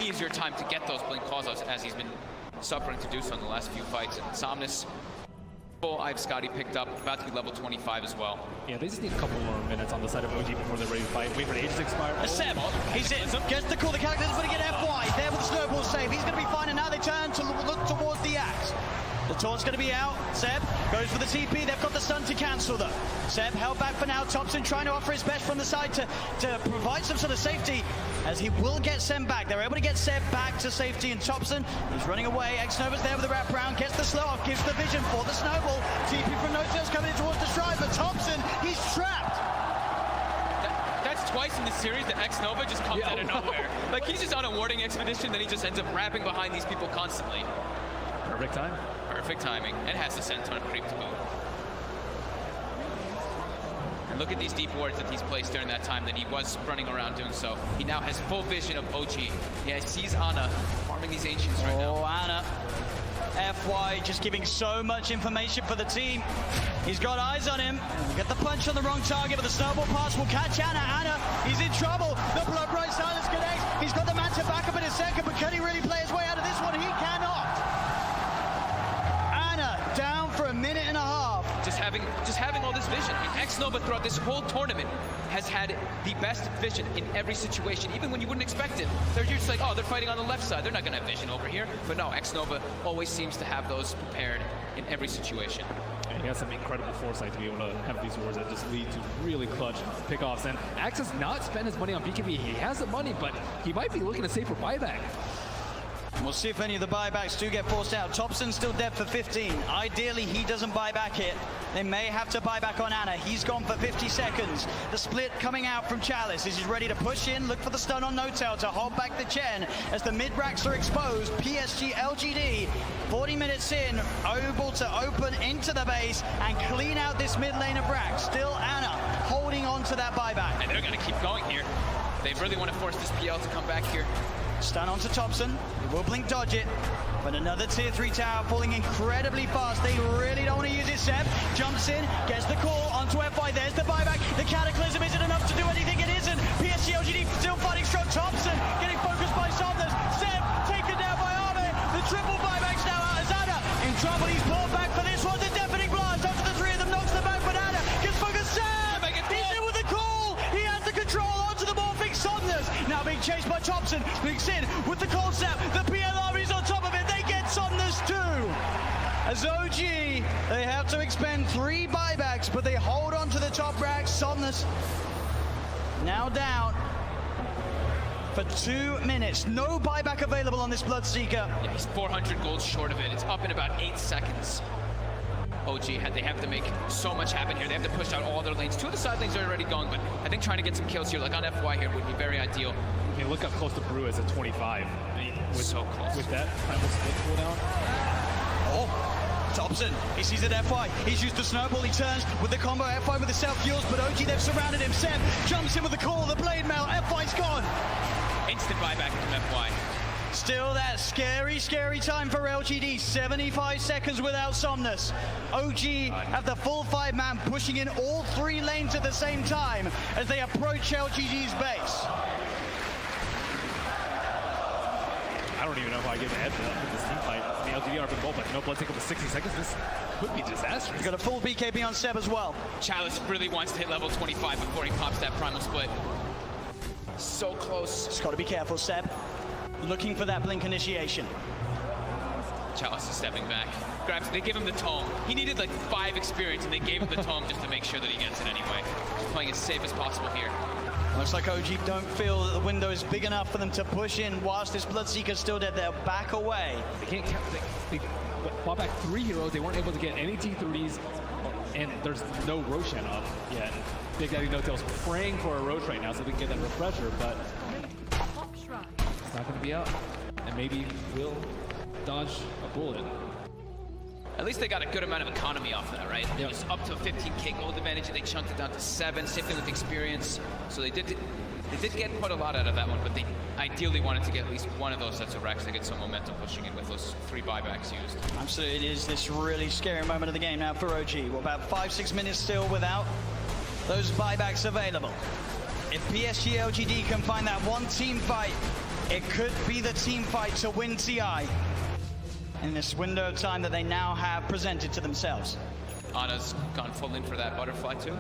easier time to get those blink calls outs as he's been suffering to do so in the last few fights. And Somnus, full I've Scotty picked up, about to be level 25 as well. Yeah, they just need a couple more minutes on the side of OG before they're ready to fight. Wait for the age to expire. Seb, he's in, gets the call, the character's going to get FY, there with the snowball save, he's going to be fine, and now they turn to look towards the axe. The taunt's going to be out, Seb goes for the TP, they've got the stun to cancel though. Seb held back for now, Thompson trying to offer his best from the side to provide some sort of safety, as he will get Seb back. They're able to get Seb back to safety, and Thompson, he's running away. X-Nova's there with the wraparound, gets the slow off, gives the vision for the snowball. TP from No-Tails coming in towards the stride, but Thompson, he's trapped. That's twice in this series that X-Nova just comes out of nowhere. Like, he's just on a warding expedition, then he just ends up wrapping behind these people constantly. Perfect time. Perfect timing, and has the Senton creep to boot. And look at these deep wards that he's placed during that time that he was running around doing so. He now has full vision of OG. Yeah, he sees Ana farming these Ancients right now. Oh, Ana. FY just giving so much information for the team. He's got eyes on him. Get the punch on the wrong target, but the snowball pass will catch Ana. Ana, he's in trouble. The blood bright silence connects. He's got the man to back up in a second, but can he really play his way out of this one? He cannot. Ana down for a minute and a half. Just having all this vision. X-Nova throughout this whole tournament has had the best vision in every situation, even when you wouldn't expect it. They're just like, oh, they're fighting on the left side. They're not gonna have vision over here. But no, X-Nova always seems to have those prepared in every situation. And he has some incredible foresight to be able to have these wars that just lead to really clutch pickoffs. And Axe has not spent his money on BKB. He has the money, but he might be looking to save for buyback. We'll see if any of the buybacks do get forced out. Thompson's still dead for 15. Ideally, he doesn't buy back here. They may have to buy back on Ana. He's gone for 50 seconds. The split coming out from Chalice. Is he ready to push in, look for the stun on No-Tail to hold back the Chen as the mid-racks are exposed. PSG LGD, 40 minutes in, able to open into the base and clean out this mid lane of racks. Still Ana holding on to that buyback. And they're going to keep going here. They really want to force this PL to come back here. Stun onto Thompson, he will blink dodge it, but another tier 3 tower falling incredibly fast. They really don't want to use it. Seb jumps in, gets the call onto FY, there's the buyback. The Cataclysm isn't enough to do anything, it isn't. PSG LGD still fighting strong. Thompson getting focused by Somnus. Seb taken down by Arme. The triple buybacks now out as Ana in trouble. He's pulled back for this one. The deafening blast onto the three of them, knocks them back, but Ana gets focused. Seb, he's in with the call. He has the control onto the morphing Somnus. Now being chased by Thompson, blinks in with the cold snap. The PLR is on top of it. They get Somnus too. As OG, they have to expend 3 buybacks, but they hold on to the top racks. Somnus now down for 2 minutes. No buyback available on this Bloodseeker. Yeah, he's 400 gold short of it. It's up in about 8 seconds. OG, they have to make so much happen here. They have to push out all their lanes. 2 of the side lanes are already going, but I think trying to get some kills here, like on FY here, would be very ideal. I mean, look how close to Brew is at 25. So close. With that primal split cooldown. Oh, Thompson, he sees it FY. He's used the snowball, he turns with the combo. FY with the self-fuels, but OG, they've surrounded him. Seb jumps in with the call, the blade mail. FY's gone. Instant buyback from FY. Still that scary, scary time for LGD. 75 seconds without Somnus. OG have the full 5-man pushing in all 3 lanes at the same time as they approach LGD's base. I don't even know if I give a head for this team fight. The LGD are up in goal, but no blood take up to 60 seconds. This could be disastrous. He's got a full BKB on Seb as well. Chalice really wants to hit level 25 before he pops that primal split. So close. Just got to be careful, Seb. Looking for that blink initiation. Chalice is stepping back. Grabs, they give him the tome. He needed like 5 experience and they gave him the tome just to make sure that he gets it anyway. Just playing as safe as possible here. Looks like OG don't feel that the window is big enough for them to push in whilst this Bloodseeker's still dead. They'll back away. They can't count. They bought back 3 heroes. They weren't able to get any T3s, and there's no Roshan up yet. Big Daddy No-Tail's praying for a Roche right now so they can get that refresher, but it's not going to be out. And maybe will dodge a bullet. At least they got a good amount of economy off that, right? It was up to a 15k gold advantage, and they chunked it down to 7. Same thing with experience. So they did get quite a lot out of that one, but they ideally wanted to get at least one of those sets of racks to get some momentum pushing in with those 3 buybacks used. Absolutely, it is this really scary moment of the game now for OG. We're about 5-6 minutes still without those buybacks available. If PSG LGD can find that one team fight it could be the team fight to win TI in this window of time that they now have presented to themselves. Ana's gone full in for that butterfly too.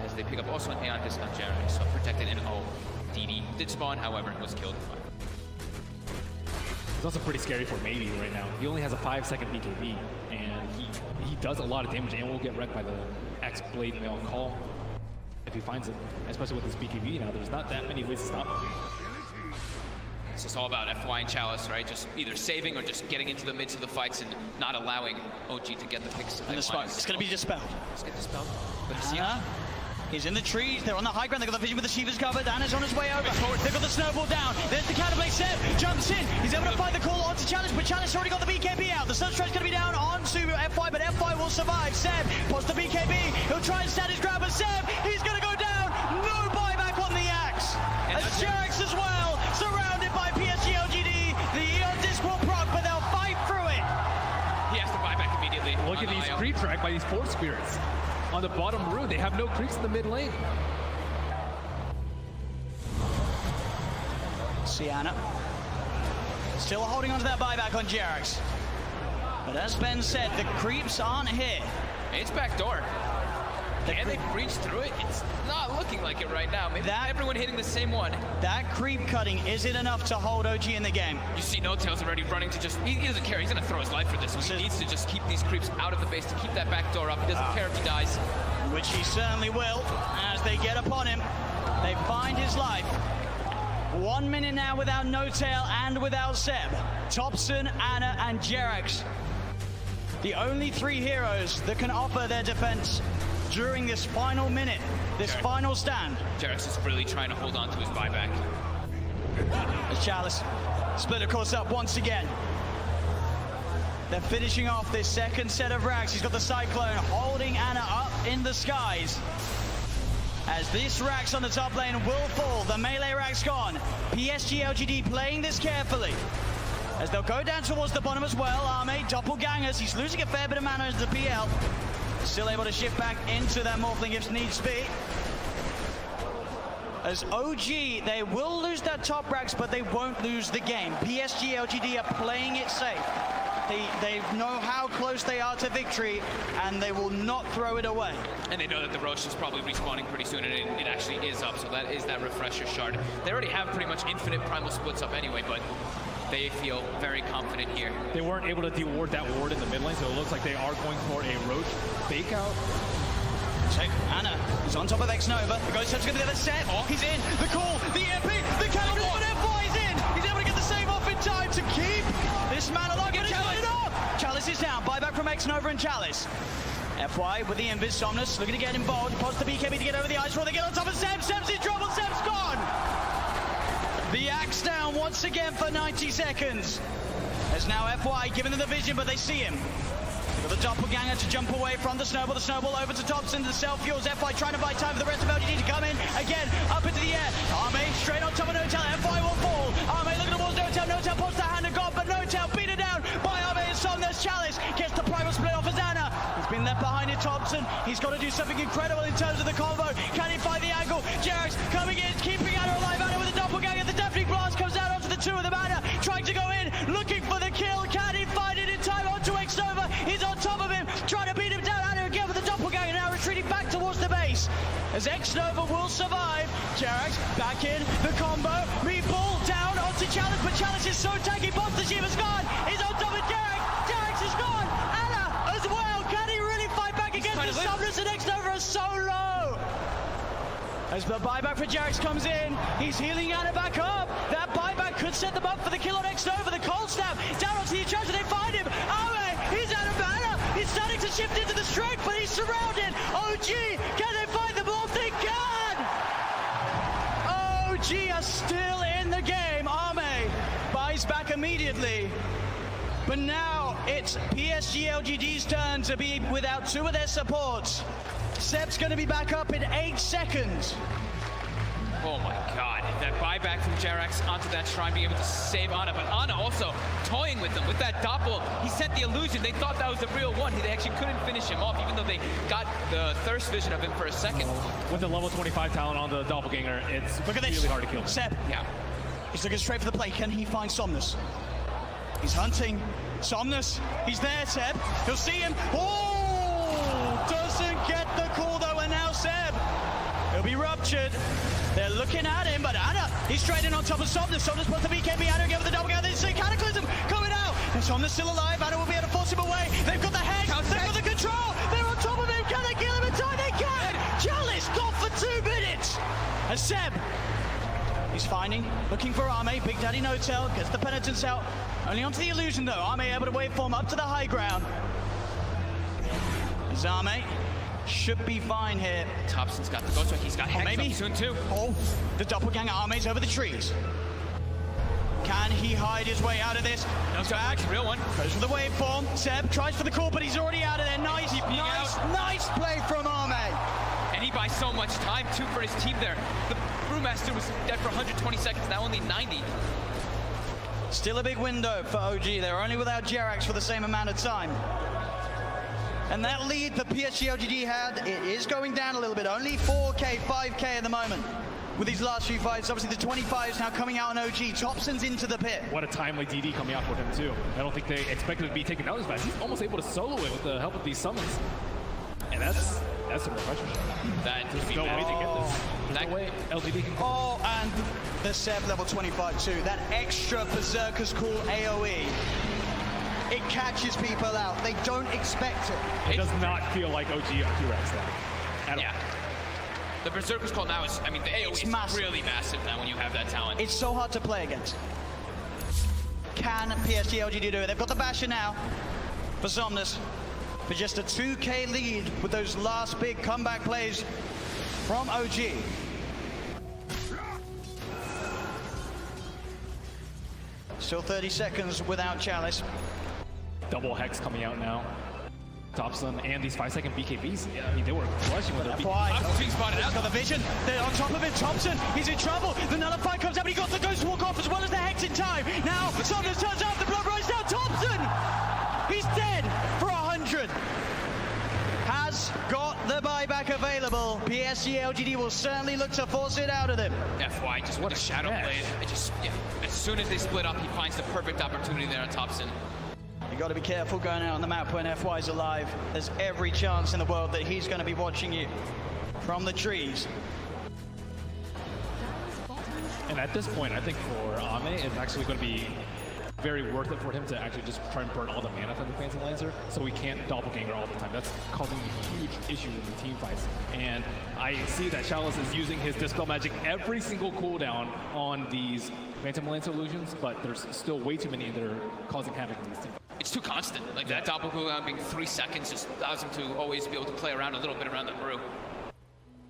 As they pick up also an Aeon disc on Jarek, so protected in O. DD did spawn, however, was killed. It's also pretty scary for Maybe right now. He only has a 5-second BKB, and he does a lot of damage and will get wrecked by the X-Blade Mail Call if he finds it, especially with his BKB now. There's not that many ways to stop him. So it's all about FY and Chalice, right? Just either saving or just getting into the midst of the fights and not allowing OG to get the picks. And the spike, it's going to be dispelled. Let's get dispelled. But Ana, he's in the trees. They're on the high ground. They've got the vision with the Shiva's covered. Ana's on his way over. They've got the snowball down. There's the counterplay. Seb jumps in. He's able to find the call onto Chalice, but Chalice already got the BKB out. The Sunstrike's going to be down onto FY, but FY will survive. Seb posts the BKB. He'll try and stand his ground, but Seb, he's going to go down. No buyback on the Axe. As Jarex as well, surrounded by PSG LGD. The Eon disc will proc, but they'll fight through it. he has to buy back immediately. Look at these creep track by these Force Spirits. On the bottom room, they have no creeps in the mid lane. Sienna still holding on to that buyback on Jarex. But as Ben said, the creeps aren't here. It's backdoor. Can they breach through it? It's not looking like it right now. Maybe everyone hitting the same one. That creep cutting isn't enough to hold OG in the game. You see No Tail's already running to just, he doesn't care. He's going to throw his life for this. So he needs to just keep these creeps out of the base to keep that back door up. He doesn't care if he dies. Which he certainly will as they get upon him. They find his life. 1 minute now without No Tail and without Seb. Thompson, Ana, and Jarex. The only three heroes that can offer their defense during this final minute, this final stand. Jarex is really trying to hold on to his buyback. As Chalice split of course up once again. They're finishing off this second set of racks. He's got the Cyclone holding Ana up in the skies. As this rack's on the top lane will fall, the melee rack's gone. PSG LGD playing this carefully. As they'll go down towards the bottom as well. Arme, doppelgangers, he's losing a fair bit of mana into the PL. Still able to shift back into that Morphling if needs be. As OG, they will lose that top racks, but they won't lose the game. PSG LGD are playing it safe. They know how close they are to victory, and they will not throw it away. And they know that the Rosh is probably respawning pretty soon, and it actually is up, so that is that refresher shard. They already have pretty much infinite primal splits up anyway, but they feel very confident here. They weren't able to de-ward that ward in the mid lane, so it looks like they are going for a Roach fake out. Check, Ana is on top of X-Nova. The Ghost Step's going to be the set. He's in. The call, the MP, the cannon, but FY is in. He's able to get the save off in time to keep this man alive. Chalice is down. Buyback from X-Nova and Chalice. FY with the Invis. Somnus looking to get involved. Pots the BKB to get over the ice roll. They get on top of Seb. Seb's in trouble. Seb's gone. The axe down once again for 90 seconds. As now FY giving them the vision, but they see him. Got the doppelganger to jump away from the snowball over to Thompson, the self-fuels. FY trying to buy time for the rest of LGD to come in. Again, up into the air. Arme straight on top of No Tail. FY will fall. Arme looking towards No Tail. No Tail pops the hand of God, but No Tail beaten down by Arme and Somnus. Chalice gets the primal split off as Ana. He's been left behind in Thompson. He's got to do something incredible in terms of the combo. Can he find the angle? Jarex coming in, keeping Ana alive. Ana with the doppelganger. The Deafening Blast comes out onto the two of them. Ana trying to go in, looking for the kill. Can he find it in time onto X-Nova? He's on top of him, trying to beat him down. Ana again with the doppelganger, now retreating back towards the base. As X-Nova will survive. Jarex back in, the combo. Meatball down onto Chalice, but Chalice is so tanky. Pops the Shiva's gone. He's on top of Jarex. Jarex is gone. Ana as well. Can he really fight back against the Somnus, and X-Nova are so low? As the buyback for Jarex comes in, he's healing Ana back up. That buyback could set them up for the kill on X-Nova. The cold snap down onto the treasure. They find him. Arme, he's out of mana. He's starting to shift into the strength, but he's surrounded. OG, can they find the ball? They can! OG are still in the game. Arme buys back immediately. But now it's PSG LGD's turn to be without two of their supports. Seb's going to be back up in 8 seconds. Oh my god, that buyback from Jarex onto that shrine, being able to save Ana, but Ana also toying with them with that doppel. He sent the illusion. They thought that was the real one. They actually couldn't finish him off, even though they got the thirst vision of him for a second. With the level 25 talent on the doppelganger, it's really hard to kill. Seb. Yeah. He's looking straight for the play. Can he find Somnus? He's hunting. Somnus, he's there, Seb. He'll see him. Oh! Doesn't get the call though, and now Seb. He'll be ruptured. They're looking at him, but Anna, he's straight in on top of Somnus. Somnus puts the BKB. Anna again with the double gather. They see Cataclysm coming out. And Somnus still alive. Anna will be able to force him away. They've got the hex. They've got the control. They're on top of him. Can they kill him in time? They can. Chalice got for 2 minutes. And Seb, he's finding, looking for Ame. Big Daddy No-Tail gets the penitence out. Only onto the illusion though. Ame able to waveform up to the high ground. As Ame should be fine here. Thompson's got the ghost strike. He's got hex maybe up soon too. Oh, the doppelganger Ame's over the trees. Can he hide his way out of this? No, back. Real one. Goes for the waveform. Seb tries for the call, but he's already out of there. Nice play from Ame. And he buys so much time too for his team there. The Brewmaster was dead for 120 seconds, now only 90. Still a big window for OG. They're only without Jerax for the same amount of time. And that lead that PSG LGD had, it is going down a little bit. Only 4K, 5K at the moment with these last few fights. Obviously the 25 is now coming out on OG. Thompson's into the pit. What a timely DD coming out for him too. I don't think they expected to be taken out as fast. He's almost able to solo it with the help of these summons. And that's a refresher shot. There's no way to get this. There's no way LGD can. Oh, and the Seb level 25 too. That extra Berserker's Call AoE. It catches people out. They don't expect it. It does not feel like OG Q-Rex that. Yeah. The Berserker's Call now is, I mean, the AoE is massive. really massive now when you have that talent. It's so hard to play against. Can PSG LGD do it? They've got the Basher now for Somnus. For just a 2K lead with those last big comeback plays from OG. Still 30 seconds without Chalice. Double hex coming out now. Thompson and these 5-second BKBs. Yeah, I mean, they were crushing with their BKBs. Being spotted out. Got the vision. They're on top of it. Thompson, he's in trouble. The Nullify comes out, but he got the Ghost Walk off as well as the Hex in time. Now, Somnus turns out, the blood runs down. Thompson! He's dead for 100. Has got the buyback available. PSG LGD will certainly look to force it out of them. FY just what a shadow blade. It just, yeah, as soon as they split up, he finds the perfect opportunity there on Thompson. You got to be careful going out on the map when FY's alive. There's every chance in the world that he's going to be watching you from the trees. And at this point, I think for Ame, it's actually going to be very worth it for him to actually just try and burn all the mana from the Phantom Lancer, so we can't doppelganger all the time. That's causing a huge issue in the team fights. And I see that Chalice is using his Dispel Magic every single cooldown on these Phantom Lancer illusions, but there's still way too many that are causing havoc in this team. It's too constant. Like that doppel cooldown being 3 seconds just allows him to always be able to play around a little bit around the brew.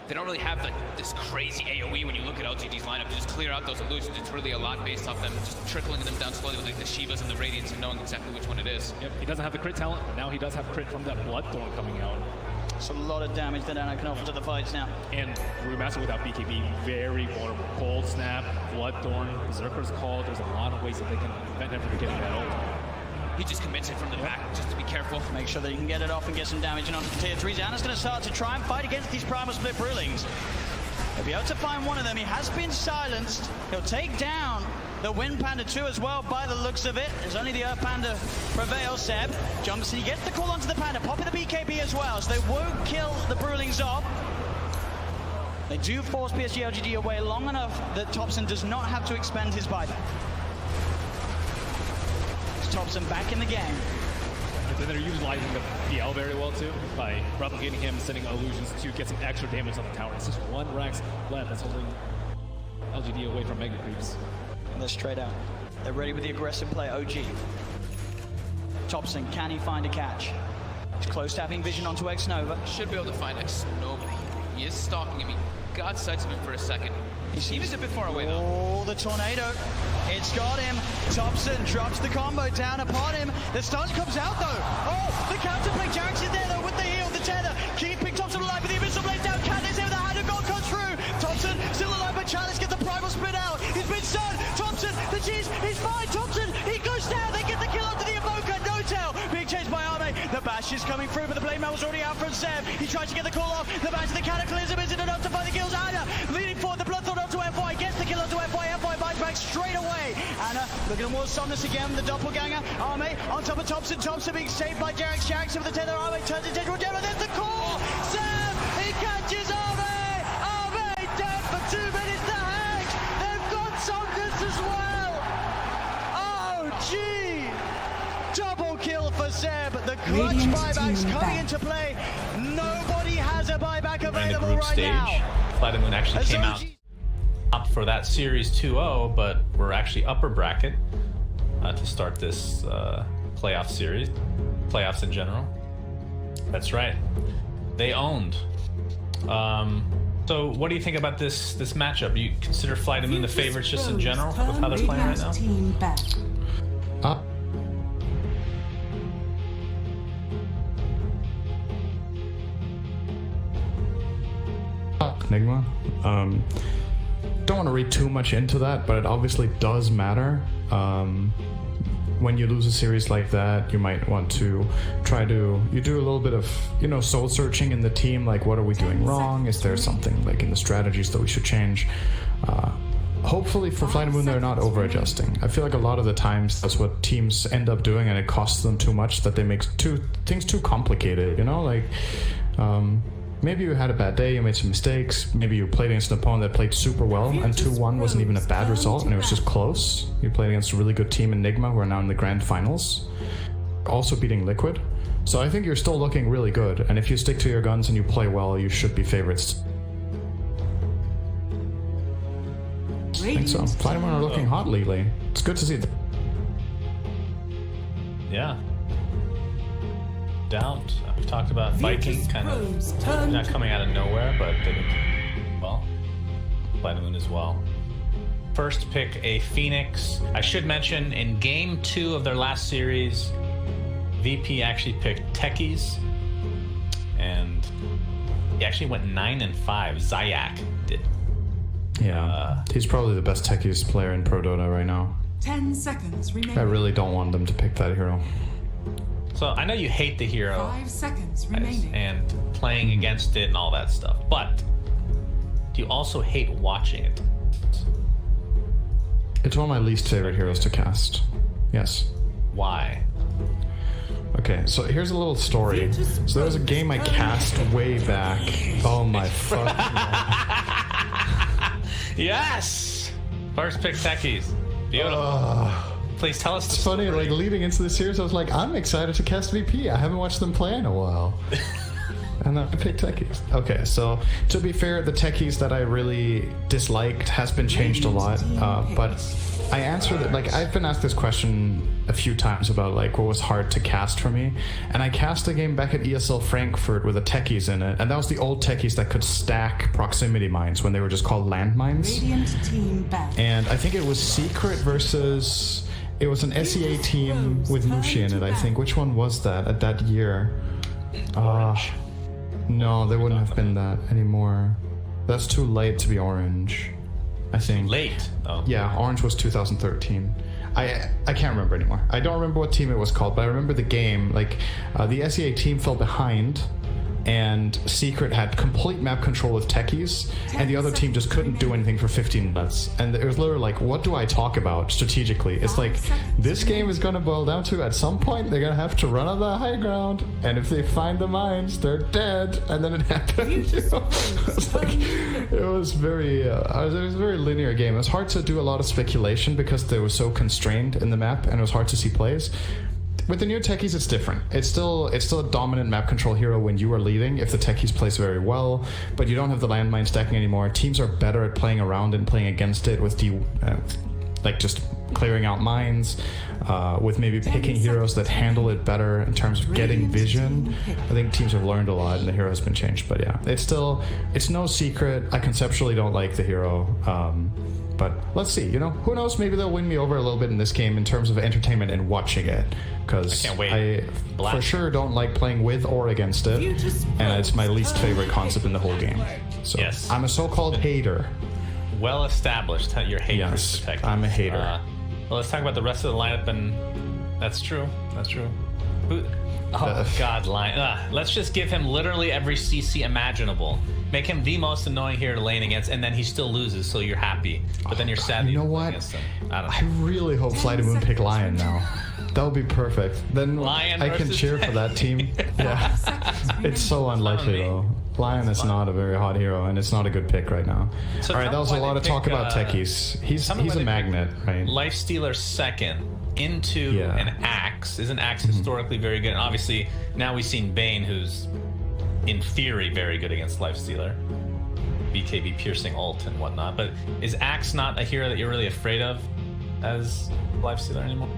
They don't really have this crazy AoE when you look at LGD's lineup to just clear out those illusions. It's really a lot based off them just trickling them down slowly with like the Shivas and the Radiants and knowing exactly which one it is. Yep, he doesn't have the crit talent, but now he does have crit from that Bloodthorn coming out. It's a lot of damage that Anna can offer to the fights now. And Brewmaster without BKB, very vulnerable. Cold Snap, Bloodthorn, Berserker's Call, there's a lot of ways that they can prevent him from getting that ult. He just commits it from the back, just to be careful. Make sure that he can get it off and get some damage in onto the tier 3s. Anna's going to start to try and fight against these Primal Split Brewlings. He'll be able to find one of them. He has been silenced. He'll take down the Wind Panda 2 as well by the looks of it. There's only the Earth Panda prevails. Seb jumps, he gets the call onto the Panda, popping the BKB as well, so they won't kill the Brewlings off. They do force PSG LGD away long enough that Thompson does not have to expend his buyback. Thompson back in the game. And then they're utilizing the PL very well too, by replicating him, sending illusions to get some extra damage on the tower. It's just one Rex left that's holding LGD away from Mega Creeps. And they're straight out. They're ready with the aggressive play, OG. Thompson, can he find a catch? He's close to having vision onto X-Nova. Should be able to find X-Nova. He is stalking him. He got sights of him for a second. He's a bit far away though. Oh, the tornado. It's got him. Thompson drops the combo down upon him. The stun comes out though. Oh, the counterplay. Jerax is there though with the heal, the tether. Keeping Thompson alive with the Abyssal Blade down. Candace here with the hand of God comes through. Thompson still alive, but Chalice gets the primal spin out. He's been stunned. Thompson, the cheese, he's fine. Thompson, he goes down. They get the kill onto the Evoker. No-Tail being chased by Ame. The bash is coming through, but the Blade Man was already out from Seb. He tries to get the call off. The bash, the Cataclysm isn't enough to find the kills. Anna leading forward. The Bloodthorn onto FY. Gets the kill onto FY. FY buys back straight away. Anna looking more Somnus again, the doppelganger. Arme on top of Thompson. Thompson being saved by Jarex. Jarex with the tether. Arme turns into a Gemma. There's the call. Sam, he catches Arme. Arme dead for 2 minutes. The Hags, they've got Somnus as well. Oh, gee. Double kill for Seb. The clutch buybacks coming into play. Nobody has a buyback available group right stage. now. Platinum actually came out up for that series 2-0, but we're actually upper bracket to start this playoff series, playoffs in general. That's right, they owned. So what do you think about this matchup? Do you consider Fly to Moon the favorites just in general with how they're playing right now? Nigma. Don't want to read too much into that, but it obviously does matter. When you lose a series like that, you might want to you do a little bit of, soul searching in the team, like what are we doing wrong? Is there something like in the strategies that we should change? Hopefully for Fly to Moon, they're not over-adjusting. I feel like a lot of the times that's what teams end up doing, and it costs them too much, that they make things too complicated, maybe you had a bad day, you made some mistakes, maybe you played against an opponent that played super well, and 2-1 wasn't even a bad result, and it was just close. You played against a really good team, Enigma, who are now in the grand finals, also beating Liquid. So I think you're still looking really good, and if you stick to your guns and you play well, you should be favorites. I think so. Fly to Moon are looking hot lately. It's good to see. Yeah. Doubt. We've talked about Viking kind of not coming out of nowhere, but they did well. Fly to Moon as well. First pick a Phoenix. I should mention in game 2 of their last series, VP actually picked Techies, and he actually went 9-5. Zayak did. Yeah, he's probably the best Techies player in Pro Dota right now. 10 seconds remaining. I really don't want them to pick that hero. So I know you hate the hero 5 seconds remaining. and playing against it and all that stuff, but do you also hate watching it? It's one of my least favorite heroes to cast. Yes. Why? Okay, so here's a little story. So there was a game I cast way back. Oh my fuck. Yes! First pick Techies. Beautiful. Please tell us. It's funny, like leading into the series, I was like, I'm excited to cast VP. I haven't watched them play in a while. And then I picked Techies. Okay, so to be fair, the Techies that I really disliked has been changed a lot. But I answered it, like, I've been asked this question a few times about, like, what was hard to cast for me. And I cast a game back at ESL Frankfurt with the Techies in it. And that was the old Techies that could stack proximity mines when they were just called landmines. And I think it was Secret versus... It was an SEA team with Mushi in it, I think. Which one was that at that year? No, they wouldn't have been that anymore. That's too late to be Orange, I think. Late? Oh. Yeah, Orange was 2013. I can't remember anymore. I don't remember what team it was called, but I remember the game. Like, the SEA team fell behind, and Secret had complete map control with Techies, and the other team just couldn't do anything for 15 minutes. And it was literally like, what do I talk about strategically? It's like, this game is going to boil down to, at some point, they're going to have to run on the high ground, and if they find the mines, they're dead. And then it happened. You know? It was very, it was a very linear game. It was hard to do a lot of speculation because they were so constrained in the map, and it was hard to see plays. With the new Techies, it's different. It's still a dominant map control hero when you are leading, if the Techies plays very well, but you don't have the landmine stacking anymore. Teams are better at playing around and playing against it with like just clearing out mines, with maybe picking heroes that handle it better in terms of getting vision. I think teams have learned a lot and the hero has been changed, but yeah, it's no secret. I conceptually don't like the hero. But let's see, who knows? Maybe they'll win me over a little bit in this game in terms of entertainment and watching it. Because I for sure don't like playing with or against it. And it's my least favorite concept in the whole game. So yes. I'm a so-called hater. Well established, your hate yes, for Techies. I'm a hater. Well, let's talk about the rest of the lineup, and that's true. That's true. God, let's just give him literally every CC imaginable. make him the most annoying hero to lane against, and then he still loses, so you're happy. But then you're sad that You know you what? against him. I don't know. I really hope Fly to Moon pick Lion now. That would be perfect. Then Lion I can versus cheer for that team. Yeah. It's so unlikely though. Lion is not a very hot hero, and it's not a good pick right now. So all right, that was a why lot they of talk pick, about techies. He's tell me why a they magnet, right? Lifestealer second into an Axe. Isn't Axe historically very good? And obviously, now we've seen Bane, who's in theory very good against Lifestealer. BKB piercing ult and whatnot. But is Axe not a hero that you're really afraid of as Lifestealer anymore?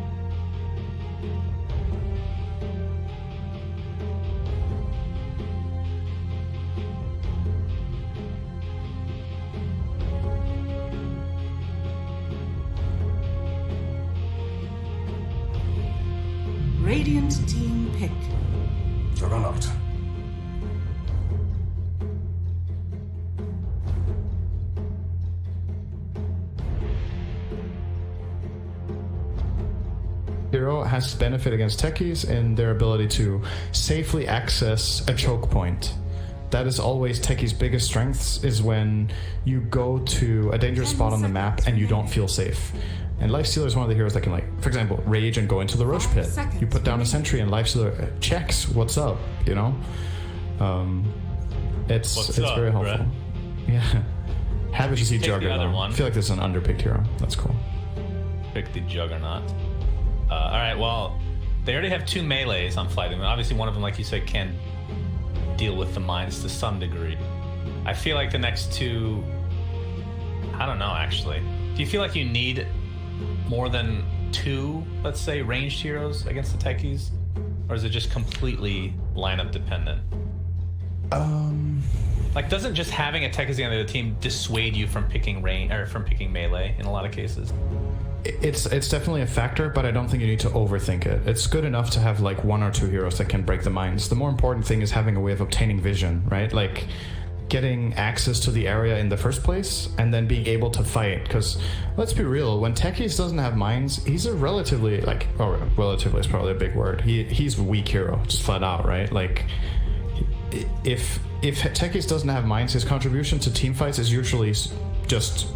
Radiant team pick. Juggernaut. Hero has benefit against techies in their ability to safely access a choke point. That is always Techie's biggest strengths, is when you go to a dangerous spot on the map and you don't feel safe. And Lifestealer is one of the heroes that can, like, for example, rage and go into the Roche pit. You put down a sentry and Lifestealer checks what's up, you know? It's very helpful. Bruh? Yeah. Happy to see pick the other Juggernaut. one. I feel like this is an underpicked hero. That's cool. Pick the Juggernaut. Alright, well, they already have 2 melees on Flight. I mean, obviously one of them, like you said, can deal with the mines to some degree. I feel like the next 2... I don't know, actually. Do you feel like you need more than 2, let's say, ranged heroes against the techies? Or is it just completely lineup dependent? Like, doesn't just having a tech as the end of the team dissuade you from picking range or from picking melee in a lot of cases? It's definitely a factor, but I don't think you need to overthink it. It's good enough to have like 1 or 2 heroes that can break the mines. The more important thing is having a way of obtaining vision, right? Like getting access to the area in the first place and then being able to fight. Because let's be real, when Techies doesn't have mines, he's a relatively, like, oh, relatively is probably a big word. He's a weak hero, just flat out, right? Like if Techies doesn't have mines, his contribution to team fights is usually just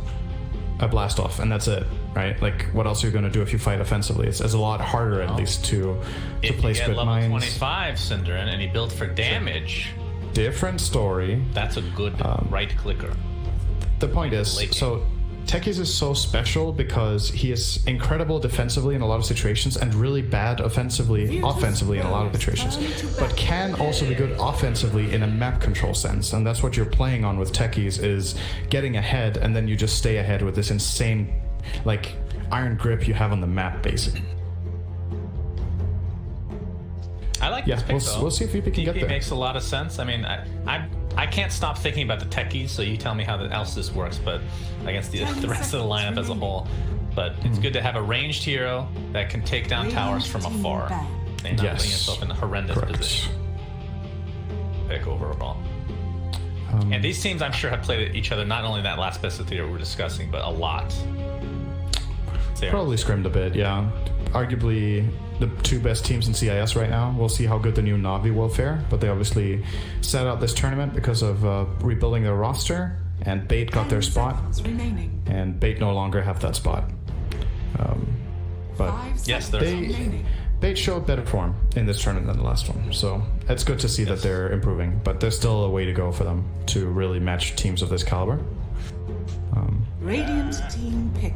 a blast off, and that's it, right? Like, what else are you going to do if you fight offensively? It's a lot harder, at least, to place good mines. Level 25, Cinderin, and he built for damage. Different story. That's a good right clicker. The point is, so Techies is so special because he is incredible defensively in a lot of situations and really bad offensively in a lot of situations, but can also be good offensively in a map control sense. And that's what you're playing on with Techies, is getting ahead, and then you just stay ahead with this insane, like, iron grip you have on the map, basically. I like this pick, though. We'll see if VP can get there. Makes a lot of sense. I mean, I can't stop thinking about the techies, so you tell me how else this works, but against the rest of the lineup as a whole. But it's good to have a ranged hero that can take down towers from afar and not putting yourself in a horrendous position. Pick overall. And these teams, I'm sure, have played each other not only that last best of 3 that we're discussing, but a lot. Probably scrimmed a bit, yeah. Arguably the 2 best teams in CIS right now. We'll see how good the new Na'Vi will fare, but they obviously set out this tournament because of rebuilding their roster, and Bait got their spot, and Bait no longer have that spot. But yes, Bait showed better form in this tournament than the last one, so it's good to see that they're improving, but there's still a way to go for them to really match teams of this caliber. Radiant team pick.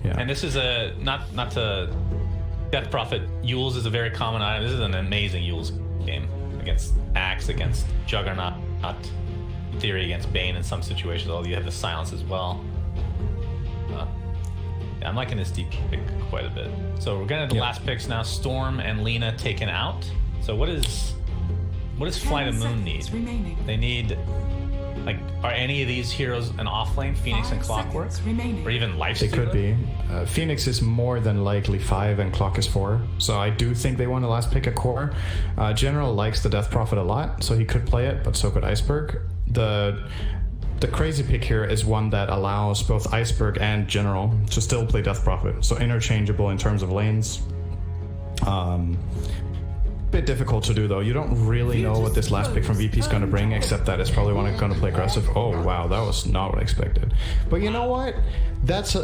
Yeah. And this is a not to Death Prophet. Yules is a very common item. This is an amazing Yules game against Axe, against Juggernaut, in theory against Bane in some situations. Although you have the silence as well. Yeah, I'm liking this DP pick quite a bit. So we're getting to the last picks now. Storm and Lina taken out. So what does Flight of Moon need? They need, like, are any of these heroes an off lane? Phoenix and Clockwork? Or even Lifestealer? They could be. Phoenix is more than likely 5 and Clock is 4. So I do think they want to last pick a core. General likes the Death Prophet a lot, so he could play it, but so could Iceberg. The crazy pick here is one that allows both Iceberg and General to still play Death Prophet. So interchangeable in terms of lanes. Bit difficult to do though. You don't really know what this last pick from VP is going to bring, except that it's probably going to play aggressive. Oh wow, that was not what I expected. But you know what? That's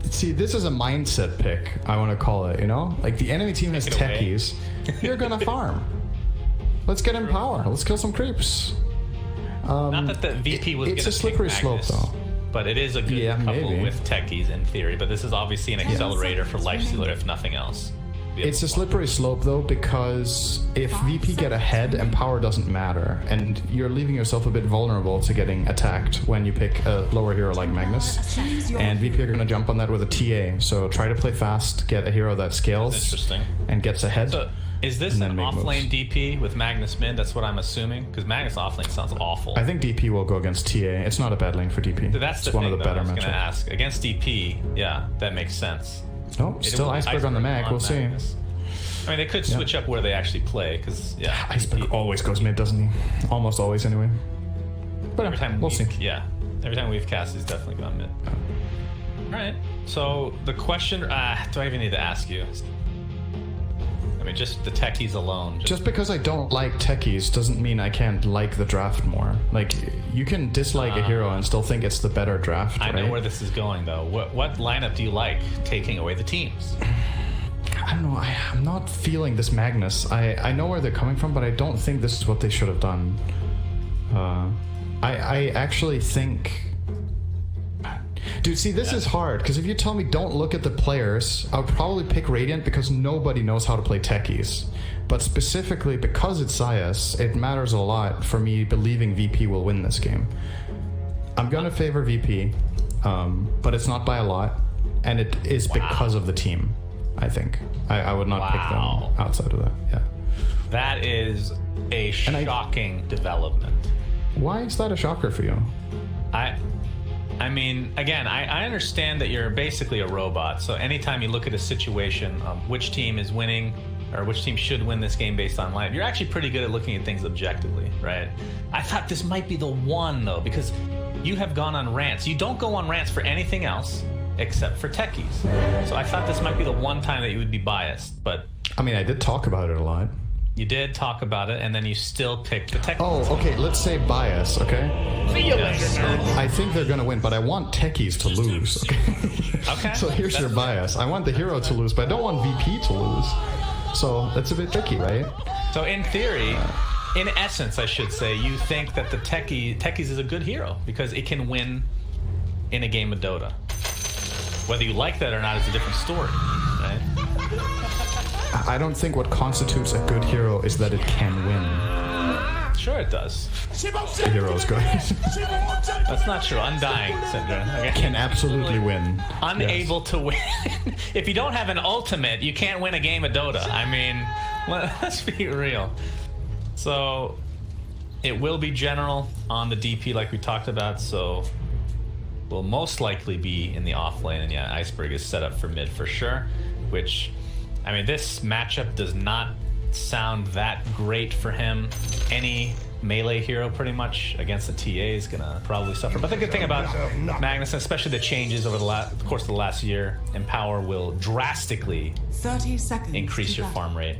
see, this is a mindset pick. I want to call it. You know, like the enemy team has techies. You're gonna farm. Let's get in power. Let's kill some creeps. Not that the VP was. It's a slippery slope though. But it is a good couple maybe. with techies in theory. But this is obviously an accelerator for Lifestealer, if nothing else. It's a slippery slope though, because if VP get ahead, Empower doesn't matter, and you're leaving yourself a bit vulnerable to getting attacked when you pick a lower hero like Magnus. And VP are going to jump on that with a TA, so try to play fast, get a hero that scales and gets ahead. So is this an off-lane DP with Magnus mid? That's what I'm assuming, because Magnus off-lane sounds awful. I think DP will go against TA. It's not a bad lane for DP. That's one of the better I was going matchups. to ask. Against DP, yeah, that makes sense. Oh, still Iceberg on the mag. We'll see. I mean, they could switch up where they actually play, because Iceberg always goes mid, doesn't he? Almost always, anyway. But every time we'll see. Yeah, every time we've cast, he's definitely gone mid. All right. So the question, do I even need to ask you? I mean, just the techies alone. Just because I don't like techies doesn't mean I can't like the draft more. Like, you can dislike a hero and still think it's the better draft, I right? know where this is going, though. What lineup do you like taking away the teams? I don't know. I'm not feeling this Magnus. I know where they're coming from, but I don't think this is what they should have done. I actually think... Dude, see, this is hard, because if you tell me don't look at the players, I'll probably pick Radiant because nobody knows how to play techies. But specifically, because it's CIS, it matters a lot for me believing VP will win this game. I'm going to favor VP, but it's not by a lot, and it is because of the team, I think. I would not pick them outside of that, yeah. That is a shocking development. Why is that a shocker for you? I mean, again, I understand that you're basically a robot, so anytime you look at a situation of which team is winning or which team should win this game based on lineup, you're actually pretty good at looking at things objectively, right? I thought this might be the one, though, because you have gone on rants. You don't go on rants for anything else except for techies. So I thought this might be the one time that you would be biased, but... I mean, I did talk about it a lot. You did talk about it, and then you still picked the techies. Oh, okay, let's say bias, okay? I think they're gonna win, but I want techies to lose, okay? Okay. So here's your bias. I want the hero to lose, but I don't want VP to lose. So that's a bit tricky, right? So in theory, in essence, I should say, you think that the techies is a good hero because it can win in a game of Dota. Whether you like that or not is a different story, right? I don't think what constitutes a good hero is that it can win. Sure it does. The hero is good. That's not true. Undying syndrome. Okay. Can absolutely win. Unable to win. If you don't have an ultimate, you can't win a game of Dota. I mean, let's be real. So it will be general on the DP like we talked about, so will most likely be in the off lane, and yeah, Iceberg is set up for mid for sure, which, I mean, this matchup does not sound that great for him. Any melee hero pretty much against the TA is gonna probably suffer. But the good thing about Magnus, especially the changes over the course of the last year, Empower will drastically 30 seconds increase your farm rate.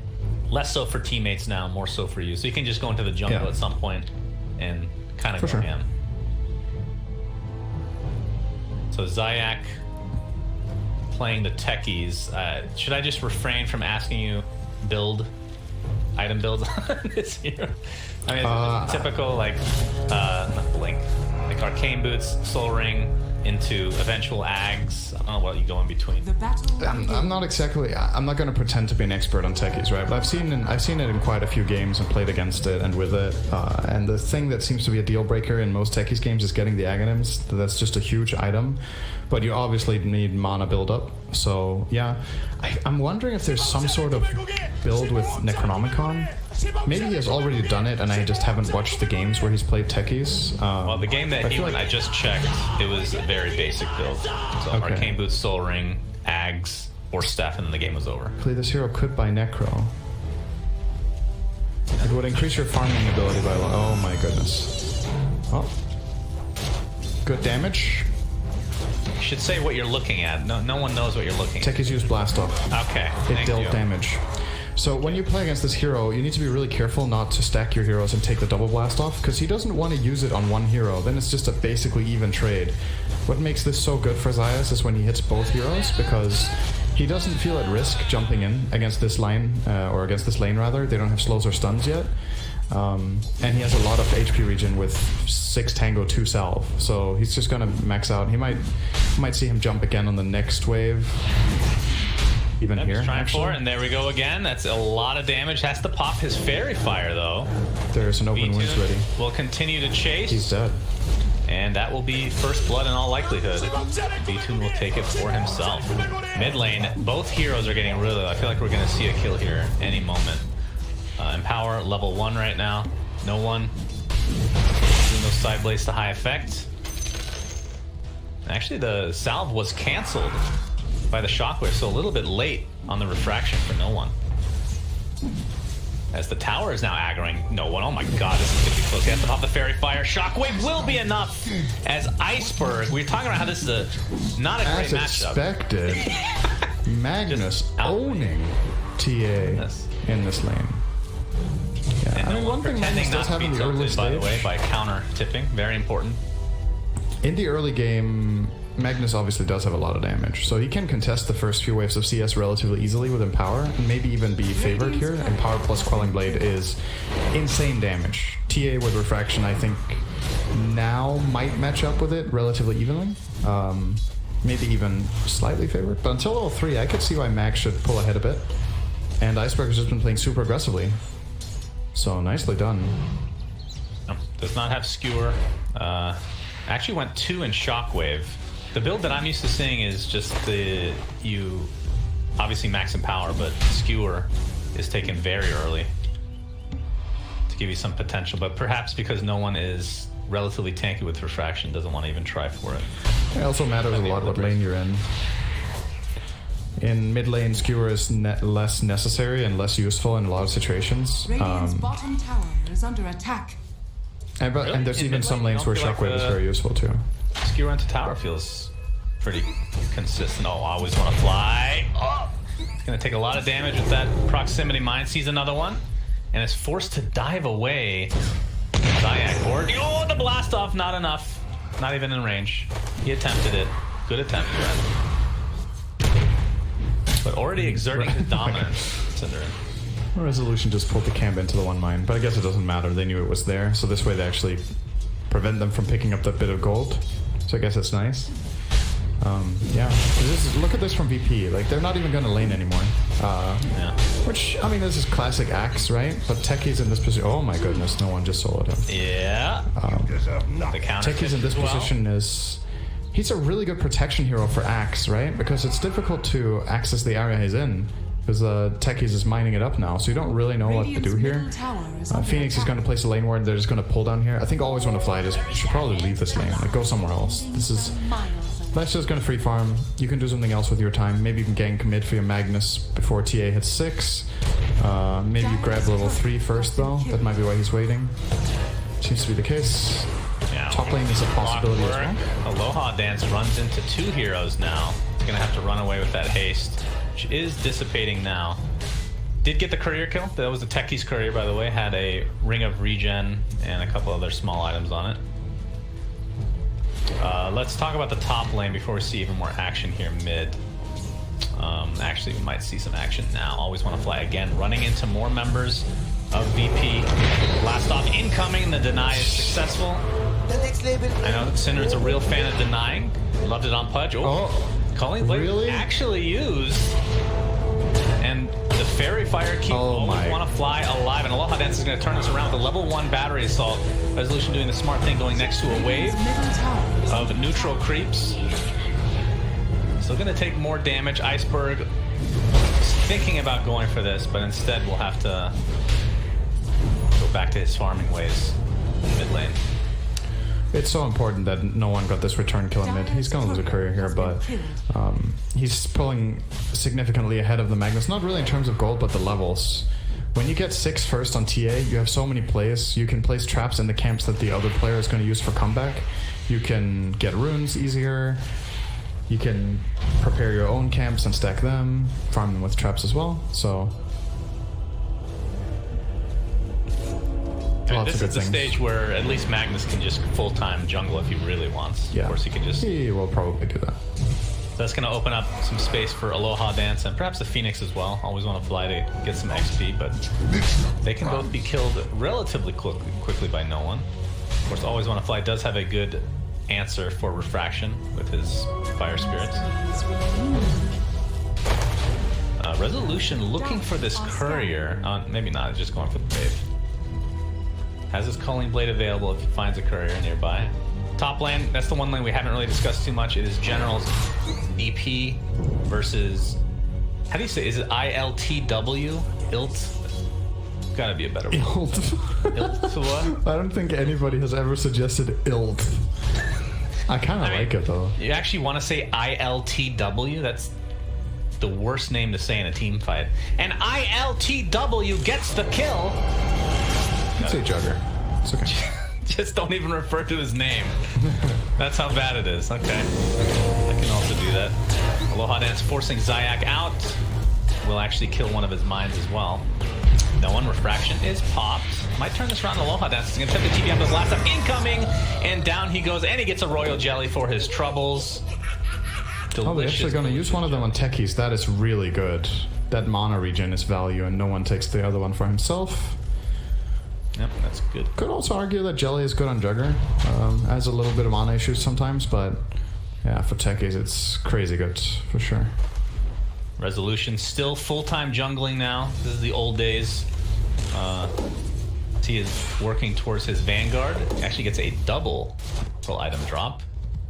Less so for teammates now, more so for you. So you can just go into the jungle at some point and kind of go ham. So Zayak playing the techies. Should I just refrain from asking you item builds on this hero? I mean, typical like not Blink, like Arcane Boots, Soul Ring into eventual Ags. I don't know what you go in between. I'm not exactly. I'm not going to pretend to be an expert on techies, right? But I've seen it in quite a few games and played against it and with it. And the thing that seems to be a deal breaker in most techies games is getting the Aghanims. That's just a huge item. But you obviously need mana build-up. So, yeah. I'm wondering if there's some sort of build with Necronomicon. Maybe he has already done it, and I just haven't watched the games where he's played techies. Well, the game that I just checked, it was a very basic build. So Arcane Boots, Soul Ring, Ags, or Staff, and then the game was over. Play this hero could buy Necro. It would increase your farming ability by oh my goodness. Oh. Good damage. You should say what you're looking at. No one knows what you're looking at. Techies use Blast Off. Okay. It dealt damage. So when you play against this hero, you need to be really careful not to stack your heroes and take the double blast off, because he doesn't want to use it on one hero. Then it's just a basically even trade. What makes this so good for CIS is when he hits both heroes, because he doesn't feel at risk jumping in against this line, or against this lane rather. They don't have slows or stuns yet. And he has a lot of HP regen with 6 tango 2 salve, so he's just gonna max out. He might see him jump again on the next wave. Even here, he's trying actually. for it, and there we go again. That's a lot of damage. Has to pop his fairy fire though. There's an open wounds ready. Will continue to chase. He's dead. And that will be first blood in all likelihood. B2 will take it for himself. Mid lane, both heroes are getting really low. I feel like we're going to see a kill here any moment. Empower, level 1 right now. No one. Doing those side blades to high effect. Actually, the salve was canceled by the shockwave, so a little bit late on the refraction for no one. As the tower is now aggroing no one. Oh my god, this is gonna be close. He has to pop the fairy fire. Shockwave will be enough. As Iceberg, we were talking about how this is not a great matchup. As expected, Magnus owning TA in this lane. Yeah, and I mean, one thing Magnus does have in the early stage, by the way, by counter tipping, very important. In the early game, Magnus obviously does have a lot of damage, so he can contest the first few waves of CS relatively easily with Empower, and maybe even be favored here. Empower plus Quelling Blade is insane damage. TA with Refraction, I think, now might match up with it relatively evenly. Maybe even slightly favored, but until level 3, I could see why Mag should pull ahead a bit. And Iceberg has just been playing super aggressively. So nicely done. No, does not have Skewer. Actually went 2 in Shockwave. The build that I'm used to seeing is just you obviously max in power, but Skewer is taken very early to give you some potential, but perhaps because no one is relatively tanky with Refraction, doesn't want to even try for it. It also matters a lot what lane you're in. In mid lane, Skewer is less necessary and less useful in a lot of situations. Radiant's bottom tower is under attack. And there's even some lanes where Shockwave is very useful too. Skewer into tower feels pretty consistent. Oh, I always want to fly. Oh, it's going to take a lot of damage with that proximity mine. Sees another one and is forced to dive away. Zayak board. Oh, the blast off, not enough. Not even in range. He attempted it. Good attempt, Brad. But already exerting his dominance. Synderen. Resolution just pulled the camp into the one mine, but I guess it doesn't matter. They knew it was there, so this way they actually prevent them from picking up that bit of gold. So I guess it's nice. Yeah, look at this from VP. Like, they're not even going to lane anymore. Yeah. Which, I mean, this is classic Axe, right? But Techie's in this position. Oh my goodness, no one just soloed him. Yeah. The counter Techie's in this position is... He's a really good protection hero for Axe, right? Because it's difficult to access the area he's in. Because Techie's is mining it up now, so you don't really know what to do here. Phoenix is going to place a lane ward, they're just going to pull down here. I think Always Want to Fly should probably leave this lane, like go somewhere else. That's just going to free farm. You can do something else with your time. Maybe you can gank mid for your Magnus before TA hits 6. Maybe you grab level 3 first though, that might be why he's waiting. Seems to be the case. Yeah, top lane is a possibility as well. Aloha Dance runs into 2 heroes now. He's going to have to run away with that haste, which is dissipating now. Did get the courier kill. That was the Techie's courier, by the way. Had a ring of regen and a couple other small items on it. Let's talk about the top lane before we see even more action here mid. Actually, we might see some action now. Always Want to Fly again, running into more members of VP. Blast off incoming, the deny is successful. I know that Synder's a real fan of denying. Loved it on Pudge. Calling Blade really? actually used. And the Fairy Fire keep Always Want to Fly alive. And Aloha Dance is going to turn this around with a level 1 battery assault. Resolution doing the smart thing, going next to a wave of neutral creeps. Still going to take more damage. Iceberg is thinking about going for this, but instead we'll have to go back to his farming ways mid lane. It's so important that no one got this return kill in mid. He's going to lose a courier here, but he's pulling significantly ahead of the Magnus. Not really in terms of gold, but the levels. When you get 6 first on TA, you have so many plays. You can place traps in the camps that the other player is going to use for comeback. You can get runes easier. You can prepare your own camps and stack them, farm them with traps as well. So Lots this of is good the things. stage where at least Magnus can just full-time jungle if he really wants. Yeah. Of course, he can just... He will probably do that. That's going to open up some space for Aloha Dance and perhaps the Phoenix as well. Always want to fly to get some XP, but they can both be killed relatively quickly by no one. Of course, Always Want to Fly does have a good answer for refraction with his fire spirits. Resolution looking for this courier. Maybe not, just going for the wave. Has his Culling Blade available if he finds a courier nearby. Top lane, that's the one lane we haven't really discussed too much. It is General's EP versus... How do you say? Is it ILTW? ILT? Gotta be a better word. Ilt. ILT what? I don't think anybody has ever suggested ilt. I kind of like it though. You actually want to say ILTW? That's the worst name to say in a team fight. And ILTW gets the kill. You can say Jugger. It's okay. Just don't even refer to his name. That's how bad it is. Okay. I can also do that. Aloha Dance forcing Zayak out. Will actually kill one of his mines as well. No one. Refraction is popped. Might turn this around. Aloha Dance is going to attempt the TP up his last time. Incoming! And down he goes. And he gets a Royal Jelly for his troubles. Delicious. Oh, they're actually going to use one of them on techies. That is really good. That mana regen is value, and no one takes the other one for himself. Yep, that's good. Could also argue that Jelly is good on Jugger. Has a little bit of mana issues sometimes, but yeah, for techies it's crazy good for sure. Resolution still full-time jungling now. This is the old days. He is working towards his Vanguard. He actually gets a double full item drop.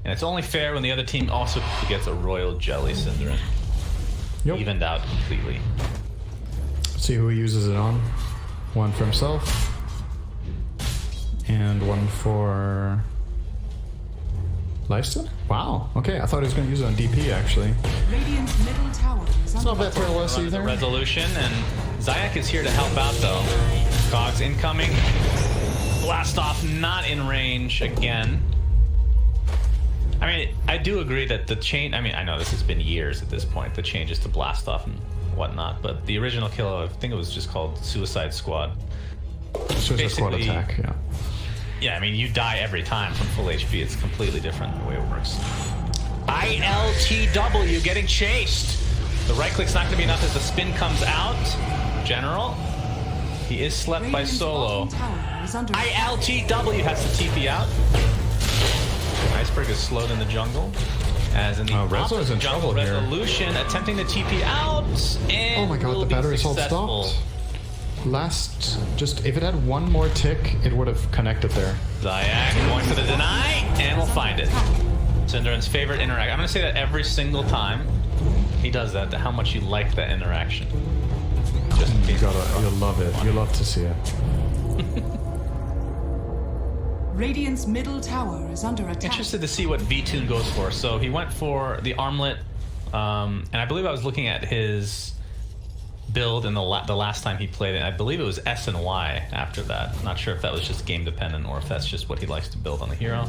And it's only fair when the other team also gets a Royal Jelly Cinderin. Yep. Evened out completely. Let's see who he uses it on. One for himself. And one for Lifesteal? Wow, okay, I thought he was going to use it on DP actually. Radiant's middle tower is It's not bad for LS Runs the either. Resolution, and Zayak is here to help out though. Cogs incoming. Blast off not in range again. I mean, I do agree that the change, I mean, I know this has been years at this point, the changes to blast off and whatnot, but the original kill, I think it was just called Suicide Squad. Suicide Squad basically- attack, yeah. Yeah, I mean, you die every time from full HP. It's completely different the way it works. ILTW getting chased. The right click's not going to be enough as the spin comes out. General, he is slept by Radiant's Solo. bottom tower is under attack. ILTW has to TP out. Iceberg is slowed in the jungle. As in the Rezo is in jungle, trouble here. Resolution attempting to TP out. And Oh my god, will the be battery's all successful. stopped. If it had one more tick, it would have connected there. Zayak going for the deny, and we'll find it. Cinderin's favorite interaction. I'm going to say that every single time he does that, how much you like that interaction. Just in case. You'll love it. You'll love to see it. Radiant's middle tower is under attack. Interested to see what V-Tune goes for. So he went for the armlet, and I believe I was looking at his build in the last time he played it. I believe it was S and Y after that. Not sure if that was just game dependent or if that's just what he likes to build on the hero.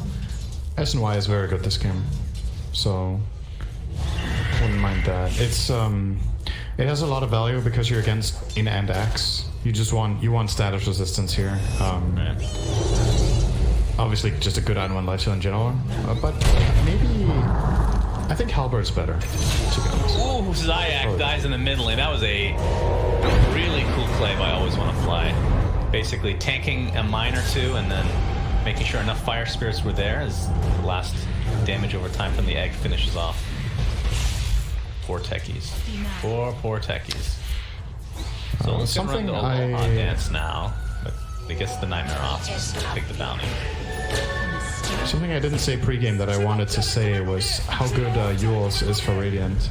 S and Y is very good this game, so wouldn't mind that. It's it has a lot of value because you're against in and axe. You want status resistance here. Right. Obviously, just a good item on Lifesteal in general, but maybe I think Halberd's better. To be honest. Ooh, Zayak dies in the mid lane. That was a really cool play by Always Want to Fly. Basically tanking a mine or two and then making sure enough fire spirits were there as the last damage over time from the egg finishes off. Poor techies. Poor techies. So let's run something the Aloha Dance now. But I guess the Nightmare off. Take the bounty. Something I didn't say pregame that I wanted to say was how good Yules is for Radiant.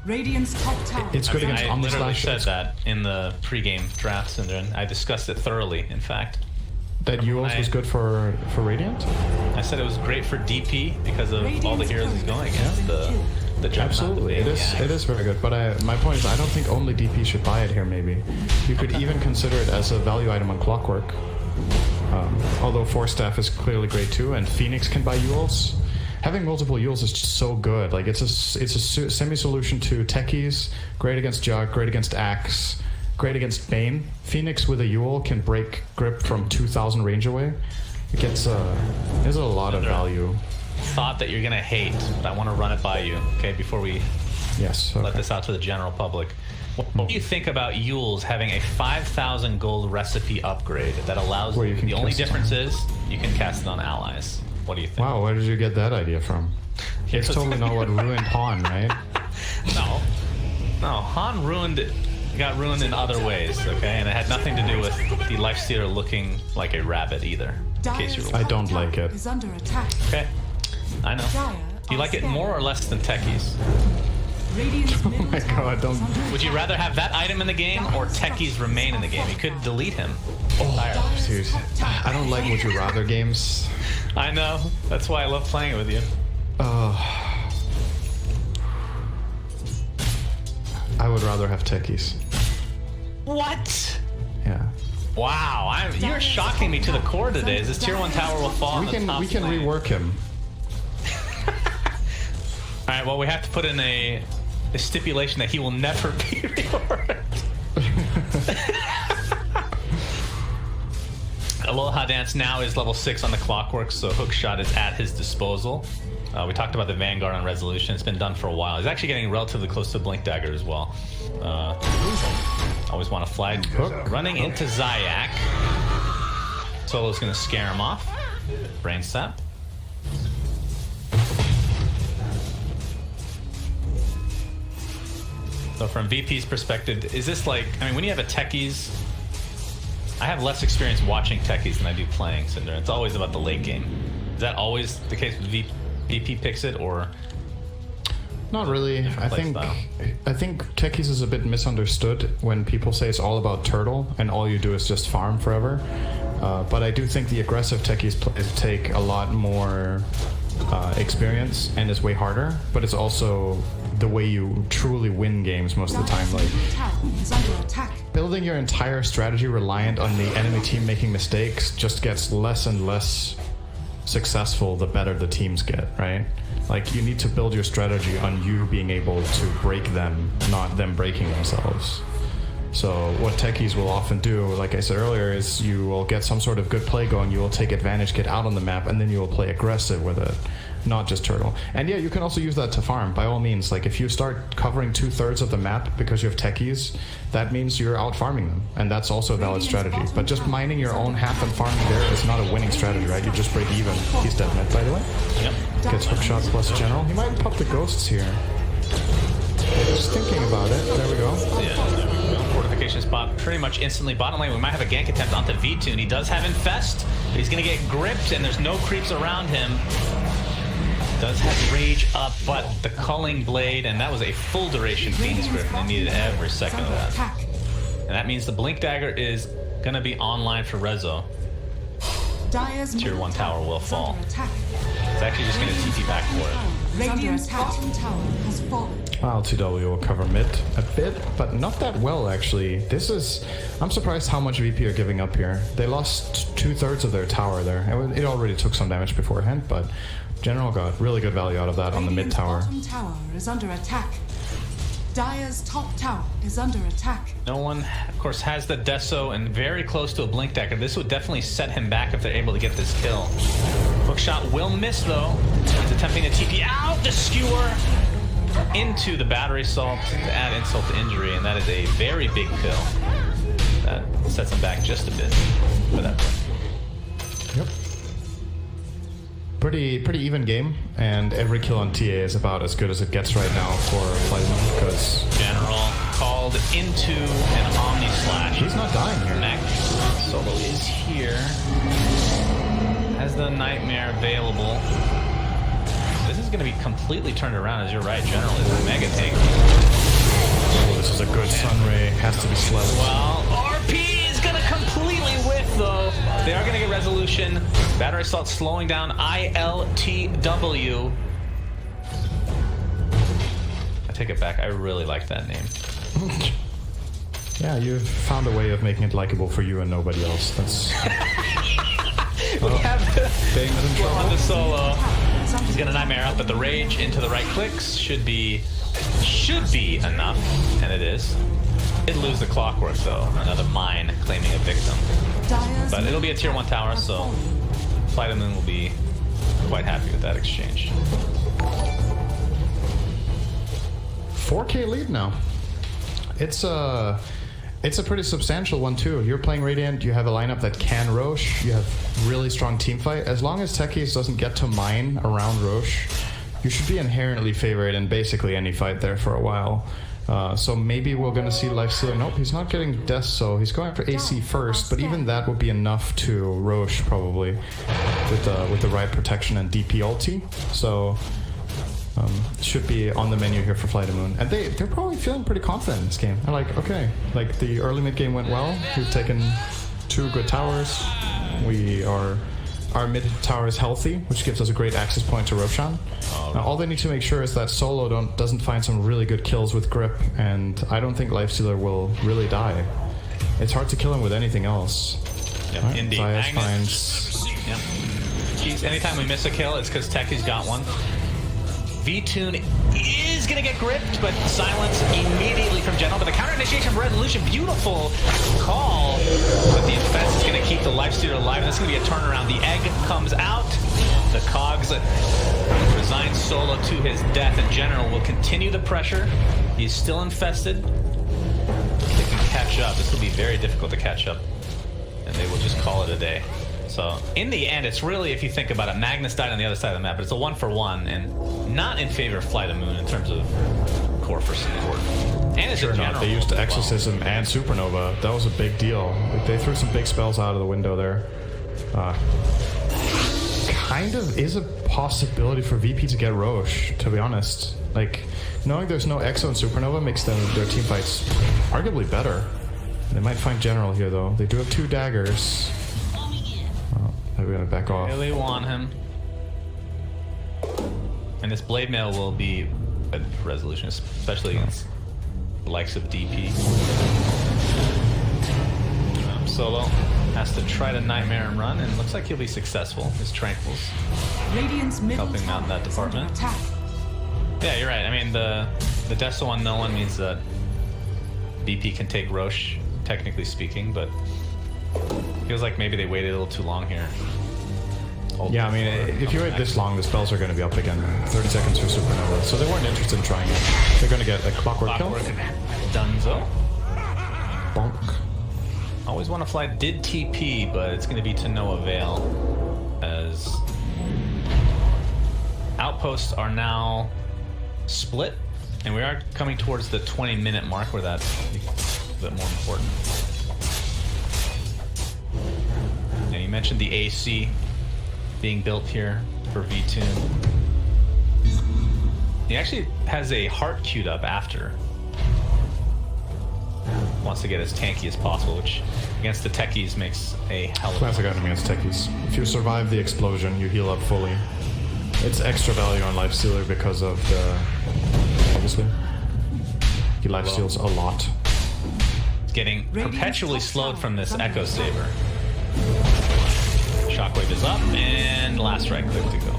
Radiant's top tower. It's good against I Omni literally Slash. said that in the pregame draft, Syndrin. I discussed it thoroughly, in fact. That Yules was good for Radiant? I said it was great for DP because of all the heroes he's going against. The Juggernaut, Absolutely, the it is very good. But my point is, I don't think only DP should buy it here. Maybe you could even consider it as a value item on Clockwork. Although Force Staff is clearly great too, and Phoenix can buy Yules. Having multiple Yules is just so good. Like it's a semi-solution to techies, great against Jug, great against Axe, great against Bane. Phoenix with a Yule can break grip from 2,000 range away. It gets there's a lot of value. Thought that you're gonna hate, but I want to run it by you, okay? Before we let this out to the general public. What do you think about Yule's having a 5,000 gold recipe upgrade that allows you? The only difference is you can cast it on allies. What do you think? Wow, where did you get that idea from? It's totally not what ruined Han, right? No, Han got ruined in other ways, okay? And it had nothing to do with the Lifestealer looking like a rabbit either. In case you I don't like it. Is under attack. Okay, I know. Do you like it more or less than Techies? Oh my god, don't. Would you rather have that item in the game or Techies remain in the game? You could delete him. Oh, dude. I don't like Would You Rather games. I know. That's why I love playing it with you. I would rather have Techies. What? Yeah. Wow, you're shocking me to the core today. Is this tier 1 tower will fall? We can rework him. All right. Well, we have to put in a stipulation that he will never be reworked. Aloha Dance now is level 6 on the clockwork, so Hookshot is at his disposal. We talked about the Vanguard on Resolution. It's been done for a while. He's actually getting relatively close to Blink Dagger as well. Always want to flag. Running into Zayak. Solo's going to scare him off. Brain Sap. So from VP's perspective, is this like, I mean, when you have a Techies, I have less experience watching Techies than I do playing Cinder. It's always about the late game. Is that always the case with VP picks it, or? Not really. I think Techies is a bit misunderstood when people say it's all about turtle and all you do is just farm forever. But I do think the aggressive Techies players take a lot more experience and is way harder, but it's also the way you truly win games most of the time. Like building your entire strategy reliant on the enemy team making mistakes just gets less and less successful the better the teams get, right? Like you need to build your strategy on you being able to break them, not them breaking themselves. So what Techies will often do, like I said earlier, is you will get some sort of good play going, you will take advantage, get out on the map, and then you will play aggressive with it, not just turtle. And yeah, you can also use that to farm, by all means. Like if you start covering 2/3 of the map because you have Techies, that means you're out farming them, and that's also a valid strategy. But just mining your own half and farming there is not a winning strategy, right? You just break even. He's dead net, by the way. Yep. Gets hookshot plus general. He might pop the ghosts here. Just thinking about it. There we go. Yeah, there we go. Fortification spot pretty much instantly bottom lane. We might have a gank attempt onto V2, he does have Infest, but he's going to get gripped, and there's no creeps around him. Does have Rage up, but the Culling Blade, and that was a full duration Phoenix Grip, and they needed every second of that. And that means the Blink Dagger is going to be online for Rezo. Tier 1 tower will fall. It's actually just going to TP back for it. Radiant's bottom tower has fallen. Well, 2W will cover mid a bit, but not that well, actually. This is... I'm surprised how much VP are giving up here. They lost 2/3 of their tower there. It already took some damage beforehand, but General got really good value out of that on the mid tower. Bottom tower is under attack. Dire's top tower is under attack. No one, of course, has the Deso and very close to a Blink Dagger. This would definitely set him back if they're able to get this kill. Hookshot will miss, though. He's attempting to TP out the skewer into the battery salt to add insult to injury, and that is a very big kill. That sets him back just a bit for that play. Yep. Pretty even game, and every kill on TA is about as good as it gets right now for Plasma, because General called into an Omni Slash. He's not dying here. Next, Solo is here. Has the Nightmare available. This is going to be completely turned around, as you're right. General is a mega tank. Oh, this is a good Sunray. Has to be slept. Well, RP is going to completely whiff, though. They are going to get resolution. Battery assault slowing down. ILTW. I take it back. I really like that name. Yeah, you've found a way of making it likable for you and nobody else. That's... We have the on the Solo. He's gonna Nightmare up, but the Rage into the right clicks should be enough, and it is. Did lose the clockwork though. Another mine claiming a victim. Dire's But it'll be a tier 1 tower, so Flight of the Moon will be quite happy with that exchange. 4K lead now. It's a pretty substantial one too. You're playing Radiant, you have a lineup that can Roche, you have really strong team fight. As long as Techies doesn't get to mine around Roche, you should be inherently favored in basically any fight there for a while. So maybe we're going to see Lifestealer. Nope, he's not getting Death, so he's going for AC first, but even that would be enough to Roche probably with the right protection and DP ulti. So should be on the menu here for Flight of Moon. And they're probably feeling pretty confident in this game. They're like, okay, like the early mid game went well. We've taken 2 good towers. Our mid tower is healthy, which gives us a great access point to Roshan. All they need to make sure is that Solo doesn't find some really good kills with Grip, and I don't think Lifestealer will really die. It's hard to kill him with anything else. Yep, Right? indeed. CIS finds... Yep. Jeez, anytime we miss a kill, it's because Techie's got one. V-Tune is going to get gripped, but silence immediately from General. But the counter initiation from Resolution, beautiful call. But the Infest is going to keep the Lifestealer alive. This is going to be a turnaround. The egg comes out. The Cogs resign Solo to his death, and General will continue the pressure. He's still infested. They can catch up. This will be very difficult to catch up, and they will just call it a day. So in the end, it's really, if you think about it, Magnus died on the other side of the map, but it's a 1-for-1 and not in favor of Flight of Moon in terms of core for support. And it's Sure enough, they used Exorcism and Supernova. That was a big deal. Like, they threw some big spells out of the window there. Kind of is a possibility for VP to get Roche, to be honest. Like, knowing there's no Exo and Supernova makes their team fights arguably better. They might find General here, though. They do have 2 daggers. We're gonna back off. Really want him. And this Blade Mail will be good for Resolution, especially against the likes of DP. Solo has to try to Nightmare and run, and looks like he'll be successful. His Tranquils Radiant's middle helping him out in that tower is under department. attack. Yeah, you're right. I mean, the Death on no one means that BP can take Roche, technically speaking, but feels like maybe they waited a little too long here. Yeah, I mean, if you wait this long, the spells are going to be up again. 30 seconds for Supernova, so they weren't interested in trying it. They're going to get a Clockwork kill. Dunzo. Bonk. Always want to fly. Did TP, but it's going to be to no avail, as outposts are now split, and we are coming towards the 20-minute mark where that's a bit more important. And you mentioned the AC being built here for V-Tune. He actually has a heart queued up after. Wants to get as tanky as possible, which against the Techies makes a hell of a Classic item against Techies. If you survive the explosion, you heal up fully. It's extra value on Lifestealer because of the... obviously. He lifesteals a lot. It's getting perpetually slowed from this Echo Saber. Shockwave is up, and last strike click to go.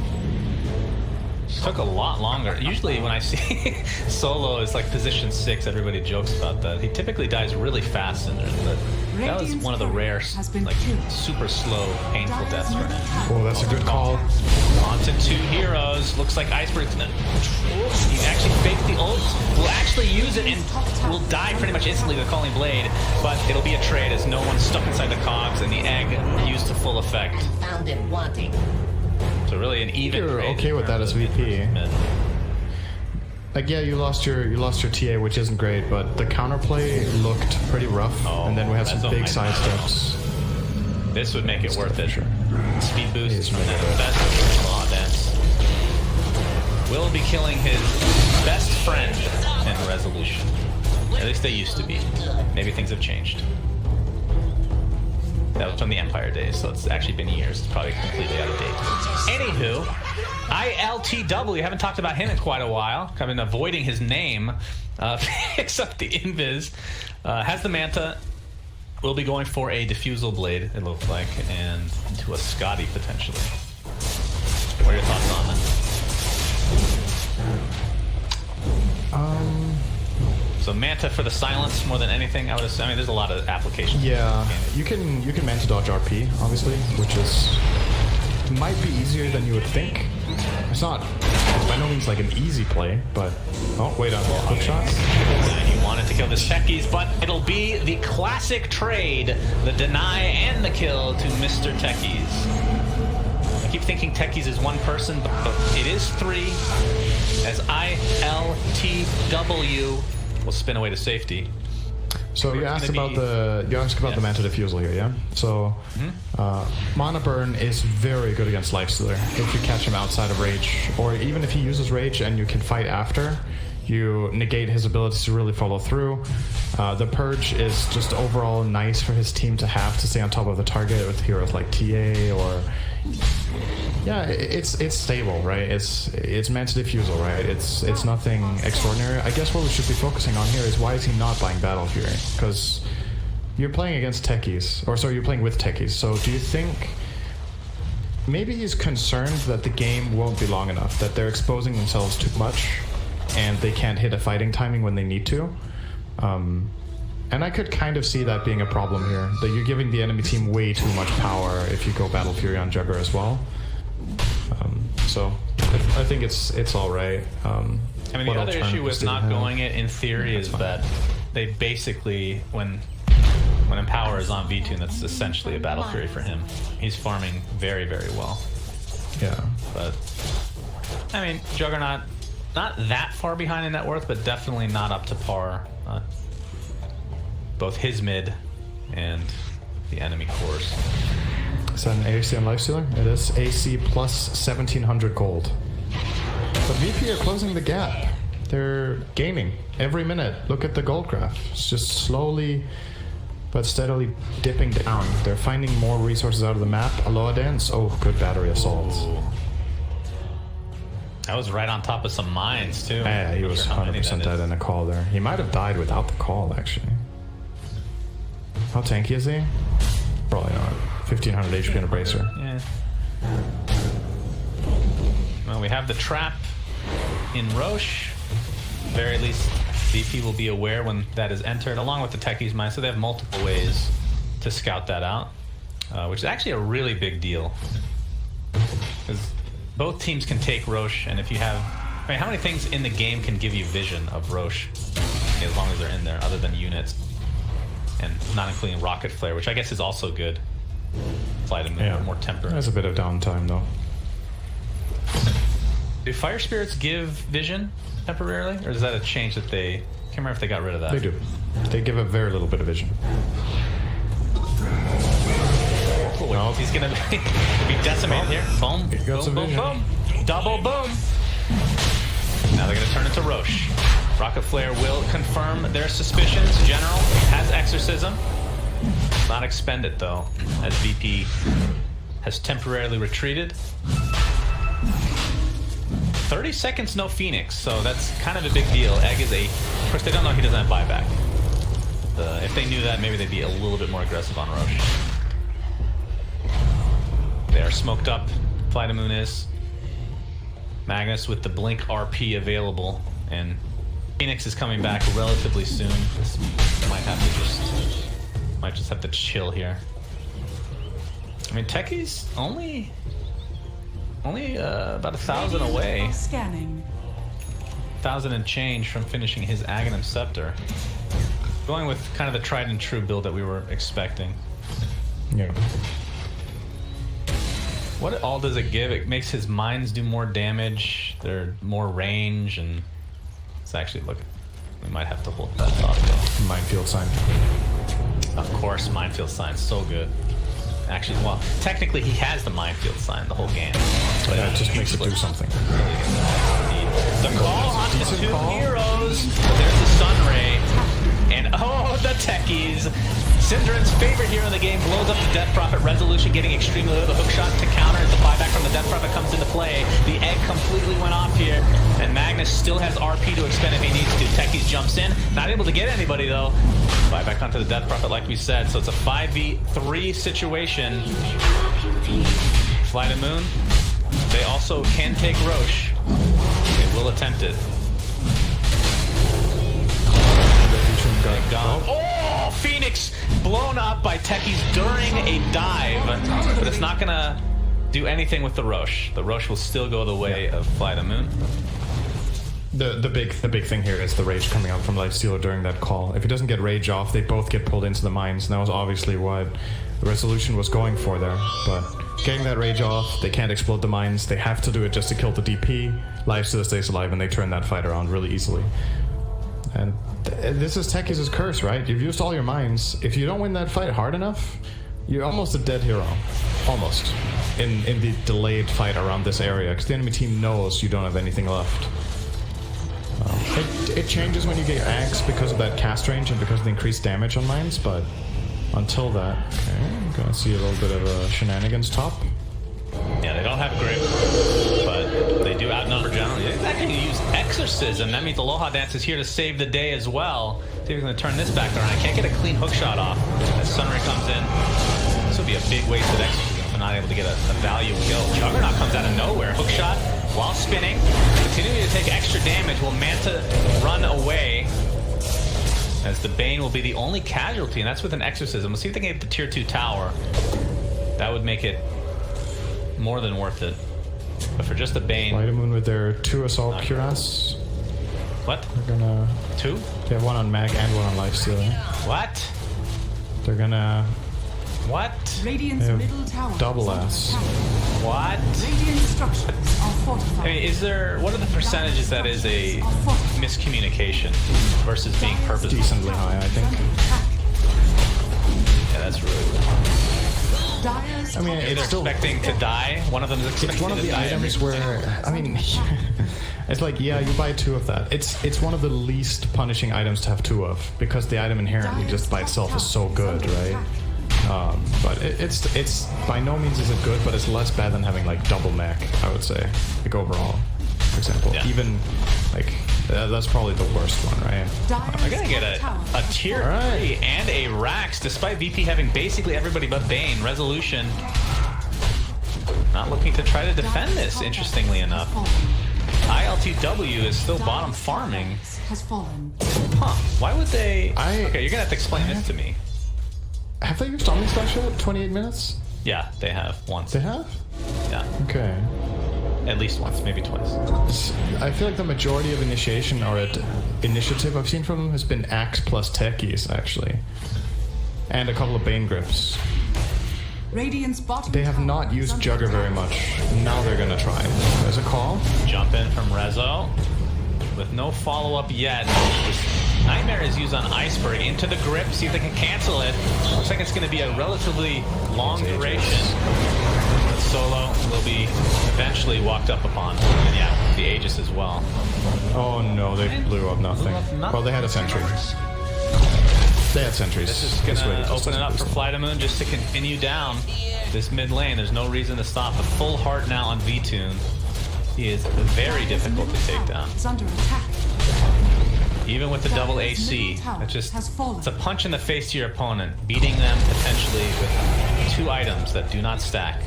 Took a lot longer. Usually when I see Solo is like position 6, everybody jokes about that. He typically dies really fast in there, but that was one of the rare, like, super slow, painful deaths for him. Oh, that's a good call. On to 2 heroes. Looks like Iceberg's gonna... Oops, he actually faked the ult. Will actually use it and will die pretty much instantly with Calling Blade, but it'll be a trade as no one's stuck inside the cogs and the egg used to full effect. Found him wanting. So really an even You're trade okay in with that terms as of VP. mid versus mid. Like, yeah, you lost your TA, which isn't great, but the counterplay looked pretty rough, and then we had some big side steps. This would make it worth it. Sure. Speed boost He's from really that good. Infest. Aw, dance. Will be killing his best friend in Resolution. At least they used to be. Maybe things have changed. That was from the Empire days, so it's actually been years. It's probably completely out of date. Anywho, ILTW, haven't talked about him in quite a while. I've been avoiding his name. Picks up the invis. Has the Manta. Will be going for a Diffusal Blade, it looks like, and into a Scotty, potentially. What are your thoughts on that? So Manta for the silence more than anything, I would assume. I mean, there's a lot of applications. Yeah, you can Manta dodge RP, obviously, which is might be easier than you would think. It's not by no means like an easy play, but oh wait, hook shots. He wanted to kill the Techies, but it'll be the classic trade, the deny and the kill to Mr. Techies. I keep thinking Techies is one person, but it is three, as ILTW will spin away to safety. So you asked about the the Manta Diffusal here, yeah? So Mana Burn is very good against Lifestealer if you catch him outside of Rage, or even if he uses Rage and you can fight after, you negate his ability to really follow through. The Purge is just overall nice for his team to have to stay on top of the target with heroes like TA or... Yeah, it's stable, right? It's Manta Diffusal, right? It's nothing extraordinary. I guess what we should be focusing on here is why is he not buying Battle Fury? Because you're playing against techies, or sorry, you're playing with techies. So do you think maybe he's concerned that the game won't be long enough, that they're exposing themselves too much, and they can't hit a fighting timing when they need to? And I could kind of see that being a problem here, that you're giving the enemy team way too much power if you go Battle Fury on Jugger as well. So I think it's all right. I mean, the other issue with not going it in theory is that they basically, when Empower is on V2, that's essentially a Battle Fury for him. He's farming very, very well. Yeah. But, I mean, Juggernaut, not that far behind in net worth, but definitely not up to par. Both his mid and the enemy cores. Is that an AC on Lifestealer? It is. AC plus 1,700 gold. But VP are closing the gap. They're gaining every minute. Look at the gold graph. It's just slowly but steadily dipping down. They're finding more resources out of the map. Aloha Dance. Oh, good battery assault. Ooh. That was right on top of some mines, too. Yeah, he was 100% dead in a call there. He might have died without the call, actually. How tanky is he? Probably not. 1,500 HP and a bracer. Yeah. Well, we have the trap in Roche. At the very least, VP will be aware when that is entered, along with the Techies mine, so they have multiple ways to scout that out, which is actually a really big deal. Because both teams can take Roche, and if you have... I mean, how many things in the game can give you vision of Roche, as long as they're in there, other than units? And not including Rocket Flare, which I guess is also good. Flight and move, more temper. There's a bit of downtime, though. Do Fire Spirits give vision temporarily? Or is that a change that they... I can't remember if they got rid of that. They do. They give a very little bit of vision. Oh, he's going to be decimated here. Boom, boom, boom, boom. Double boom. Now they're going to turn it to Roche. Rocket Flare will confirm their suspicions. General has Exorcism. Not expend it, though, as VP has temporarily retreated. 30 seconds, no Phoenix, so that's kind of a big deal. Egg is of course, they don't know he doesn't have buyback. If they knew that, maybe they'd be a little bit more aggressive on Roche. They are smoked up. Fly to Moon is. Magnus with the Blink RP available, and Phoenix is coming back relatively soon. This might just have to chill here. I mean, Techies only about 1,000 away. Scanning. 1,000 and change from finishing his Aghanim Scepter. Going with kind of the tried and true build that we were expecting. Yeah. What all does it give? It makes his mines do more damage. They're more range, and it's actually we might have to hold that thought though. Minefield sign. Of course, Minefield sign's so good. Actually, well, technically he has the Minefield sign the whole game. But yeah, it just makes it do something. The call on the two heroes. There's the Sunray. And oh, the Techies. Syndran's favorite hero in the game blows up the Death Prophet. Resolution getting extremely low. The hook shot to counter as the buyback from the Death Prophet comes into play. The egg completely went off here. And Magnus still has RP to expend if he needs to. Techies jumps in. Not able to get anybody, though. Buyback onto the Death Prophet, like we said. So it's a 5v3 situation. Fly to Moon. They also can take Roche. They will attempt it. techies during a dive, but it's not gonna do anything with the Roche. The Roche will still go the way of Fly the Moon. The big thing here is the rage coming out from Lifestealer during that call. If he doesn't get rage off, they both get pulled into the mines, and that was obviously what the Resolution was going for there. But getting that rage off, they can't explode the mines. They have to do it just to kill the DP. Lifestealer stays alive, and they turn that fight around really easily. And this is Techies' curse, right? You've used all your mines. If you don't win that fight hard enough, you're almost a dead hero. Almost. In the delayed fight around this area, because the enemy team knows you don't have anything left. It changes when you get your axe because of that cast range and because of the increased damage on mines, but until that, okay, I'm gonna see a little bit of shenanigans top. Yeah, they don't have grip, but they do outnumber generally. They're actually going to use Exorcism. That means Aloha Dance is here to save the day as well. See if we're going to turn this back around. I can't get a clean hook shot off as Sunray comes in. This will be a big waste of Exorcism if I'm not able to get a value kill. Juggernaut comes out of nowhere. Hook shot while spinning. Continuing to take extra damage. Will Manta run away? As the Bane will be the only casualty, and that's with an Exorcism. We'll see if they can get the tier 2 tower. That would make it more than worth it. But for just the Bane... Vitamoon with their 2 Assault Cuirass. What? They're gonna... 2? They have 1 on Mag and 1 on Lifestealer. What? They're gonna... What? Radiant's middle tower. Double S. What? Radiant structures are fortified. I mean, is there... What are the percentages that is a miscommunication versus being purposeful? Decently high, I think. Yeah, that's really good. I mean, Either it's still expecting to die. One of them is expecting it's one of to the die. items where, I mean, it's like, yeah, you buy 2 of that. It's one of the least punishing items to have 2 of because the item inherently just by itself is so good, right? But it's by no means is it good, but it's less bad than having like double mech, I would say, like overall, for example. Yeah. Even like that's probably the worst one, right? I gotta get a tier 3 and a Rax, despite VP having basically everybody but Bane. Resolution not looking to try to defend this, interestingly enough. ILTW is still bottom farming. Huh, why would they... Okay, you're gonna have to explain this to me. Have they used Omni Slash yet? 28 minutes? Yeah, they have once. They have? Yeah. Okay. At least once, maybe twice. I feel like the majority of initiation or initiative I've seen from them has been Axe plus Techies, actually. And a couple of Bane Grips. Radiant's bottom they have not used Jugger very much. Now they're gonna try. There's a call. Jump in from Rezo. With no follow-up yet. Nightmare is used on Iceberg into the grip. See if they can cancel it. Looks like it's going to be a relatively long duration. But Solo will be eventually walked up upon. And yeah, the Aegis as well. Oh no, they blew up nothing. Well, they had a sentry. They had sentries. This is going to open it up for Fly to Moon just to continue down this mid lane. There's no reason to stop. A full heart now on V-Tune. He is very difficult to take down. Even with the double AC, it's a punch in the face to your opponent, beating them potentially with 2 items that do not stack.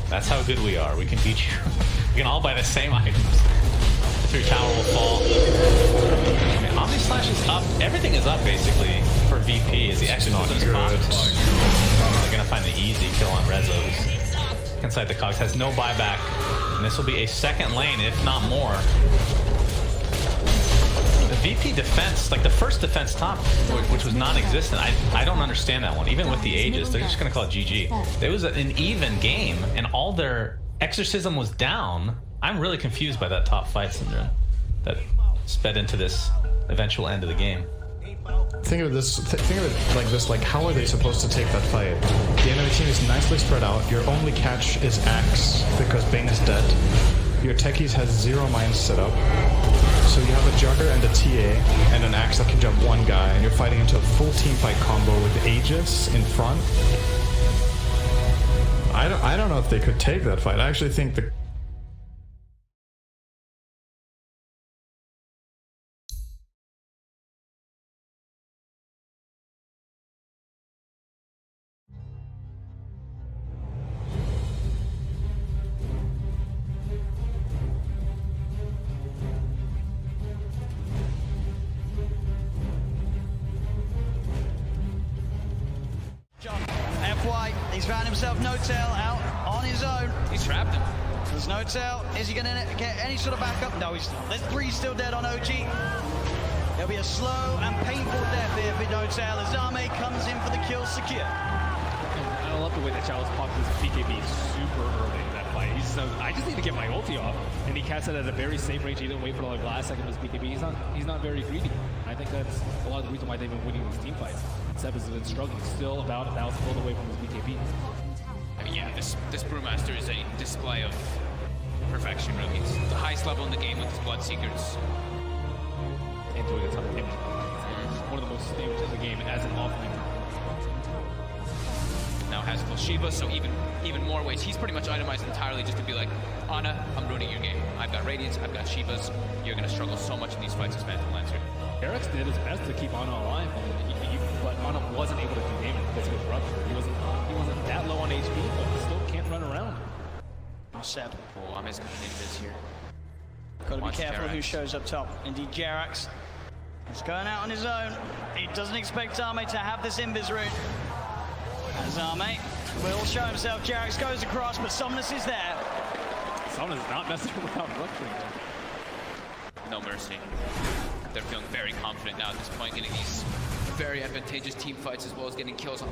That's how good we are. We can beat you. We can all buy the same items. The 3 tower will fall. Okay, Omni Slash is up. Everything is up basically for VP as the Exorcism is popped. They're gonna find the easy kill on Rezo, who's inside the cogs, has no buyback, and this will be a second lane, if not more. The VP defense, like the first defense top, which was non-existent, I don't understand that one. Even with the Aegis, they're just gonna call it GG. It was an even game, and all their Exorcism was down. I'm really confused by that top fight, Syndrome, that sped into this eventual end of the game. Think of this. Think of it like this. Like, how are they supposed to take that fight? The enemy team is nicely spread out. Your only catch is Axe because Bane is dead. Your Techies has 0 mines set up. So you have a Jugger and a TA and an Axe that can jump 1 guy, and you're fighting into a full team fight combo with Aegis in front. I don't know if they could take that fight. I actually think the FY. He's found himself No-Tail out on his own. He's trapped him. There's No-Tail. Is he going to get any sort of backup? No, he's not. There's 3 still dead on OG. There'll be a slow and painful death here for No-Tail as Zame comes in for the kill secure. And I love the way that Chalice popped his BKB super early in that fight. He's so, I just need to get my ulti off, and he cast it at a very safe range. He didn't wait for the last second of his BKB. He's not very greedy. I think that's a lot of the reason why they've been winning these team fights. Seb has been struggling, still about 1,000 gold away from his BKB. I mean, yeah, this Brewmaster is a display of perfection, really. It's the highest level in the game with his Bloodseekers. And doing a ton of damage. One of the most damage in the game as an offlaner. Now has full Shiva, so even more ways. He's pretty much itemized entirely just to be like, Ana, I'm ruining your game. I've got Radiance, I've got Shivas. You're going to struggle so much in these fights as Phantom Lancer. Eric's did his best to keep Ana alive, but Ana wasn't able to do damage because of his rupture. He wasn't that low on HP, but still can't run around. Seb. Oh, I'm just going to this here. Got to be Watch careful Jerax. who shows up top. Indeed, Jerax is going out on his own. He doesn't expect Zame to have this invis rune. And Zame will show himself. Jerax goes across, but Somnus is there. Somnus not messing without rupturing. No mercy. They're feeling very confident now at this point, getting these very advantageous team fights as well as getting kills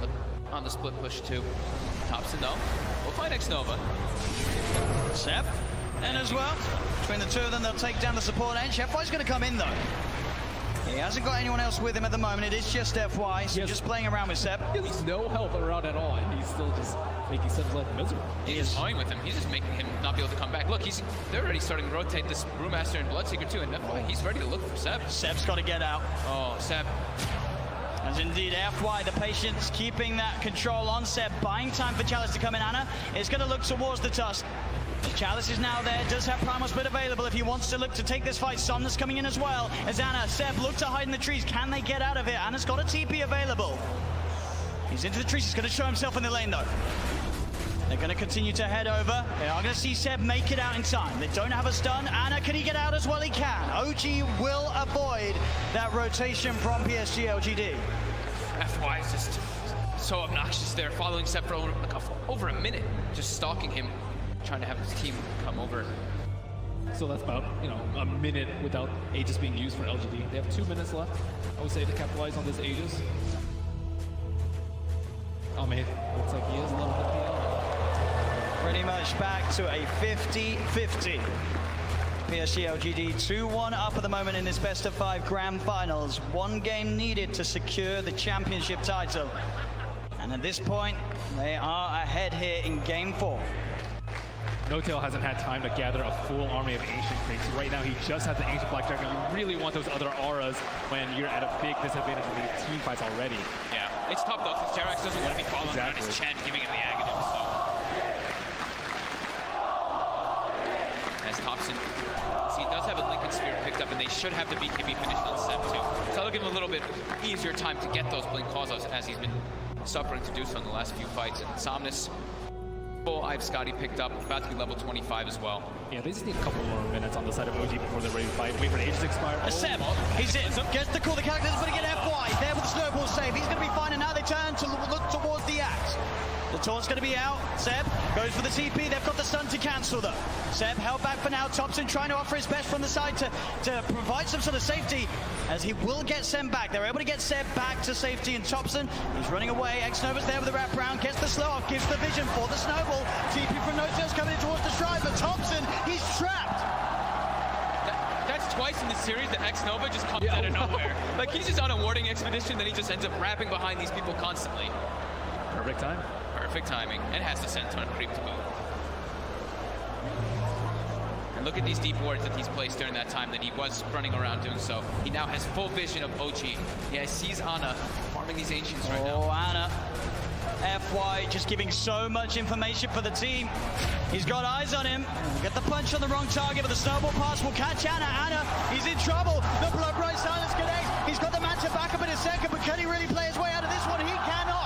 on the split push too. Thompson though, we'll find X-Nova. Seb, and as well, between the two of them, they'll take down the support edge. FY's going to come in though. He hasn't got anyone else with him at the moment. It is just FY, so just playing around with Seb. He has no help around at all, and he's still just making Seb's life miserable. He's toying with him. He's just making him not be able to come back. Look, they're already starting to rotate this Brewmaster and Bloodseeker too, and FY, he's ready to look for Seb. Seb's got to get out. Oh, Seb. As indeed FY, the patience keeping that control on Seb, buying time for Chalice to come in. Ana is going to look towards the Tusk. Chalice is now there, does have Primal Split available if he wants to look to take this fight. Somnus coming in as well. As Ana, Seb look to hide in the trees. Can they get out of it? Ana's got a TP available. He's into the trees. He's going to show himself in the lane though. They're going to continue to head over. They are going to see Seb make it out in time. They don't have a stun. Ana, can he get out as well? He can. OG will avoid that rotation from PSG LGD. FY is just so obnoxious there, following Seb for over a minute, just stalking him, trying to have his team come over. So that's about, a minute without Aegis being used for LGD. They have 2 minutes left, I would say, to capitalize on this Aegis. Oh man, looks like he is level 50. Pretty much back to a 50-50. PSG LGD 2-1 up at the moment in this best of 5 grand finals. 1 game needed to secure the championship title. And at this point, they are ahead here in game 4. No-Tail hasn't had time to gather a full army of Ancient Creeks. Right now, he just has the Ancient Black Dragon. You really want those other auras when you're at a big disadvantage in the team fights already. Yeah, it's tough though, because Jerax doesn't want to be following around his Chen, giving him the Aghanim, so. As Thompson, he does have a Lincoln Sphere picked up, and they should have the BKB finished on Seb too. So that'll give him a little bit easier time to get those blink calls as he's been suffering to do so in the last few fights. And Somnus, full I've Scotty picked up, about to be level 25 as well. Yeah, they just need a couple more minutes on the side of OG before they're ready to fight. Wait for the Aegis to expire. Seb, he's in, gets the call, the characters, but again FY, there with the snowball save. He's going to be fine, and now they turn to look towards the axe. The taunt's going to be out. Seb goes for the TP. They've got the stun to cancel though. Seb held back for now. Thompson trying to offer his best from the side to provide some sort of safety, as he will get Seb back. They're able to get Seb back to safety, and Thompson, he's running away. X-Nova's there with the wraparound, gets the slow off, gives the vision for the snowball. TP from No-Tail's coming in towards the Shrine, but Thompson, he's trapped. That's twice in the series that X-Nova just comes out of nowhere. Like, he's just on a warding expedition, then he just ends up wrapping behind these people constantly. Perfect time. Perfect timing, and has the Senton creep to boot. And look at these deep wards that he's placed during that time that he was running around doing so. He now has full vision of OG. Yeah, he sees Ana farming these Ancients right now. Oh, Ana. FY just giving so much information for the team. He's got eyes on him. Get the punch on the wrong target, but the snowball pass will catch Ana. Ana, he's in trouble. The blood bright silence connects. He's got the man to back up in a second, but can he really play his way out of this one? He cannot.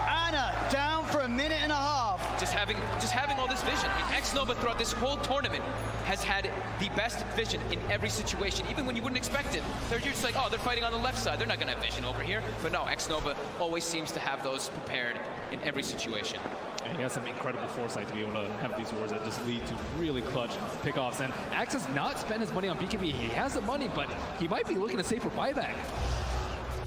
Ana down for a minute and a half. Just have just having all this vision. I mean, X-Nova throughout this whole tournament has had the best vision in every situation, even when you wouldn't expect it. They're just like, oh, they're fighting on the left side. They're not going to have vision over here. But no, X-Nova always seems to have those prepared in every situation. And he has some incredible foresight to be able to have these wars that just lead to really clutch pickoffs. And Axe has not spent his money on BKB. He has the money, but he might be looking to save for buyback.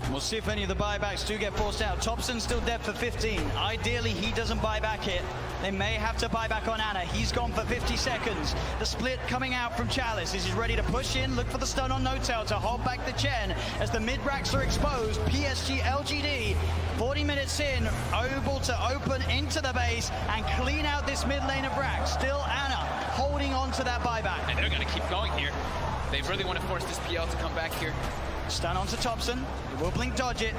We'll see if any of the buybacks do get forced out. Thompson's still dead for 15. Ideally, he doesn't buy back it. They may have to buy back on Ana. He's gone for 50 seconds. The split coming out from Chalice. He's ready to push in, look for the stun on No-Tail to hold back the Chen. As the mid-racks are exposed, PSG LGD, 40 minutes in, able to open into the base and clean out this mid lane of racks. Still Ana holding on to that buyback. And they're going to keep going here. They really want to force this PL to come back here. Stun onto Thompson. He will blink dodge it.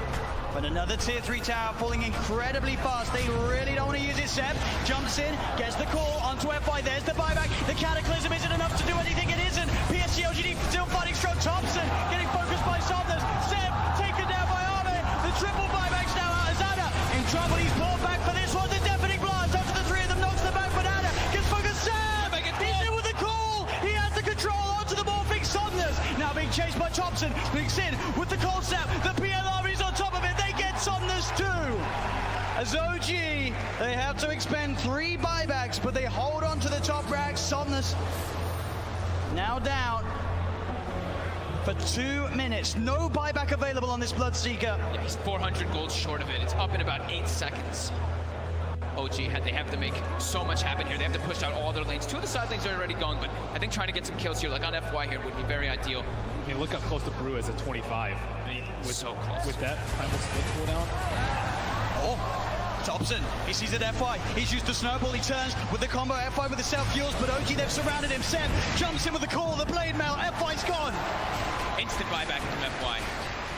But another tier 3 tower falling incredibly fast. They really don't want to use it. Seb jumps in, gets the call onto FY. There's the buyback. The Cataclysm isn't enough to do anything. It isn't. PSG LGD still fighting strong. Thompson getting focused by Somnus. Seb taken down by Armin. The triple buybacks now out as Ana in trouble. He's pulled back for this one. The deafening blast after the three of them knocks the back. But Ana gets focused. Seb! He's in with the call. He has the control onto the morphing Somnus. Now being chased by Thompson. Blinks in with the cold snap. The PL army's on top of it. They get Somnus too. As OG, they have to expend 3 buybacks, but they hold on to the top rack. Somnus now down for 2 minutes. No buyback available on this Bloodseeker. Yeah, he's 400 gold short of it. It's up in about 8 seconds. OG, they have to make so much happen here. They have to push out all their lanes. 2 of the side lanes are already going, but I think trying to get some kills here, like on FY here, would be very ideal. I mean, look how close the Brew is at 25. I mean, So close. With that final split cooldown. Oh, Thompson, he sees it FY. He's used the snowball. He turns with the combo FY with the self-fuels, but OG, they've surrounded him. Seb jumps in with the call, the blade mail. FY's gone. Instant buyback from FY.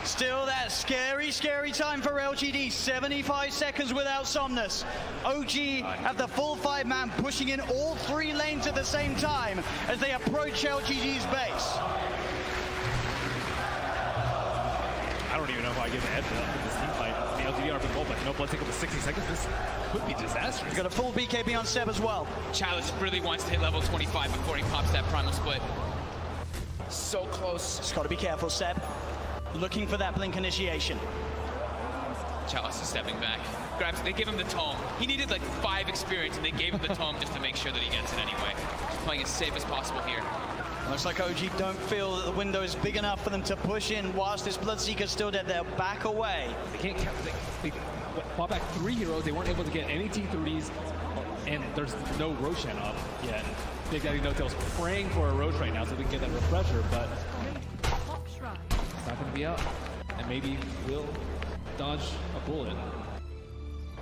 Still that scary, scary time for LGD. 75 seconds without Somnus. OG have the full 5-man pushing in all 3 lanes at the same time as they approach LGD's base. I don't even know if I give a head for that with this team fight. The LGD are for goal, but no blood take up to 60 seconds. This could be disastrous. He's got a full BKB on Seb as well. Chalice really wants to hit level 25 before he pops that primal split. So close. Just got to be careful, Seb. Looking for that blink initiation. Chalice is stepping back. Grabs, they give him the tome. He needed like 5 experience, and they gave him the tome just to make sure that he gets it anyway. Just playing as safe as possible here. Looks like OG don't feel that the window is big enough for them to push in whilst this Bloodseeker's still dead. They'll back away. They can't count. They fought back 3 heroes. They weren't able to get any T3s, and there's no Roshan up yet. Big Daddy No-Tail's praying for a Roche right now so they can get that refresher, but it's not going to be up. And maybe we'll dodge a bullet.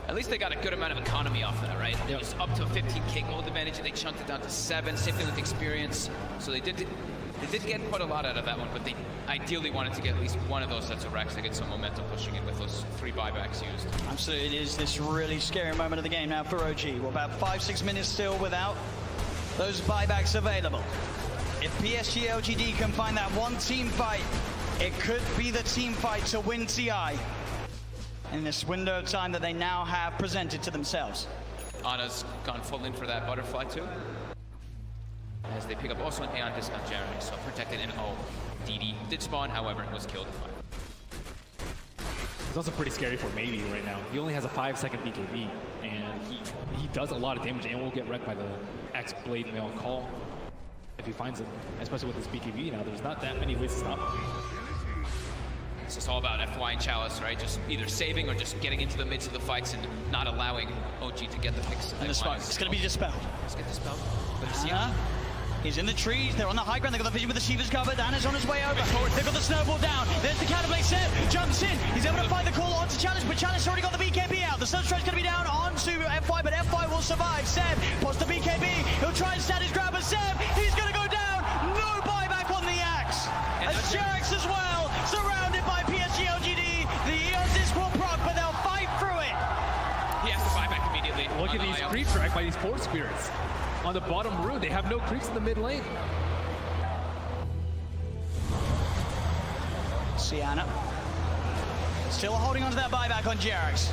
At least they got a good amount of economy off that, right? It was up to a 15k gold advantage, and they chunked it down to 7. Same thing with experience. So they did get quite a lot out of that one, but they ideally wanted to get at least one of those sets of racks to get some momentum pushing in with those 3 buybacks used. Absolutely, it is this really scary moment of the game now for OG. We're about 5-6 minutes still without those buybacks available. If PSG LGD can find that one team fight, it could be the team fight to win TI in this window of time that they now have presented to themselves. Ana's gone full in for that butterfly too. As they pick up also an Aeon disc on Jeremy, so protected in O. DD did spawn, however, was killed. It's also pretty scary for Maybe right now. He only has a 5-second BKB, and he does a lot of damage and will get wrecked by the X Blade Mail call if he finds it, especially with his BKB now. There's not that many ways to stop him. It's just all about FY and Chalice, right? Just either saving or just getting into the midst of the fights and not allowing OG to get the picks. And the spark, it's going to be dispelled. Let's get dispelled. But He's in the trees, they're on the high ground, they've got the vision with the Shiva's covered, Ana's on his way over. They've got the snowball down, there's the Catapult. Seb jumps in, he's able to fight the call onto Challenge, but Challenge already got the BKB out. The Sunstride's going to be down onto FY, but FY will survive. Seb posts the BKB, he'll try and stand his ground, but Seb, he's going to go down. No buyback on the Axe. As Jerax as well, surrounded by PSG LGD. The Eon disc will proc, but they'll fight through it. He has to buy back immediately. Look at these creep track by these Force Spirits. On the bottom room, they have no creeps in the mid lane. Sienna still holding on to that buyback on Jerax.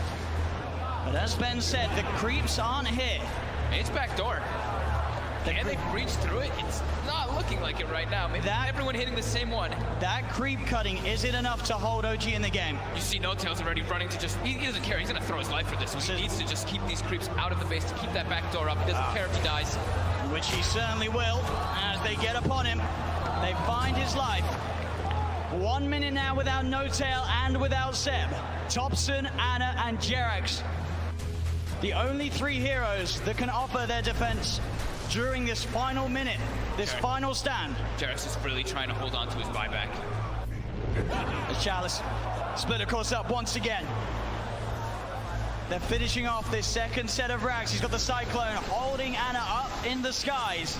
But as Ben said, the creeps aren't here. It's backdoor. And they breached through it. It's not looking like it right now. Maybe everyone hitting the same one. That creep cutting isn't enough to hold OG in the game. You see No Tail's already running to just, he doesn't care. He's going to throw his life for this. He needs to just keep these creeps out of the base to keep that back door up. He doesn't care if he dies. Which he certainly will as they get upon him. They find his life. 1 minute now without No Tail and without Seb. Thompson, Ana, and Jerax. The only 3 heroes that can offer their defense during this final minute, this final stand. Jerax is really trying to hold on to his buyback. As Chalice split, of course, up once again. They're finishing off this second set of racks. He's got the Cyclone holding Ana up in the skies.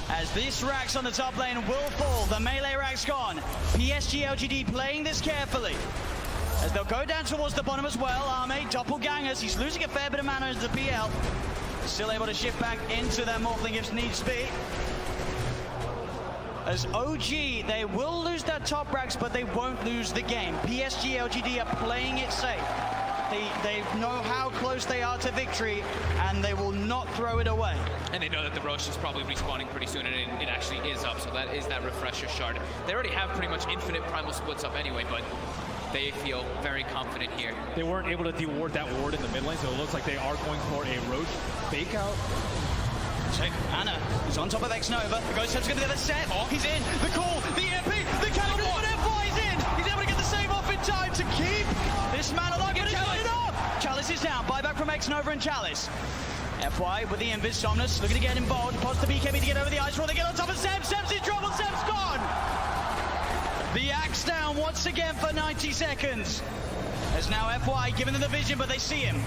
As this Rax on the top lane will fall, the melee Rax gone. PSG LGD playing this carefully. As they'll go down towards the bottom as well. Arme, doppelgangers. He's losing a fair bit of mana into the PL. Still able to shift back into their Morphling if needs be. As OG, they will lose that top Rax, but they won't lose the game. PSG LGD are playing it safe. They know how close they are to victory, and they will not throw it away. And they know that the Roche is probably respawning pretty soon, and it actually is up, so that is that refresher shard. They already have pretty much infinite primal splits up anyway, but they feel very confident here. They weren't able to deward that ward in the mid lane, so it looks like they are going for a Roche fake out. Check. Ana is on top of X-Nova. The Ghost Head's going to get the set. Oh, he's in. The call, the EMP, the counter, but FY is in. He's able to get the save off in time to keep this man alive. Get it up. Chalice is down. Buyback from X-Nova and Chalice. FY with the Invis. Somnus looking to get involved. Pause the BKB to get over the ice roll. They get on top of Seb. Seb's in trouble. Seb's gone. The axe down once again for 90 seconds. As now FY giving them the vision, but they see him.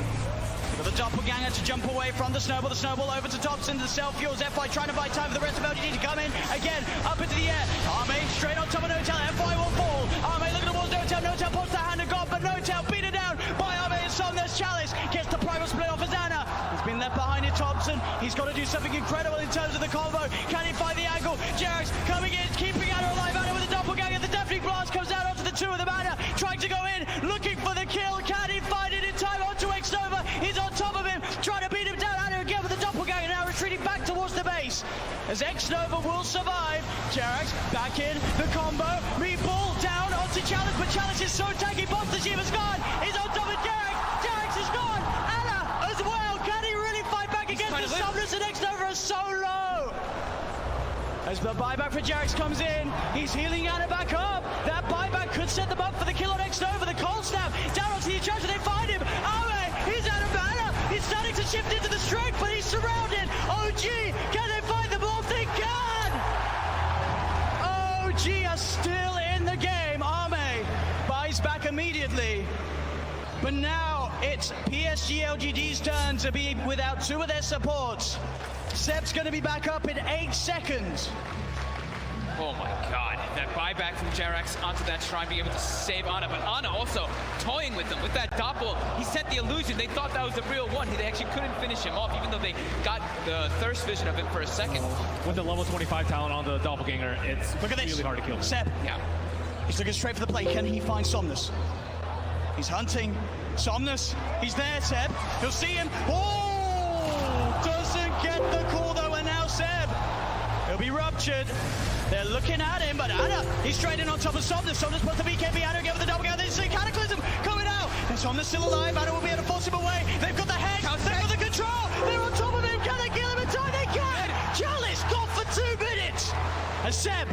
Got the doppelganger to jump away from the snowball over to Thompson, the self-fuels, FY trying to buy time for the rest of LGD to come in, again, up into the air, Arme straight on top of No Tail, FY will fall, Arme looking towards No Tail, No Tail pops the hand of God, but No Tail beaten down by Arme and Somnus. Chalice gets the primal split off as Ana, he's been left behind in Thompson, he's got to do something incredible in terms of the combo, can he find the angle, Jerax coming in, keeping Ana alive, Ana with the doppelganger, the Deafening Blast comes out onto the 2 of them, Ana trying to go in, looking for the kill, can he find it in time onto X-Nova, he's on top of him, trying to beat him down, Ana again with the doppelganger, now retreating back towards the base, as X-Nova will survive, Jerax back in, the combo, re-ball down onto Chalice, but Chalice is so tanky, Boss the Shiva's gone, he's on top of Jerax, Jerax is gone, Ana as well, can he really fight back against the Somnus, and X-Nova is so low, as the buyback for Jerax comes in, he's healing Ana back up, that buyback could set them up for the kill on X-Nova, the cold snap, down onto the attraction, they find him, he's out of mana, he's starting to shift into the strength, but he's surrounded, OG, can they find the ball? They can! OG are still in the game, Arme buys back immediately, but now it's PSG LGD's turn to be without 2 of their supports. Seb's going to be back up in 8 seconds. Oh my god, that buyback from Jerax onto that shrine, being able to save Ana, but Ana also toying with them with that doppel. He sent the illusion, they thought that was the real one. They actually couldn't finish him off, even though they got the thirst vision of him for a second. With the level 25 talent on the doppelganger, it's really hard to kill him. Seb, Yeah. he's looking straight for the play. Can he find Somnus? He's hunting. Somnus, he's there, Seb. He'll see him. Oh! Doesn't get the call though, and now Seb. He'll be ruptured. They're looking at him, but Ana, he's straight in on top of Somnus. Somnus puts the BKB, Ana again with the doppelganger. They see Cataclysm coming out. And Somnus still alive. Ana will be able to force him away. They've got the hex. They've got the control. They're on top of him. Can they kill him in time? They can. Chalice got for 2 minutes. And Seb,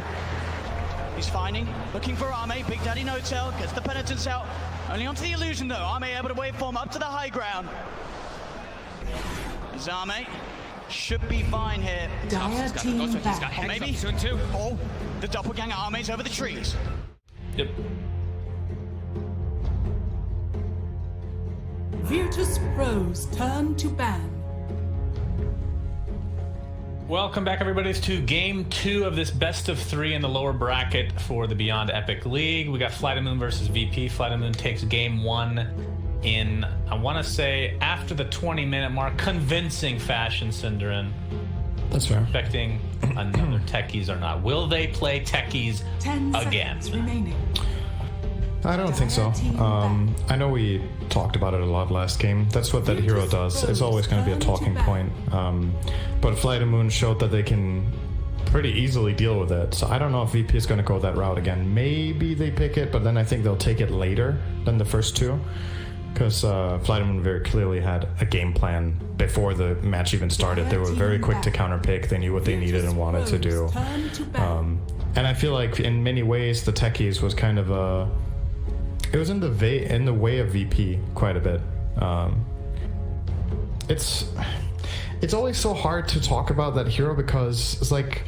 he's finding, looking for Arme. Big Daddy No Tail gets the penitence out. Only onto the illusion though. Arme able to waveform up to the high ground. As Arme should be fine here. Dire team back. Maybe soon too. Oh, the doppelganger Arme's over the trees. Yep. Virtus Pro's turn to ban. Welcome back, everybody, to Game 2 of this best of 3 in the lower bracket for the Beyond Epic League. We got Flight of Moon versus VP. Flight of Moon takes Game 1 in, I want to say, after the 20-minute mark, convincing fashion, Cinderin. That's fair. Expecting another Techies or not. Will they play Techies 10 again? seconds remaining. I don't think so. I know we talked about it a lot last game. That's what that hero does. It's always going to be a talking point. But Flight of Moon showed that they can pretty easily deal with it. So I don't know if VP is going to go that route again. Maybe they pick it, but then I think they'll take it later than the first two. Because Flight of Moon very clearly had a game plan before the match even started. They were very quick to counterpick. They knew what they needed and wanted to do. And I feel like in many ways the Techies was kind of a... It was in the way of VP quite a bit. It's always so hard to talk about that hero because it's like,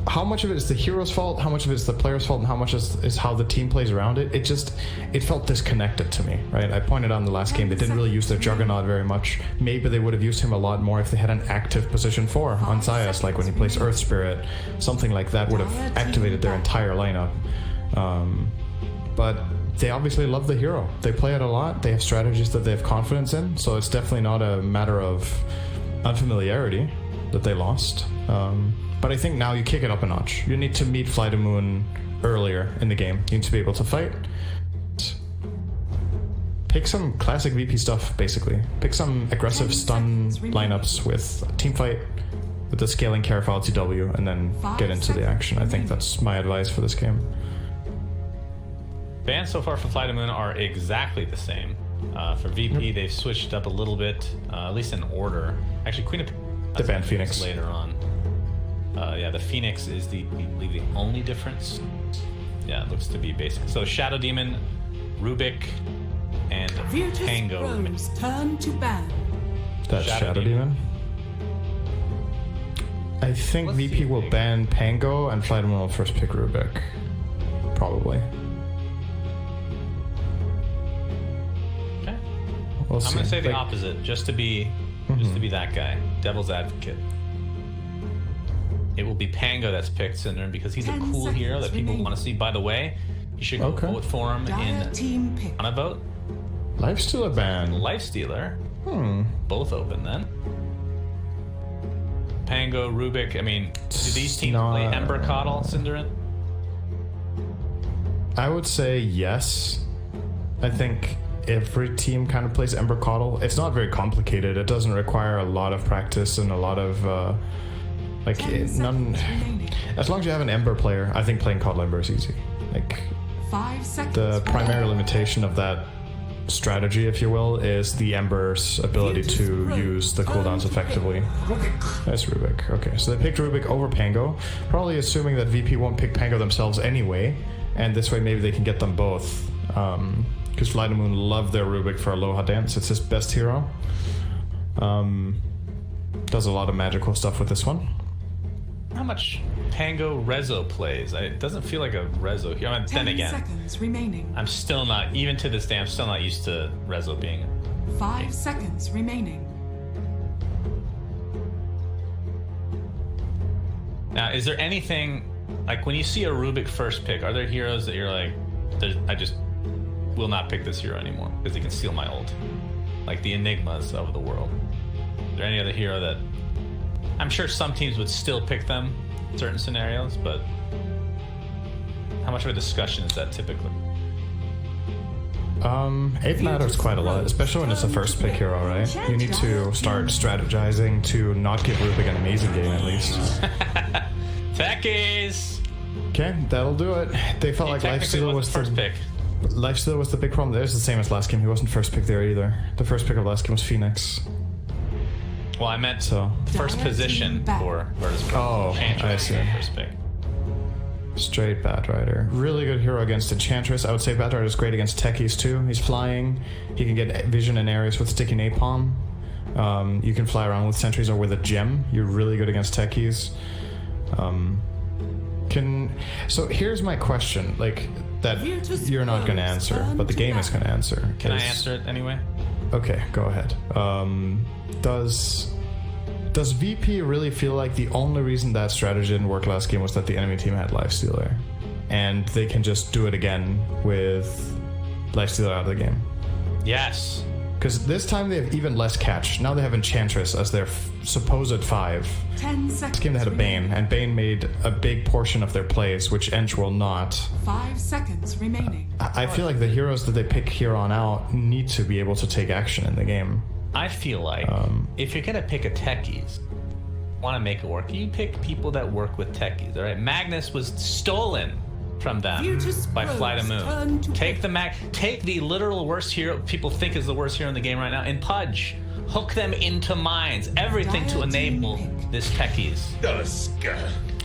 how much of it is the hero's fault, how much of it is the player's fault, and how much is how the team plays around it. It felt disconnected to me, right? I pointed out in the last game they didn't really use their Juggernaut very much. Maybe they would have used him a lot more if they had an active position 4 on CIS, like when he plays Earth Spirit. Something like that would have activated their entire lineup. But they obviously love the hero. They play it a lot. They have strategies that they have confidence in, so it's definitely not a matter of unfamiliarity that they lost. But I think now you kick it up a notch. You need to meet Flight of Moon earlier in the game. You need to be able to fight. Pick some classic VP stuff, basically. Pick some aggressive stun lineups with team fight, with the scaling Carafal TW, and then get into the action. I think that's my advice for this game. Bans so far for Flight of Moon are exactly the same. For VP, they've switched up a little bit, at least in order. Actually, Queen of... They banned Phoenix later on. Yeah, the Phoenix is the only difference. Yeah, it looks to be basic. So Shadow Demon, Rubik, and Tango. Turn to ban. That's Shadow Demon. I think VP will ban Pango and Flight of Moon will first pick Rubik. Probably. Okay. We'll I'm gonna see. say the opposite, just to be that guy, devil's advocate. It will be Pango that's picked, Syndrome, because he's a cool hero that people want to see. By the way, you should go vote for him on a vote. Lifestealer ban. Lifestealer. Both open then. Pango, Rubik. I mean, do these teams play Ember Coddle, Syndrome? I would say yes. I think every team kind of plays Ember Coddle. It's not very complicated. It doesn't require a lot of practice and a lot of none. As long as you have an Ember player, I think playing Coddle Ember is easy. Like 5 seconds. The primary limitation of that strategy, if you will, is the Ember's ability to use the cooldowns effectively. That's Rubik. Okay, so they picked Rubik over Pango, probably assuming that VP won't pick Pango themselves anyway, and this way maybe they can get them both. Because Flight of Moon love their Rubik for Aloha Dance. It's his best hero. Does a lot of magical stuff with this one. How much Pango Rezo plays? It doesn't feel like a Rezo here. I mean, then again, seconds remaining. I'm still not, even to this day, I'm still not used to Rezo being 5 seconds remaining. Now, is there anything, like when you see a Rubik first pick, are there heroes that you're like, I just will not pick this hero anymore because he can steal my ult? Like the Enigmas of the world. Is there any other hero that, I'm sure some teams would still pick them in certain scenarios, but how much of a discussion is that typically? It matters quite a lot, especially when it's a first pick hero, right? You need to start strategizing to not give Rubik an amazing game at least. Techies! Okay, that'll do it. They felt like Lifestealer was the first pick. Lifestealer was the big problem. There's the same as last game. He wasn't first pick there either. The first pick of last game was Phoenix. Well, I meant first position for Virtus Pro. Oh, I see. First pick. Straight Batrider. Really good hero against Enchantress. I would say Batrider is great against Techies too. He's flying. He can get vision in areas with Sticky Napalm. You can fly around with sentries or with a gem. You're really good against Techies. So here's my question, like that you're not going to answer, but the game is going to answer. Can I answer it anyway? Okay, go ahead. Does VP really feel like the only reason that strategy didn't work last game was that the enemy team had Lifestealer, and they can just do it again with Lifestealer out of the game? Yes. Because this time they have even less catch. Now they have Enchantress as their supposed 5. 10 seconds. This game they had a Bane, and Bane made a big portion of their plays, which Ench will not. 5 seconds remaining. I feel like the heroes that they pick here on out need to be able to take action in the game. I feel like if you're gonna pick a techies, want to make it work, you pick people that work with techies. All right, Magnus was stolen from them by Fly to Moon. Take the literal worst hero people think is the worst hero in the game right now, and Pudge. Hook them into mines. Everything to enable this techies.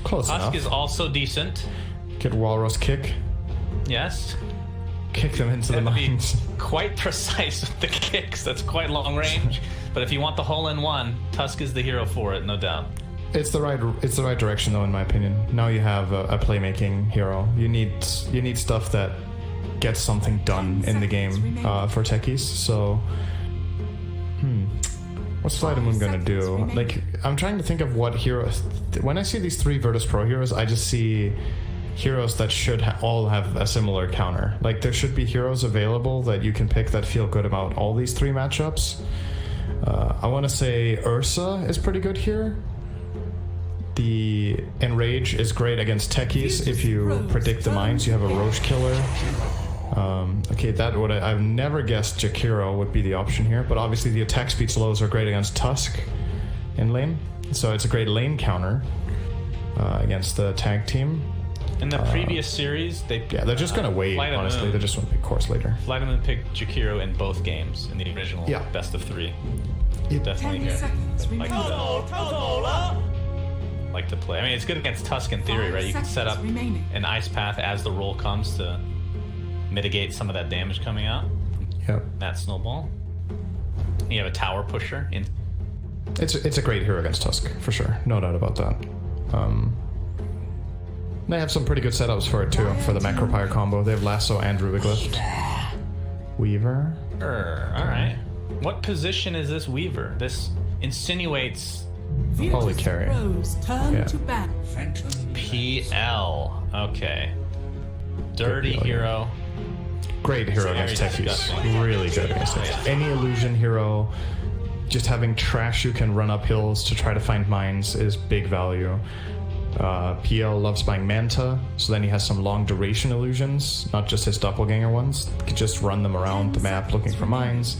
Close Tusk enough. is also decent. Get Walrus kick. Yes. Kick them into the Have to be mines. quite precise with the kicks. That's quite long range. But if you want the hole-in-one, Tusk is the hero for it, no doubt. It's the right direction though, in my opinion. Now you have a playmaking hero. You need stuff that gets something done in the game for techies. So, what's Fly to Moon gonna do? Like, I'm trying to think of what heroes. When I see these 3 Virtus Pro heroes, I just see heroes that should all have a similar counter. Like, there should be heroes available that you can pick that feel good about all these 3 matchups. I want to say Ursa is pretty good here. The Enrage is great against techies. If you predict the mines, you have a Roche killer. Okay, I've never guessed Jakiro would be the option here, but obviously the attack speed slows are great against Tusk in lane, so it's a great lane counter against the tag team. In the previous series, they're just gonna wait. Honestly, they just want to pick course later. Fly to Moon picked Jakiro in both games in the original best of 3. Definitely 10 here. seconds remaining. Like to play. I mean, it's good against Tusk in theory, right? You can set up an ice path as the roll comes to mitigate some of that damage coming out. Yep. That snowball. You have a tower pusher in. It's a great hero against Tusk for sure, no doubt about that. They have some pretty good setups for it too, for the Macropyre combo. They have Lasso and Rubik Weaver. Alright. What position is this Weaver? This insinuates Probably carry. Turn to ban. PL. Okay. Dirty hero. Great hero against techies. Really good against techies. Any illusion hero, just having trash you can run up hills to try to find mines is big value. PL loves buying Manta, so then he has some long duration illusions, not just his doppelganger ones. You can just run them around the map looking for mines.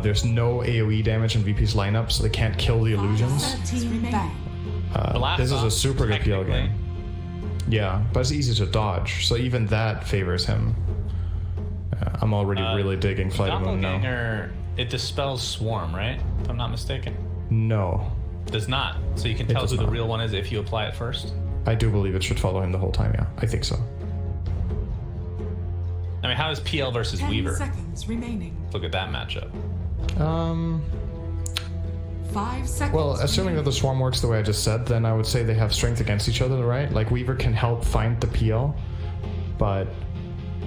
There's no AoE damage in VP's lineup, so they can't kill the illusions. This is a super good PL game. Yeah, but it's easy to dodge, so even that favors him. I'm already really digging Fly to Moon now. Doppelganger, it dispels Swarm, right? If I'm not mistaken. No. Does not. So you can tell who the real one is if you apply it first? I do believe it should follow him the whole time, yeah. I think so. I mean, how is PL versus 10 Weaver? seconds remaining. Look at that matchup. 5 seconds. Well, assuming that the Swarm works the way I just said, then I would say they have strength against each other, right? Like, Weaver can help find the PL, but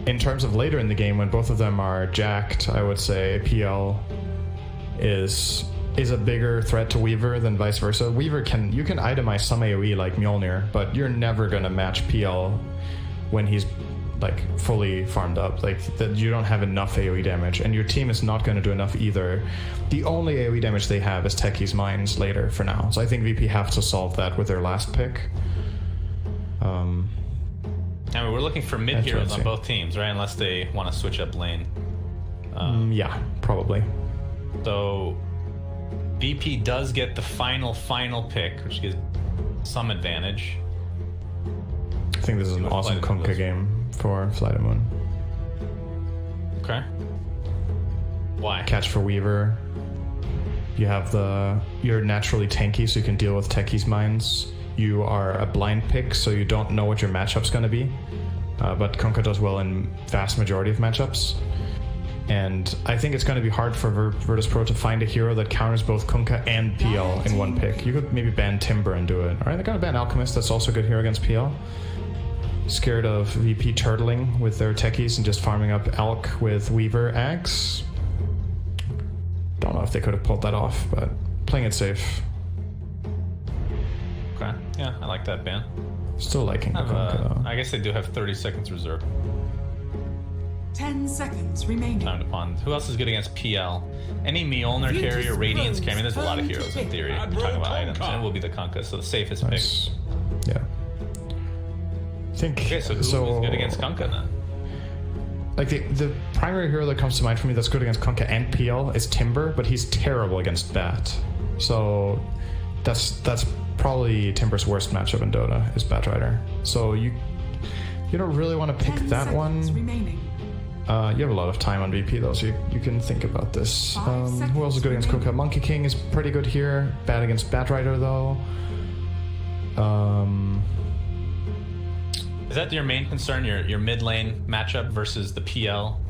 in terms of later in the game, when both of them are jacked, I would say PL is a bigger threat to Weaver than vice versa. Weaver you can itemize some AoE like Mjolnir, but you're never gonna match PL when he's like fully farmed up. Like that, you don't have enough AoE damage, and your team is not gonna do enough either. The only AoE damage they have is Techie's Mines later for now. So I think VP have to solve that with their last pick. I mean, we're looking for mid heroes on both teams, right? Unless they want to switch up lane. Yeah, probably. So VP does get the final pick, which gives some advantage. I think this is an awesome Kunkka game for Fly to Moon. Okay. Why? Catch for Weaver. You have you're naturally tanky, so you can deal with Techie's Mines. You are a blind pick, so you don't know what your matchup's going to be. But Kunkka does well in vast majority of matchups. And I think it's going to be hard for Virtus Pro to find a hero that counters both Kunkka and PL in one pick. You could maybe ban Timber and do it. Alright, they're going to ban Alchemist, that's also a good hero against PL. Scared of VP turtling with their techies and just farming up Alk with Weaver Axe. Don't know if they could have pulled that off, but playing it safe. Okay, yeah, I like that ban. Still liking the Kunkka though. I guess they do have 30 seconds reserved. 10 seconds remaining. Time to pond. Who else is good against PL? Any Mjolnir carrier, Radiance carrier. I mean, there's a lot of heroes in theory. We're talking about items, and it will be the Kunkka, so the safest Nice. pick. Yeah. I think Okay, so who is good against Kunkka then? Like the primary hero that comes to mind for me that's good against Kunkka and PL is Timber, but he's terrible against Bat. So that's probably Timber's worst matchup in Dota is Batrider. So you don't really want to pick 10 that one. seconds remaining. You have a lot of time on VP though, so you can think about this. 5 seconds Who else is good against remaining. Kunkka? Monkey King is pretty good here. Bad against Batrider though. Is that your main concern, your mid lane matchup versus the PL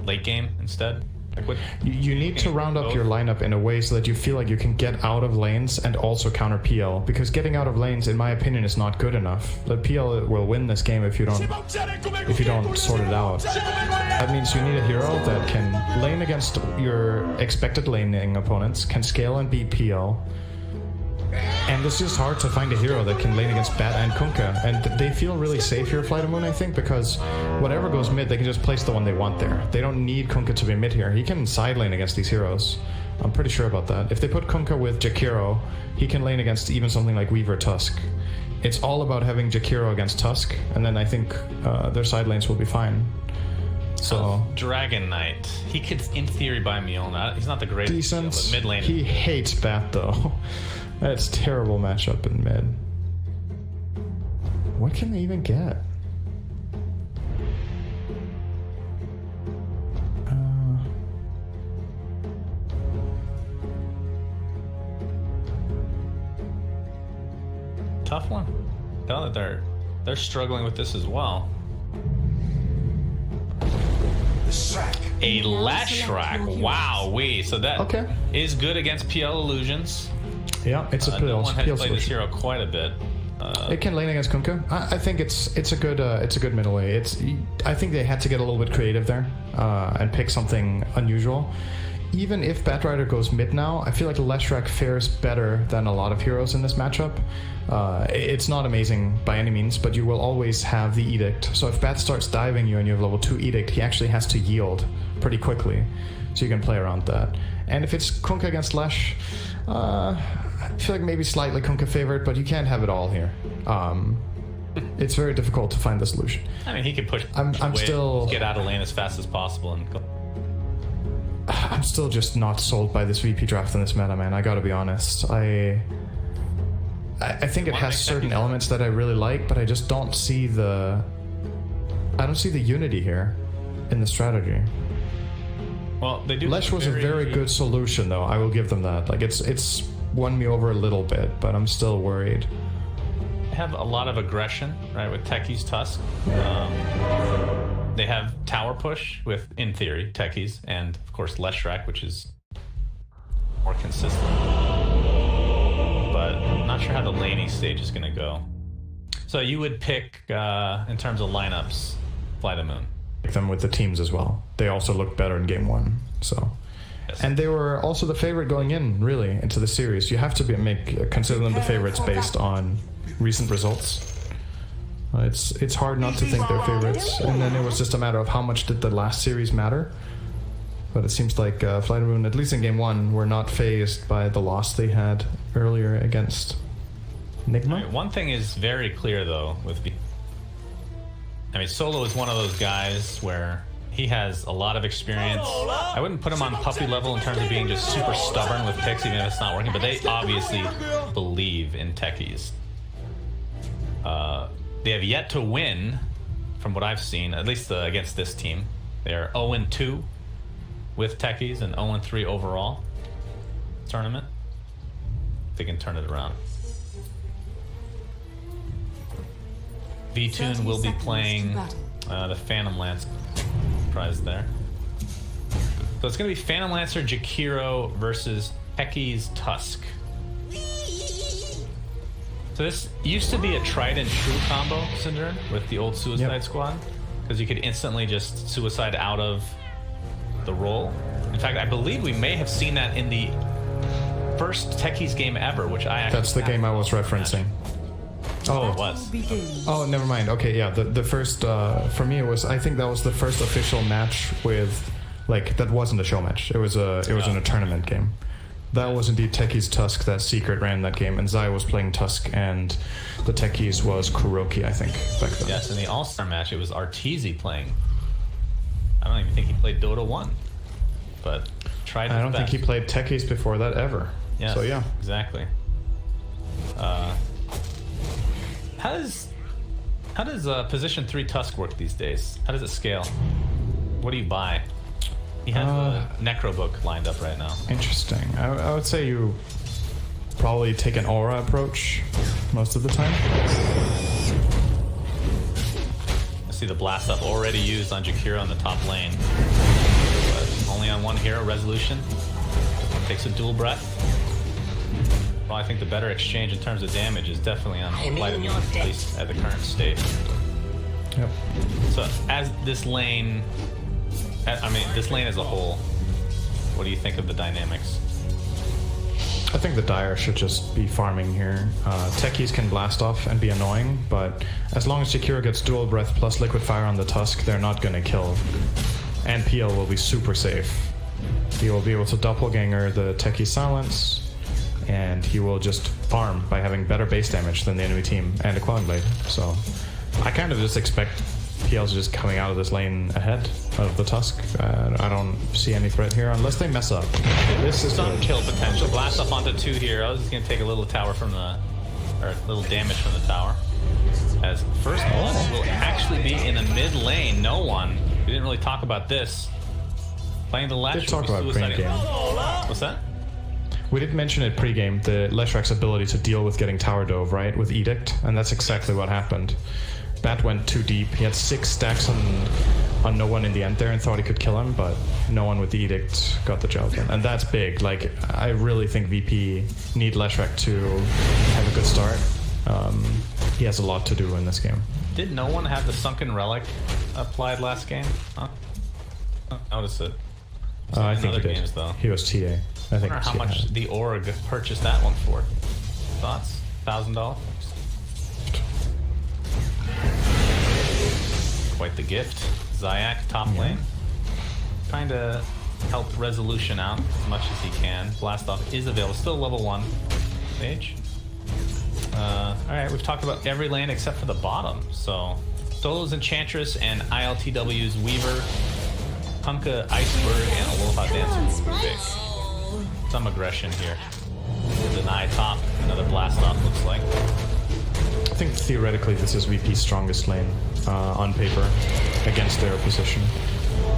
late game instead? Like what? You need to round up your lineup in a way so that you feel like you can get out of lanes and also counter PL. Because getting out of lanes, in my opinion, is not good enough. The PL will win this game if you don't sort it out. That means you need a hero that can lane against your expected laning opponents, can scale and beat PL. And it's just hard to find a hero that can lane against Bat and Kunkka. And they feel really safe here, Flight of Moon, I think, because whatever goes mid, they can just place the one they want there. They don't need Kunkka to be mid here. He can side lane against these heroes. I'm pretty sure about that. If they put Kunkka with Jakiro, he can lane against even something like Weaver Tusk. It's all about having Jakiro against Tusk, and then I think their side lanes will be fine. So Dragon Knight, he could, in theory, buy Mjolnir. He's not the greatest decent. but mid lane. He hates Bat though. That's a terrible matchup in mid. What can they even get? Tough one. Tell that they're struggling with this as well. A Leshrac. Wow, so that is good against PL illusions. Yeah, it's a PL. No one has PL played this solution. hero quite a bit. It can lane against Kunkka. I think it's a good middle way. I think they had to get a little bit creative there and pick something unusual. Even if Batrider goes mid now, I feel like Leshrac fares better than a lot of heroes in this matchup. It's not amazing by any means, but you will always have the Edict. So if Bat starts diving you and you have level 2 Edict, he actually has to yield pretty quickly. So you can play around that. And if it's Kunkka against Lesh, I feel like maybe slightly Kunkka favored, but you can't have it all here. It's very difficult to find the solution. I mean, he could push. I'm still get out of lane as fast as possible and go. I'm still just not sold by this VP draft in this meta, man. I gotta be honest. I think it has certain elements that I really like, but I just don't see the unity here in the strategy. Well, they do. Lesh was a very good solution, though. I will give them that. Like it's won me over a little bit, but I'm still worried. They have a lot of aggression, right, with Techie's Tusk. They have tower push with, in theory, Techies, and of course Leshrac, which is more consistent. But I'm not sure how the laning stage is going to go. So you would pick, in terms of lineups, Fly the Moon. Pick them with the teams as well. They also looked better in game 1, so. Yes. And they were also the favorite going in, really, into the series. You have to consider them the favorites based on recent results. It's hard not to think they're favorites, and then it was just a matter of how much did the last series matter. But it seems like Flight of Moon, at least in game 1, were not fazed by the loss they had earlier against Nigma. Right, one thing is very clear though Solo is one of those guys where he has a lot of experience. I wouldn't put him on puppy level in terms of being just super stubborn with picks even if it's not working, but they obviously believe in Techies. They have yet to win, from what I've seen, at least against this team. They're 0-2 with Techies and 0-3 overall tournament. They can turn it around. V-Tune will be playing the Phantom Lance prize there. So it's going to be Phantom Lancer Jakiro versus Techies Tusk. So this used to be a tried and true combo, Syndrome, with the old Suicide Squad, because you could instantly just suicide out of the role. In fact, I believe we may have seen that in the first Techies game ever, which I actually... That's the game I was referencing. Oh, it was. Oh, never mind. Okay, yeah. The first for me it was. I think that was the first official match with, like, that wasn't a show match. It was in a tournament game. That was indeed Techies Tusk that Secret ran that game, and Zai was playing Tusk, and the Techies was Kuroki, I think, back then. Yes, in the All-Star match, it was Arteezy playing. I don't even think he played Dota 1, but tried his I don't best. think he played Techies before that ever. Yes, so yeah, exactly. How does position 3 Tusk work these days? How does it scale? What do you buy? He has a Necro book lined up right now. interesting. I would say you probably take an aura approach most of the time. I see the blast up already used on Jakiro on the top lane. But only on one hero, Resolution. Takes a dual breath. Well, I think the better exchange in terms of damage is definitely on Light of Moon, at least at the current state. Yep. So as this lane, this lane as a whole, what do you think of the dynamics? I think the Dire should just be farming here. Techies can blast off and be annoying, but as long as Jakiro gets dual breath plus liquid fire on the Tusk, they're not gonna kill. And PL will be super safe. He will be able to doppelganger the Techie silence, and he will just farm by having better base damage than the enemy team and a Quelling Blade. So I kind of just expect PL's just coming out of this lane ahead of the Tusk. I don't see any threat here unless they mess up. This is Some good. kill potential. Blast up onto 2 heroes. He's gonna take a little tower from the, or a little damage from the tower. As first blood will actually be in the mid lane. No one. We didn't really talk about this. Playing the Lesh. Did talk about pre-game. What's that? We did mention it pre-game, the Leshrak's ability to deal with getting tower dove, right, with Edict, and that's exactly what happened. Bat went too deep. He had 6 stacks on no one in the end there and thought he could kill him, but no one with the Edict got the job done. And that's big. Like, I really think VP need Leshrak to have a good start. He has a lot to do in this game. Did no one have the Sunken Relic applied last game? Huh? Notice it. I think he did. Games, though. He was TA. I think I wonder how much the org purchased that one for. Thoughts? $1,000? Quite the gift. Zayak, top lane. Trying to help Resolution out as much as he can. Blast off is available. Still level 1 stage. Alright, we've talked about every lane except for the bottom. So, Solo's Enchantress and ILTW's Weaver, Punka, Iceberg, and Aloha Dancer will Rubik. Some aggression here. Deny top, another blast off looks like. I think theoretically this is VP's strongest lane on paper against their position.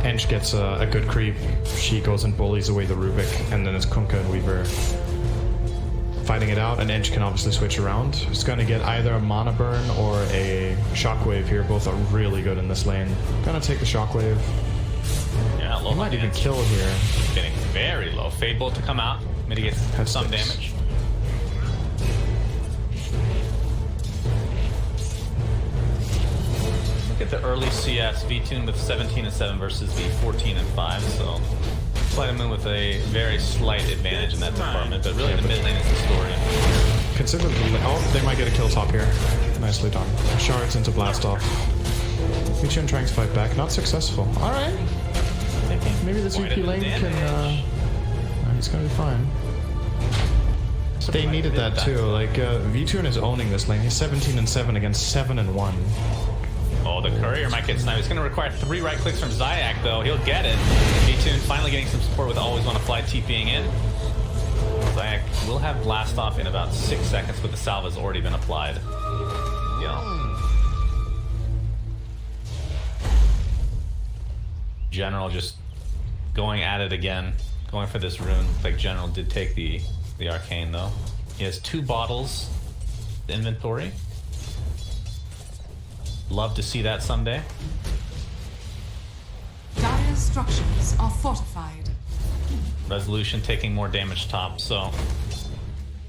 Ench gets a good creep. She goes and bullies away the Rubik, and then it's Kunkka and Weaver fighting it out, and Ench can obviously switch around. He's going to get either a Mana Burn or a Shockwave here. Both are really good in this lane. Gonna take the Shockwave. Yeah, He might even kill here. Getting very low. Fade Bolt to come out. Mitigates some damage. Look at the early CS. V-Tune with 17-7 versus V14-5. So Light of Moon with a very slight advantage in that department. But really the mid lane is the story. Consider the... Oh, they might get a kill top here. Nicely done. Shards into blast off. V-Tune trying to fight back. Not successful. Alright. Maybe this VP lane can... he's gonna be fine. They needed that too. Like, V-Tune is owning this lane. He's 17-7 against 7-1. Oh, the courier might get sniped. It's going to require 3 right clicks from Zayak, though. He'll get it. V-Tune finally getting some support with Always Want to Fly TPing in. Zayak will have blast off in about 6 seconds, but the salve has already been applied. General just going at it again. Going for this rune. Looks like General did take the arcane, though. He has 2 bottles inventory. Love to see that someday. Dire structures are fortified. Resolution taking more damage top, so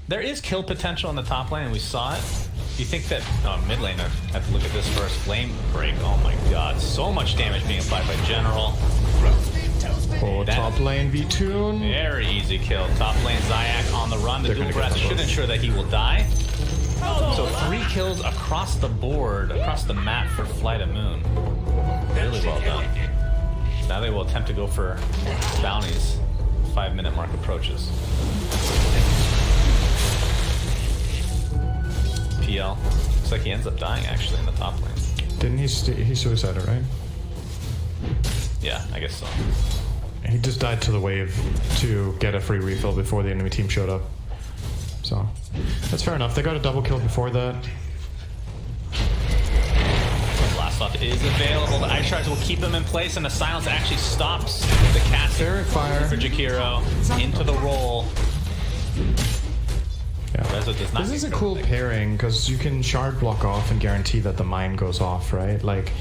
there is kill potential in the top lane, and we saw it. You think that mid lane? I have to look at this first. Flame break. Oh my god, so much damage being applied by General. Oh, top lane V-Tune. Very easy kill. Top lane Zayak on the run. The dual breath should ensure that he will die. So 3 kills across the board, across the map for Flight of Moon. Really well done. Now they will attempt to go for bounties. 5-minute mark approaches. PL. Looks like he ends up dying actually in the top lane. Didn't he suicided, right? Yeah, I guess so. He just died to the wave to get a free refill before the enemy team showed up. So, that's fair enough. They got a double kill before that. Blast off is available. The Ice Shards will keep them in place, and the silence actually stops the cast fire for Jakiro into the roll. Yeah. Rezo does not This is a cool pairing because you can shard block off and guarantee that the mine goes off, right? Like,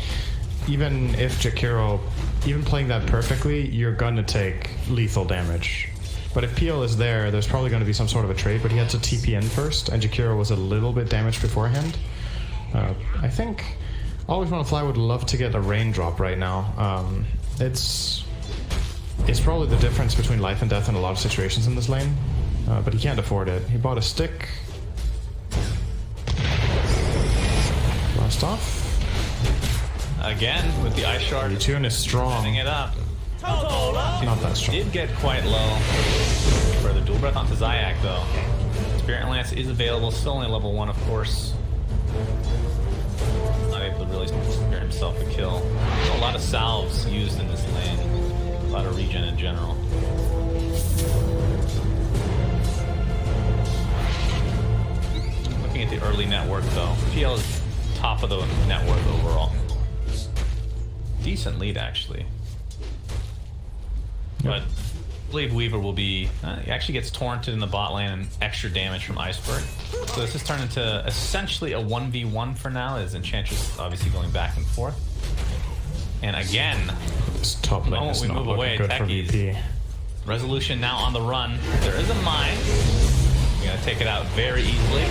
even if Jakiro, even playing that perfectly, you're gonna take lethal damage. But if PL is there, there's probably going to be some sort of a trade, but he had to TP in first, and Jakiro was a little bit damaged beforehand. I think Always Wanna Fly would love to get a raindrop right now. It's probably the difference between life and death in a lot of situations in this lane, but he can't afford it. He bought a stick. Blast off. Again, with the Ice Shard. V2 is strong. Setting it up. Not that strong. Did get quite low. For the dual breath onto Zayak though. Spirit Lance is available, still only level 1 of course. Not able to really spare himself a kill. A lot of salves used in this lane. A lot of regen in general. Looking at the early network though, PL is top of the network overall. Decent lead actually. But I believe Weaver will be... he actually gets torrented in the bot lane and extra damage from Iceberg. So this has turned into essentially a 1v1 for now, as Enchantress obviously going back and forth. And again, this top lane is we not move looking away, good for Techies. VP. Resolution now on the run. There is a mine. We're going to take it out very easily.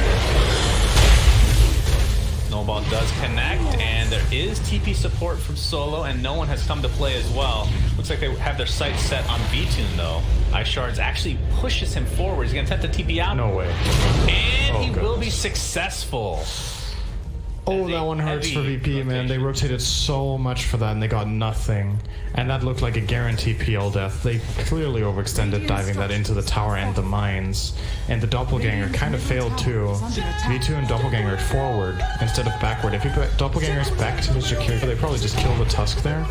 Snowball does connect, and there is TP support from Solo, and no one has come to play as well. Looks like they have their sights set on V-Tune, though. Ice Shards actually pushes him forward. He's going to attempt to TP out. No way. And he goodness. will be successful. Oh, that one hurts for VP, man. They rotated so much for that, and they got nothing. And that looked like a guaranteed PL death. They clearly overextended diving that into the tower and the mines. And the Doppelganger kind of failed too. V2 and Doppelganger forward instead of backward. If you put Doppelganger's back to his Jakiro, they probably just kill the Tusk there.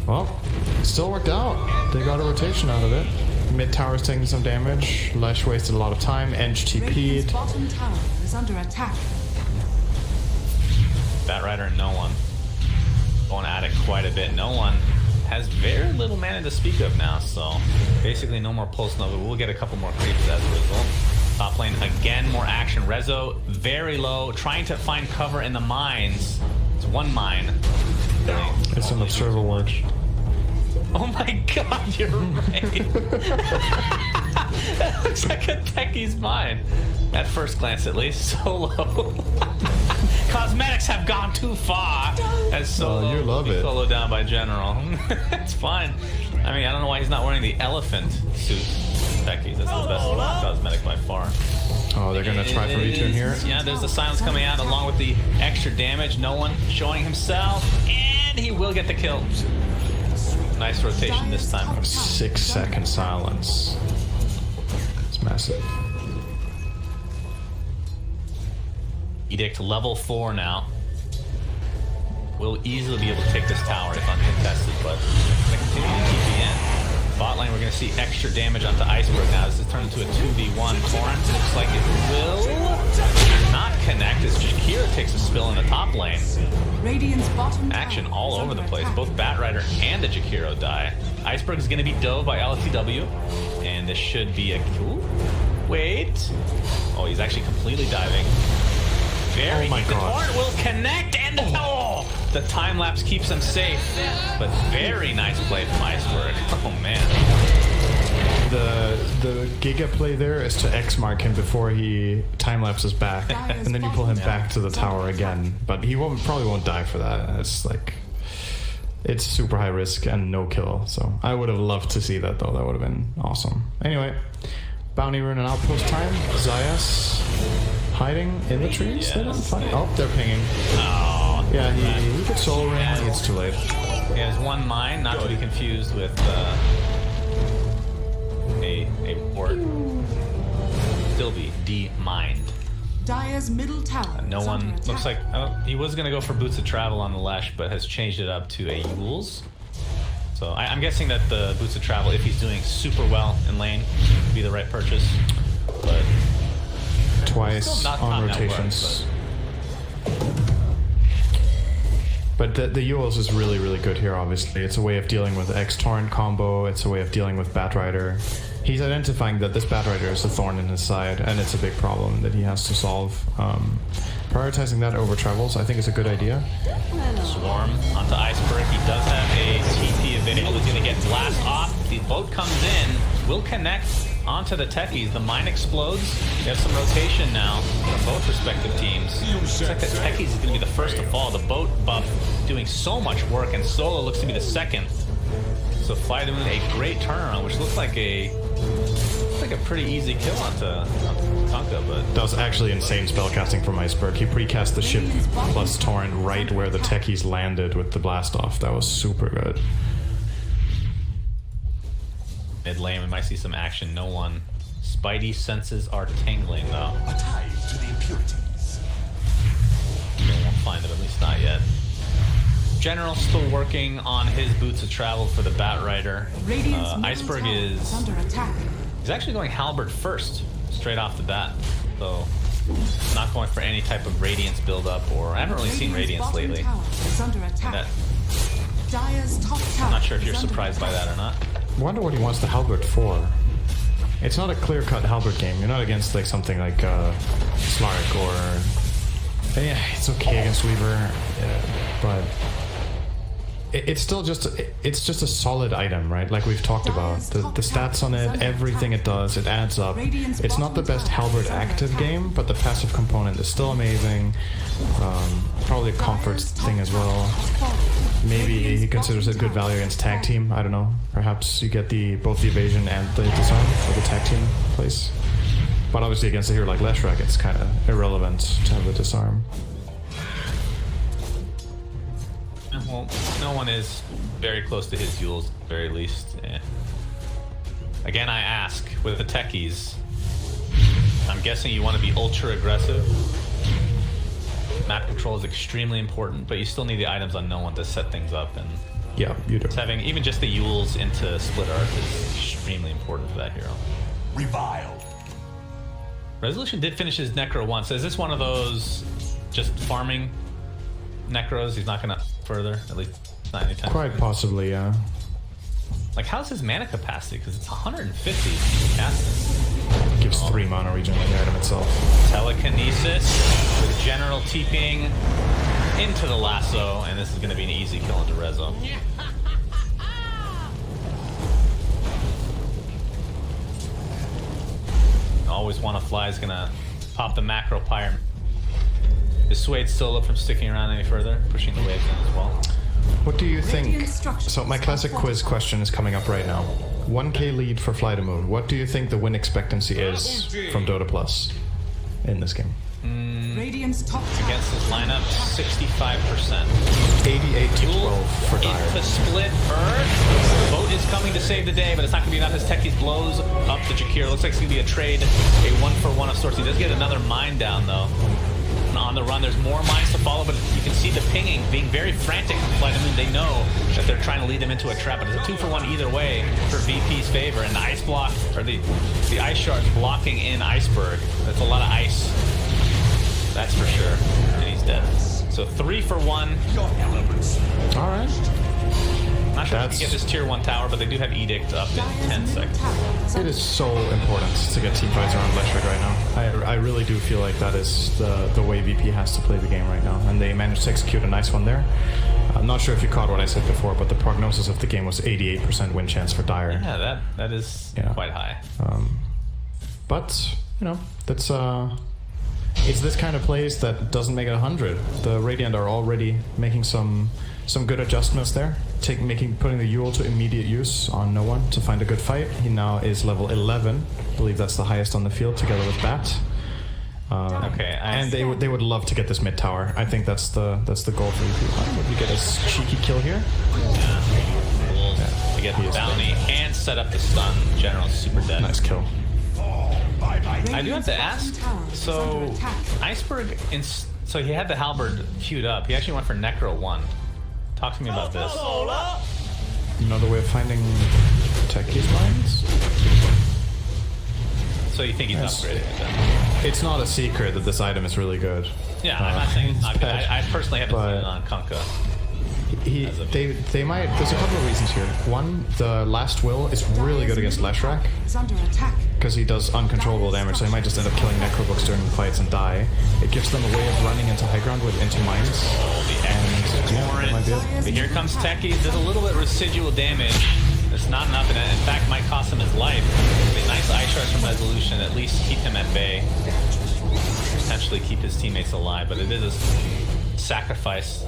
Well, it still worked out. They got a rotation out of it. Mid tower's taking some damage. Lesh wasted a lot of time. Enge TP'd. Bottom tower is under attack. Batrider and no one. Going at it quite a bit. No one has very little mana to speak of now, so basically no more Pulse Nova. We'll get a couple more creeps as a result. Top lane, again, more action. Rezo, very low, trying to find cover in the mines. It's one mine. It's an Observer Ward. Oh my god, you're right. That looks like a Techie's mine. At first glance, at least. Solo. Cosmetics have gone too far. As Solo you love it. Solo down by General. It's fine. I mean, I don't know why he's not wearing the elephant suit. Techie's, that's the best cosmetic by far. Oh, they're gonna try for V2 here. Yeah, there's the silence coming out along with the extra damage. No one showing himself. And he will get the kill. Nice rotation this time. 6-second silence. It's massive. Edict level 4 now. We'll easily be able to take this tower if uncontested, but we're going to continue to keep it in. Bot lane, we're going to see extra damage onto Iceberg now. This is turned into a 2v1. Torrent looks like it will not connect as Jakiro takes a spill in the top lane. Radiant's bottom Action tower all is over under the place. attack. Both Batrider and the Jakiro die. Iceberg is going to be dove by LTW, and this should be a... Ooh, wait. Oh, he's actually completely diving. Very Oh my the God. Torrent will connect, and the time lapse keeps him safe. But very nice play from Iceberg. Oh man. The Giga play there is to X mark him before he time lapses back, and then you pull him back to the tower again. But he probably won't die for that. It's like, it's super high risk and no kill. So I would have loved to see that though. That would have been awesome. Anyway, Bounty rune and outpost time. CIS hiding in the trees. They don't find. Oh, they're pinging. Oh, Yeah, he could soul ring. It's too late. he has one mine, not to be confused with a port. Still be de-mined. Dire's middle tower. No is one under attack. looks like he was gonna go for Boots of Travel on the Lash, but has changed it up to a Yules. So I'm guessing that the Boots of Travel, if he's doing super well in lane, would be the right purchase. But Twice still not on top net worth, rotations. But the Yules is really, really good here, obviously. It's a way of dealing with X-Torrent combo, it's a way of dealing with Batrider. He's identifying that this Batrider is a thorn in his side, and it's a big problem that he has to solve. Prioritizing that over travels, I think, is a good idea. Swarm onto Iceberg. He does have a TP available. He's going to get blast off. The boat comes in, will connect onto the techies. The mine explodes. We have some rotation now from both respective teams. Looks like the techies is going to be the first to fall. The boat buff doing so much work, and Solo looks to be the second. So Fly the Moon, a great turnaround, which looks like a pretty easy kill onto Tonka, but That was actually insane spellcasting from Iceberg. He precast the ship plus Torrent right where the techies landed with the blast off. That was super good. mid lane we might see some action. No one. Spidey senses are tingling though. A tie to the impurities. We won't find it, at least not yet. General still working on his Boots of Travel for the Batrider. Radiant's middle Iceberg tower is under attack. he's actually going Halberd first, straight off the bat. So not going for any type of Radiance build-up, or I haven't really seen Radiance bottom lately. tower is under attack. That, Dire's top tower I'm not sure if is you're under surprised by attack. that or not. I wonder what he wants the Halberd for. It's not a clear-cut Halberd game. You're not against like something like Slark or... Yeah, it's okay against Weaver, but... It's still just a solid item, right? Like we've talked about. The stats on it, everything it does, it adds up. It's not the best Halberd active game, but the passive component is still amazing. Probably a comfort thing as well. Maybe he considers it good value against tag team. I don't know. Perhaps you get both the evasion and the disarm for the tag team place. But obviously against a hero like Leshrac, it's kind of irrelevant to have the disarm. Well, no one is very close to his Yules, at the very least. Again, I ask, with the techies, I'm guessing you want to be ultra aggressive. Map control is extremely important, but you still need the items on no one to set things up, and Yeah, you do. having even just the Yules into Split Earth is extremely important for that hero. Reviled. Resolution did finish his Necro once. So is this one of those just farming Necros? He's not gonna further, at least not anytime Quite soon. possibly, yeah. Like, how's his mana capacity? Because it's 150 to cast this. Gives 3 mana regen on the item itself. Telekinesis with General TPing into the lasso, and this is going to be an easy kill into Rezo. Always Wanna Fly is going to pop the Macro Pyre. Dissuade Solo from sticking around any further, pushing the waves in as well. What do you think? Radiant structures So my classic are quiz question is coming up right now. 1k lead for Fly to Moon. What do you think the win expectancy is from Dota Plus in this game? Radiant's top tower Against this lineup, 65%. 88 to 12 for Into Dire. Split Earth. The boat is coming to save the day, but it's not going to be enough as Techies blows up the Jakir. Looks like it's going to be a trade, a 1-for-1 of sorts. He does get another mine down, though. On the run, there's more mines to follow, but you can see the pinging being very frantic from Flight of the Moon. They know that they're trying to lead him into a trap, but it's a 2-for-1 either way for VP's favor. And the ice block, or the ice shards blocking in Iceberg. That's a lot of ice. That's for sure. And he's dead. So 3-for-1. Your elements. All right. Not sure if you can get this tier 1 tower, but they do have Edict up in 10 seconds. It is so important to get team fights around Leshrac right now. I really do feel like that is the way VP has to play the game right now, and they managed to execute a nice one there. I'm not sure if you caught what I said before, but the prognosis of the game was 88% win chance for Dire. Yeah, that is quite high. But, you know, that's it's this kind of plays that doesn't make it 100. The Radiant are already making some some good adjustments there. Putting the Yule to immediate use on no one to find a good fight. He now is level 11. I believe that's the highest on the field, together with Bat. Okay, and they would love to get this mid tower. I think that's the goal for VP. Would we get a cheeky kill here? To get the bounty and set up the stun. General's super dead. Nice kill. I do have to ask. So Iceberg, so he had the halberd queued up. He actually went for Necro 1. Talk to me about this. Another way of finding Techie's mines? So you think he's upgrading it then? It's not a secret that this item is really good. Yeah, I'm not saying it's not good. I personally haven't seen it on Kunkka. They might. There's a couple of reasons here. One, the Last Will is really good against Leshrac because he does uncontrollable damage, so he might just end up killing Necrobooks during the fights and die. It gives them a way of running into high ground into mines. But here comes Techie. There's a little bit residual damage. It's not enough, and in fact might cost him his life. A nice Ice Shards from Resolution, at least keep him at bay. Potentially keep his teammates alive, but it is a sacrifice.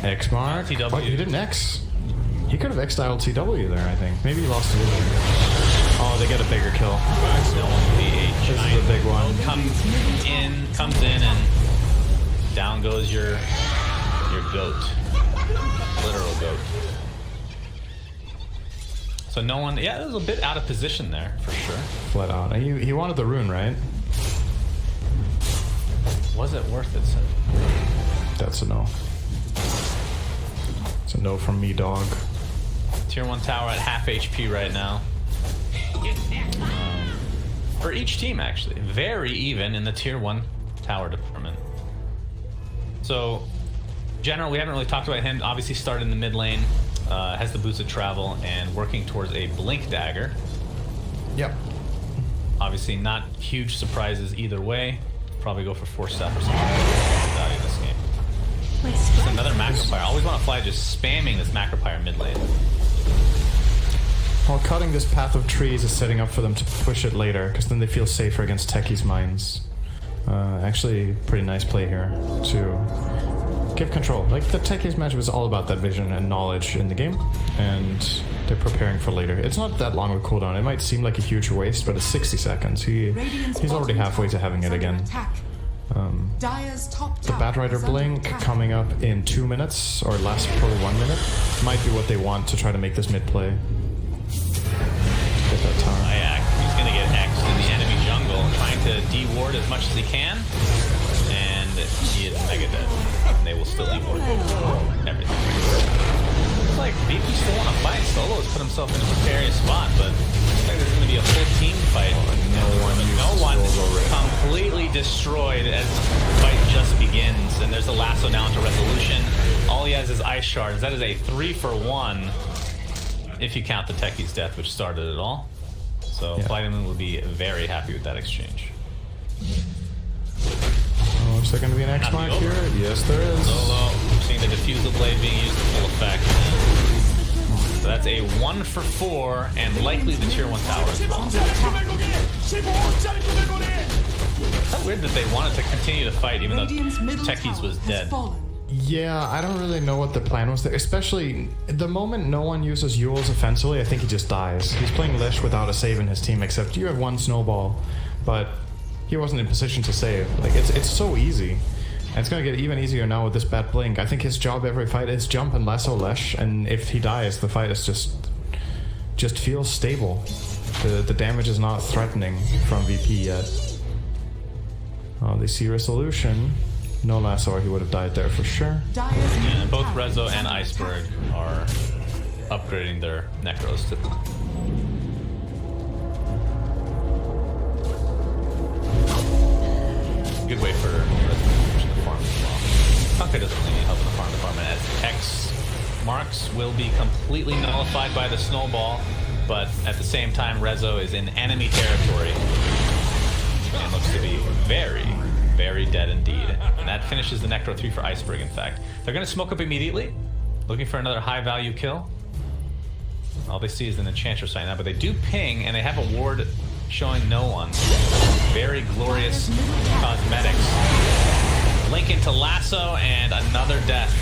X mark. TW. Oh, he didn't X. He could have X-dialed TW there, I think. Maybe he lost it. Oh, they get a bigger kill. This is a big one. Comes in, and down goes your goat. Literal goat. So no one, yeah, it was a bit out of position there, for sure. Flat out. He wanted the rune, right? Was it worth it, Sid? That's a no. It's a no from me, dog. Tier 1 tower at half HP right now. For each team, actually. Very even in the Tier 1 tower department. So, General, we haven't really talked about him. Obviously started in the mid lane. Has the boots of travel and working towards a blink dagger. Yep. Obviously not huge surprises either way. Probably go for 4-step or something in this game. Just another Macropyre. I always want to fly just spamming this Macropyre mid lane. Well, cutting this path of trees is setting up for them to push it later, because then they feel safer against Techie's mines. Actually, pretty nice play here to give control. Like, the Techie's matchup is all about that vision and knowledge in the game, and they're preparing for later. It's not that long of a cooldown. It might seem like a huge waste, but it's 60 seconds. He's already halfway to having it again. The Batrider Blink coming up in 2 minutes, or last probably 1 minute, might be what they want to try to make this mid play. Get that tower. He's going to get X'd in the enemy jungle, trying to de-ward as much as he can, and he is mega dead. And they will still de-ward everything. It's like VP still want to fight. Solo has put himself in a precarious spot, but it's like there's going to be a full team fight. No one completely destroyed as the fight just begins, and there's a lasso now into Resolution. All he has is Ice Shards. That is a 3-for-1 if you count the Techie's death, which started it all. So yeah. Vitamin will be very happy with that exchange. Oh, is there going to be an X mark here? Yes, there is. Solo, seeing the diffusal blade being used to full effect. So that's a 1-for-4, and likely the Tier 1 tower as well. It's so weird that they wanted to continue to fight even though Techie's was dead. Yeah, I don't really know what the plan was there. Especially the moment no one uses Yules offensively, I think he just dies. He's playing Lish without a save in his team, except you have one snowball, but he wasn't in position to save. Like, it's so easy. And it's gonna get even easier now with this bad blink. I think his job every fight is jump and lasso Lesh, and if he dies, the fight is just feels stable. The damage is not threatening from VP yet. Oh, they see Resolution. No lasso, or he would have died there for sure. And both Rezo and Iceberg are upgrading their Necros to... Good way for Resolution to farm as well. Kunkka doesn't really need help in the farm department, as X marks will be completely nullified by the snowball, but at the same time Rezo is in enemy territory and looks to be very dead indeed. And that finishes the Necro 3 for Iceberg, in fact. They're going to smoke up immediately, looking for another high-value kill. All they see is an Enchantress right now, but they do ping, and they have a ward showing no one. Very glorious cosmetics. Link into Lasso, and another death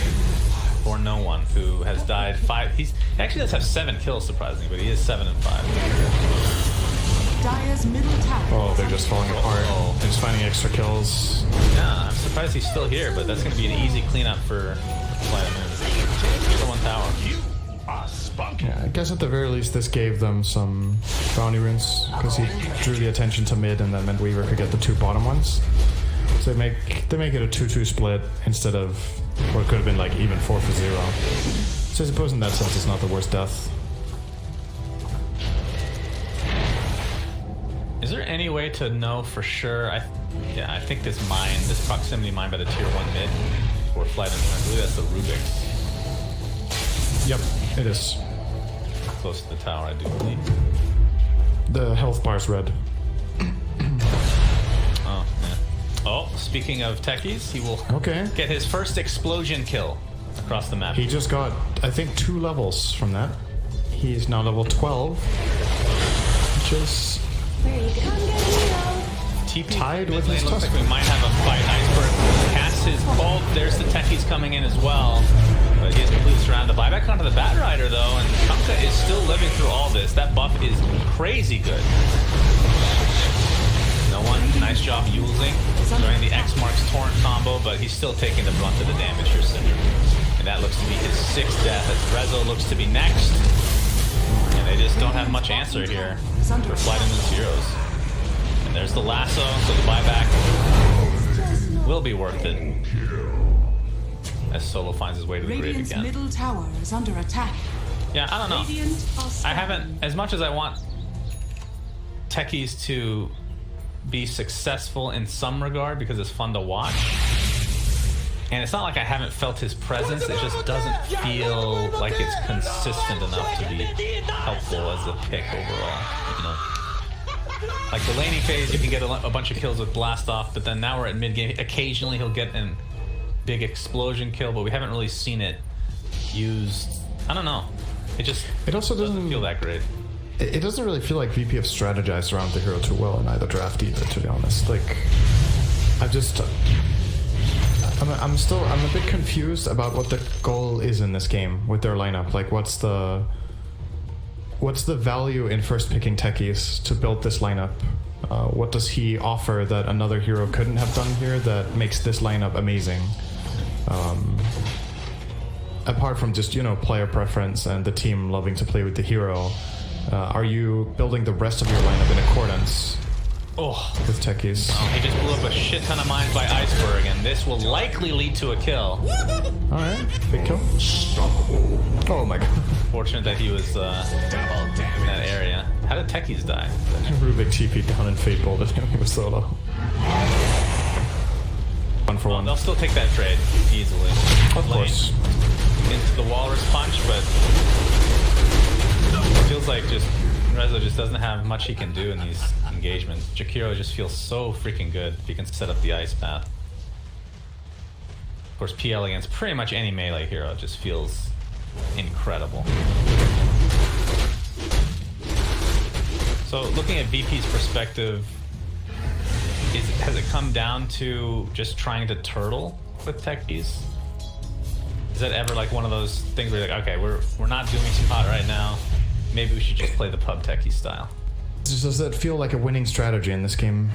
for no one, who has died 5. He actually does have 7 kills, surprisingly, but he is 7 and 5. Dire's middle tower. Oh, they're just falling apart. They're just finding extra kills. Yeah, I'm surprised he's still here, but that's going to be an easy cleanup for Flight of Moon. He's the 1 tower. Yeah, I guess at the very least this gave them some bounty runes, because he drew the attention to mid, and that meant Weaver could get the 2 bottom ones. So they make it a 2-2 split instead of what could have been like even 4 for 0. So I suppose in that sense it's not the worst death. Is there any way to know for sure? I think this proximity mine by the tier 1 mid for Flight of Moon, I believe that's the Rubik's. Yep, it is. Close to the tower, I do believe. The health bar's red. Oh, yeah. Oh, speaking of techies, he will get his first explosion kill across the map. He just got, I think, 2 levels from that. He's now level 12, which is tied with his looks like Tusk. we might have a fight. Iceberg casts his bolt. There's the techies coming in as well. But he is completely surrounded. The buyback onto the Batrider, though, and Chunka is still living through all this. That buff is crazy good. No one, nice job using during the X marks Torrent combo, but he's still taking the brunt of the damage here, Cinder. And that looks to be his 6th death, as Rezo looks to be next. And they just don't have much answer here for Flight of Moon's heroes. And there's the lasso, so the buyback will be worth it. As Solo finds his way to the grave Radiant's again. middle tower is under attack. Yeah, I don't know. Radiant are I haven't, as much as I want techies to be successful in some regard because it's fun to watch, and it's not like I haven't felt his presence, it just doesn't feel like it's consistent enough to be helpful as a pick overall, you know? Like the laning phase, you can get a bunch of kills with Blast Off, but then now we're at mid-game. Occasionally he'll get an big explosion kill, but we haven't really seen it used. I don't know. It also doesn't feel that great. It doesn't really feel like VP have strategized around the hero too well in either draft either, to be honest. Like, I'm a bit confused about what the goal is in this game with their lineup. Like, what's the value in first picking techies to build this lineup? What does he offer that another hero couldn't have done here that makes this lineup amazing? Apart from just, you know, player preference and the team loving to play with the hero, are you building the rest of your lineup in accordance with techies? Oh, he just blew up a shit ton of mines by Iceberg, and this will likely lead to a kill. Alright, big kill. Oh my god. Fortunate that he was in that area. How did techies die? Rubik TP down and Fate bolted him. He was solo. 1 for 1. They'll still take that trade easily. Of course. Into the Walrus punch, but it feels like Rezo just doesn't have much he can do in these engagements. Jakiro just feels so freaking good if he can set up the ice path. Of course, PL against pretty much any melee hero just feels incredible. So looking at VP's perspective, has it come down to just trying to turtle with techies? Is that ever like one of those things where you're like, okay, we're not doing too hot right now, maybe we should just play the pub techie style? Does that feel like a winning strategy in this game?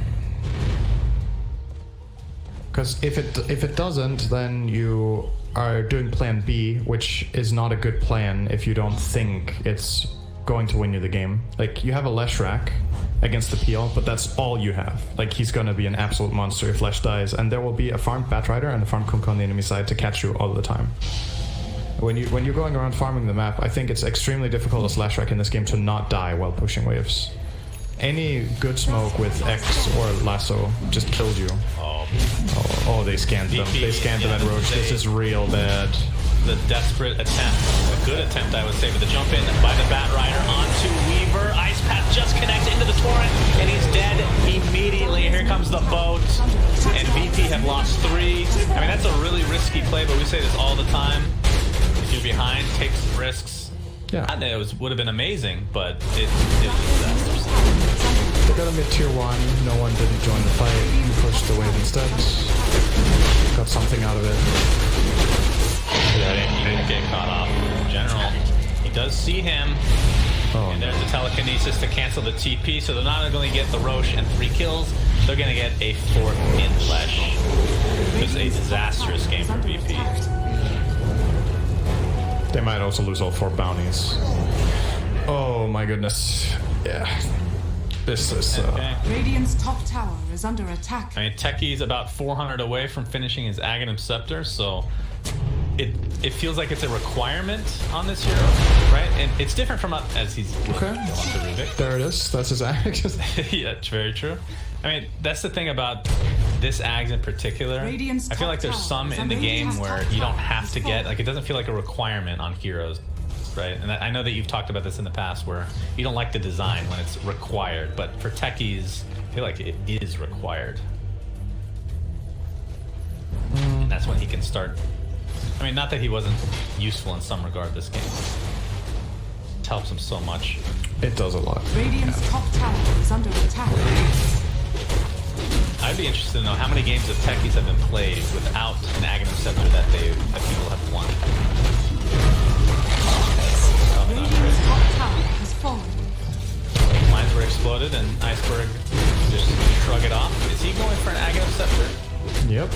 Because if it doesn't, then you are doing plan B, which is not a good plan if you don't think it's going to win you the game. Like, you have a Leshrac against the PL, but that's all you have. Like, he's gonna be an absolute monster if Lesh dies, and there will be a farmed Batrider and a farmed Kunkka on the enemy side to catch you all the time. When you're going around farming the map, I think it's extremely difficult as Leshrac in this game to not die while pushing waves. Any good smoke with X or Lasso just kills you. Oh, they scanned them. They scanned them at Roach. This is real bad. The desperate attempt, a good attempt I would say, but the jump in by the Batrider onto Weaver. Ice Path just connects into the Torrent, and he's dead immediately. Here comes the boat, and VP have lost 3. I mean, that's a really risky play, but we say this all the time. If you're behind, take some risks. Yeah. I think it would have been amazing, but it was disastrous. They got a mid tier 1, no one didn't join the fight, you pushed the wave instead. Got something out of it. He didn't get caught off. General, he does see him. Oh, And there's the telekinesis to cancel the TP, so they're not only going to get the Roche and 3 kills, they're going to get a 4th in flesh. It was a disastrous game for VP. They might also lose all 4 bounties. Oh my goodness. Yeah. This is... Okay. Radiant's top tower is under attack. I mean, Techie's about 400 away from finishing his Aghanim Scepter, so it feels like it's a requirement on this hero, right? And it's different from as he's Okay. There it is. That's his act. Yeah, it's very true. I mean, that's the thing about this Ags in particular. Radiant's I feel like there's top some tower in the is game under where attack. you don't have to get, like, it doesn't feel like a requirement on heroes, right? And I know that you've talked about this in the past where you don't like the design when it's required, but for Techies, I feel like it is required. And that's when he can start. I mean, not that he wasn't useful in some regard this game. It helps him so much. It does a lot. Radiant's top tower is under attack. I'd be interested to know how many games of Techies have been played without an Aghanim Scepter that people have won. Radiant's top tower has fallen. Mines were exploded and Iceberg just shrug it off. Is he going for an Aghanim Scepter? Yep.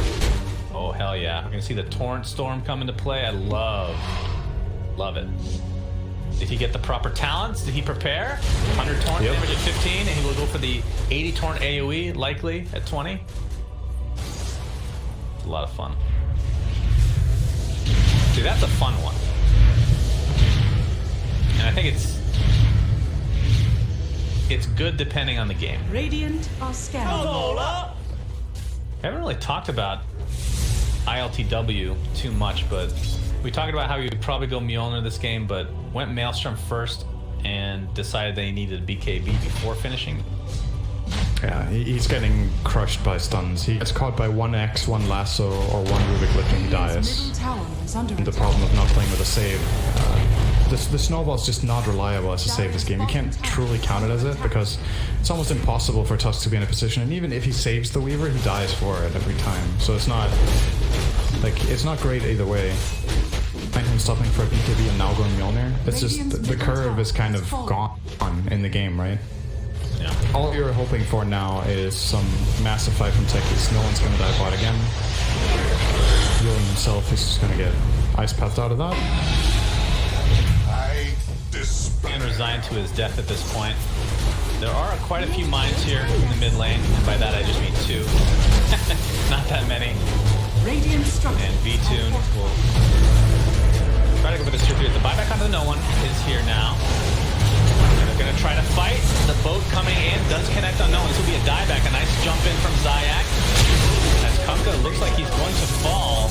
Oh, hell yeah. We're going to see the Torrent Storm come into play. I love it. Did he get the proper talents? Did he prepare? 100 Torrent damage at 15, and he will go for the 80 Torrent AoE, likely, at 20. It's a lot of fun. See, that's a fun one. And I think it's good depending on the game. Radiant are scanning. I haven't really talked about ILTW too much, but we talked about how he would probably go Mjolnir this game, but went Maelstrom first and decided they needed BKB before finishing. Yeah, he's getting crushed by stuns. He gets caught by 1 X, 1 Lasso, or 1 Rubik Lift and he dies. Middle tower is under The attack. problem of not playing with a save. The Snowball's just not reliable as a save this game. You can't truly count it as it because it's almost impossible for Tusk to be in a position, and even if he saves the Weaver, he dies for it every time. So it's not great either way. Find him stopping for a BKB and now going Mjolnir. It's just the curve is kind of gone in the game, right? Yeah. All you're hoping for now is some massive fight from Techies. No one's gonna die bot again. Healing himself, he's just gonna get ice pathed out of that. And resigned to his death at this point. There are quite a few mines here in the mid lane, and by that I just mean 2. Not that many. Radiant structure. And V-Tune will try to go for the super. The buyback onto the no one is here now. And they're going to try to fight. The boat coming in does connect on no one. This will be a dieback. A nice jump in from Zayak. As Kunkka looks like he's going to fall.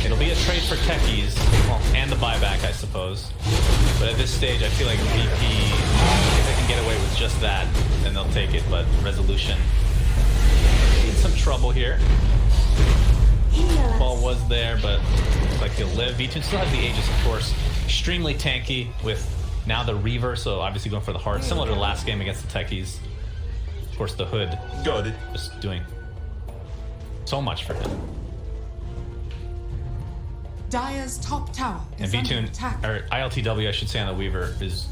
It'll be a trade for Techies. Well, and the buyback, I suppose. But at this stage, I feel like VP, if they can get away with just that, then they'll take it. But Resolution in some trouble here. Ball was there, but looks like he'll live. V2 still has the Aegis, of course. Extremely tanky with now the Reaver, so obviously going for the heart, similar to the last game against the Techies. Of course, the Hood. Got it. Just doing so much for him. Dire's top tower And is under V2, attack. or ILTW, I should say, on the Weaver is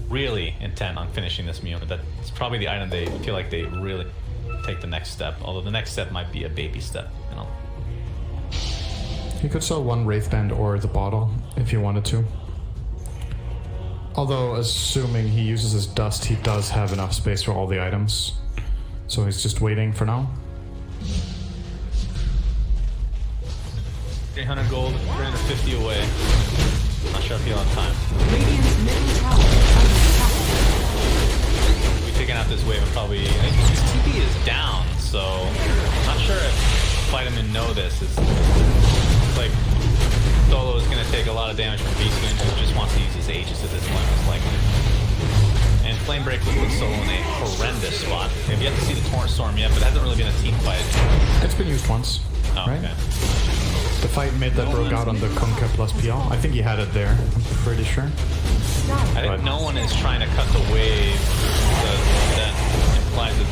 really intent on finishing this Mjolnir. That's probably the item they feel like they really take the next step, although the next step might be a baby step, you know. He could sell 1 Wraithband or the bottle if he wanted to. Although, assuming he uses his dust, he does have enough space for all the items. So he's just waiting for now. 300 gold, 350 away. Not sure if he'll have time. Radiant's middle tower is under attack. We'll be taking out this wave and probably... I think his TP is down, so... I'm not sure if Vitamin know this. It's like... Solo is going to take a lot of damage from V-Skin, who just wants to use his Aegis at this point, most likely. And Flame Break will put Solo in a horrendous spot. We have yet to see the Torrent Storm yet, but it hasn't really been a team fight. It's been used once, Oh, right? okay. The fight mid that broke out on the Kunkka plus PL. I think he had it there. I'm pretty sure. I think no one is trying to cut the wave. That implies that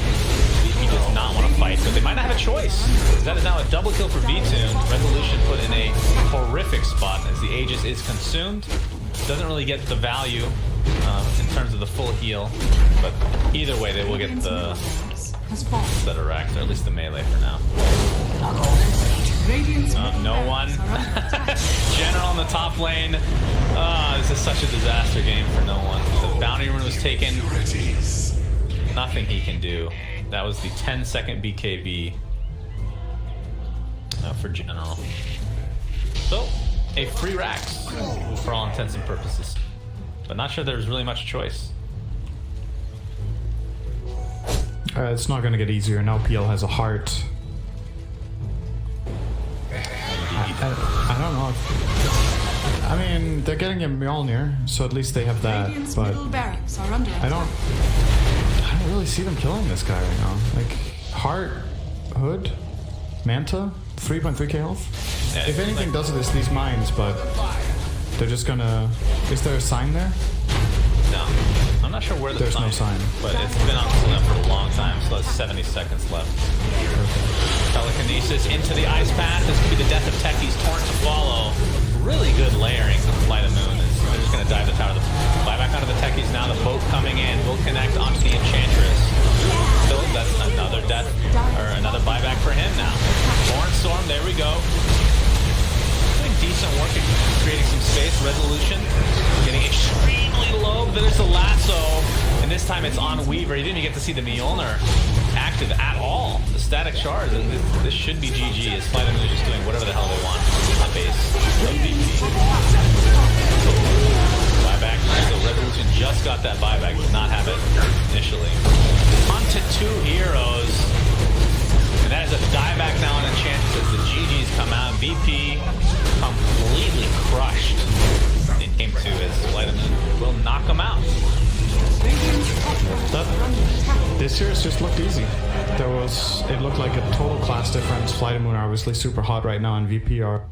he does not want to fight, but they might not have a choice. That is now a double kill for V-Tune. Resolution put in a horrific spot as the Aegis is consumed. Doesn't really get the value in terms of the full heal, but either way they will get the better racks, or at least the melee for now. No one. General on the top lane. This is such a disaster game for no one. The bounty rune was taken. Nothing he can do. That was the 10-second BKB for General. So, a free racks for all intents and purposes. But not sure there's really much choice. It's not going to get easier. Now PL has a heart. I don't know. I mean, they're getting a Mjolnir, so at least they have that. But I don't really see them killing this guy right now. Like heart, hood, Manta, 3.3k health. Yeah, if anything, does it is these mines, but they're just gonna. Is there a sign there? No. I'm not sure where the There's no sign. But it's been on Slim for a long time, so that's 70 seconds left. Telekinesis into the ice path. This could be the death of Techie's Torrent to follow. Really good layering from Flight of Moon. They're just going to dive the tower. Buyback onto the Techies now. The boat coming in will connect onto the Enchantress. So that's another death, or another buyback for him now. Torrent Storm, there we go. Doing decent work at creating some space. Resolution getting extremely low. There's the lasso, and this time it's on Weaver. He didn't even get to see the Mjolnir active at all. The static shards, and this should be GG. As Flight of Moon is just doing whatever the hell they want on base. Buyback. So Resolution just got that buyback. Did not have it initially. On to 2 heroes. And that is a dieback now on Enchantress as the GGs come out. VP completely crushed in game 2 as Flight of Moon will knock him out. This year's just looked easy. It looked like a total class difference. Flight of Moon are obviously super hot right now, and VP are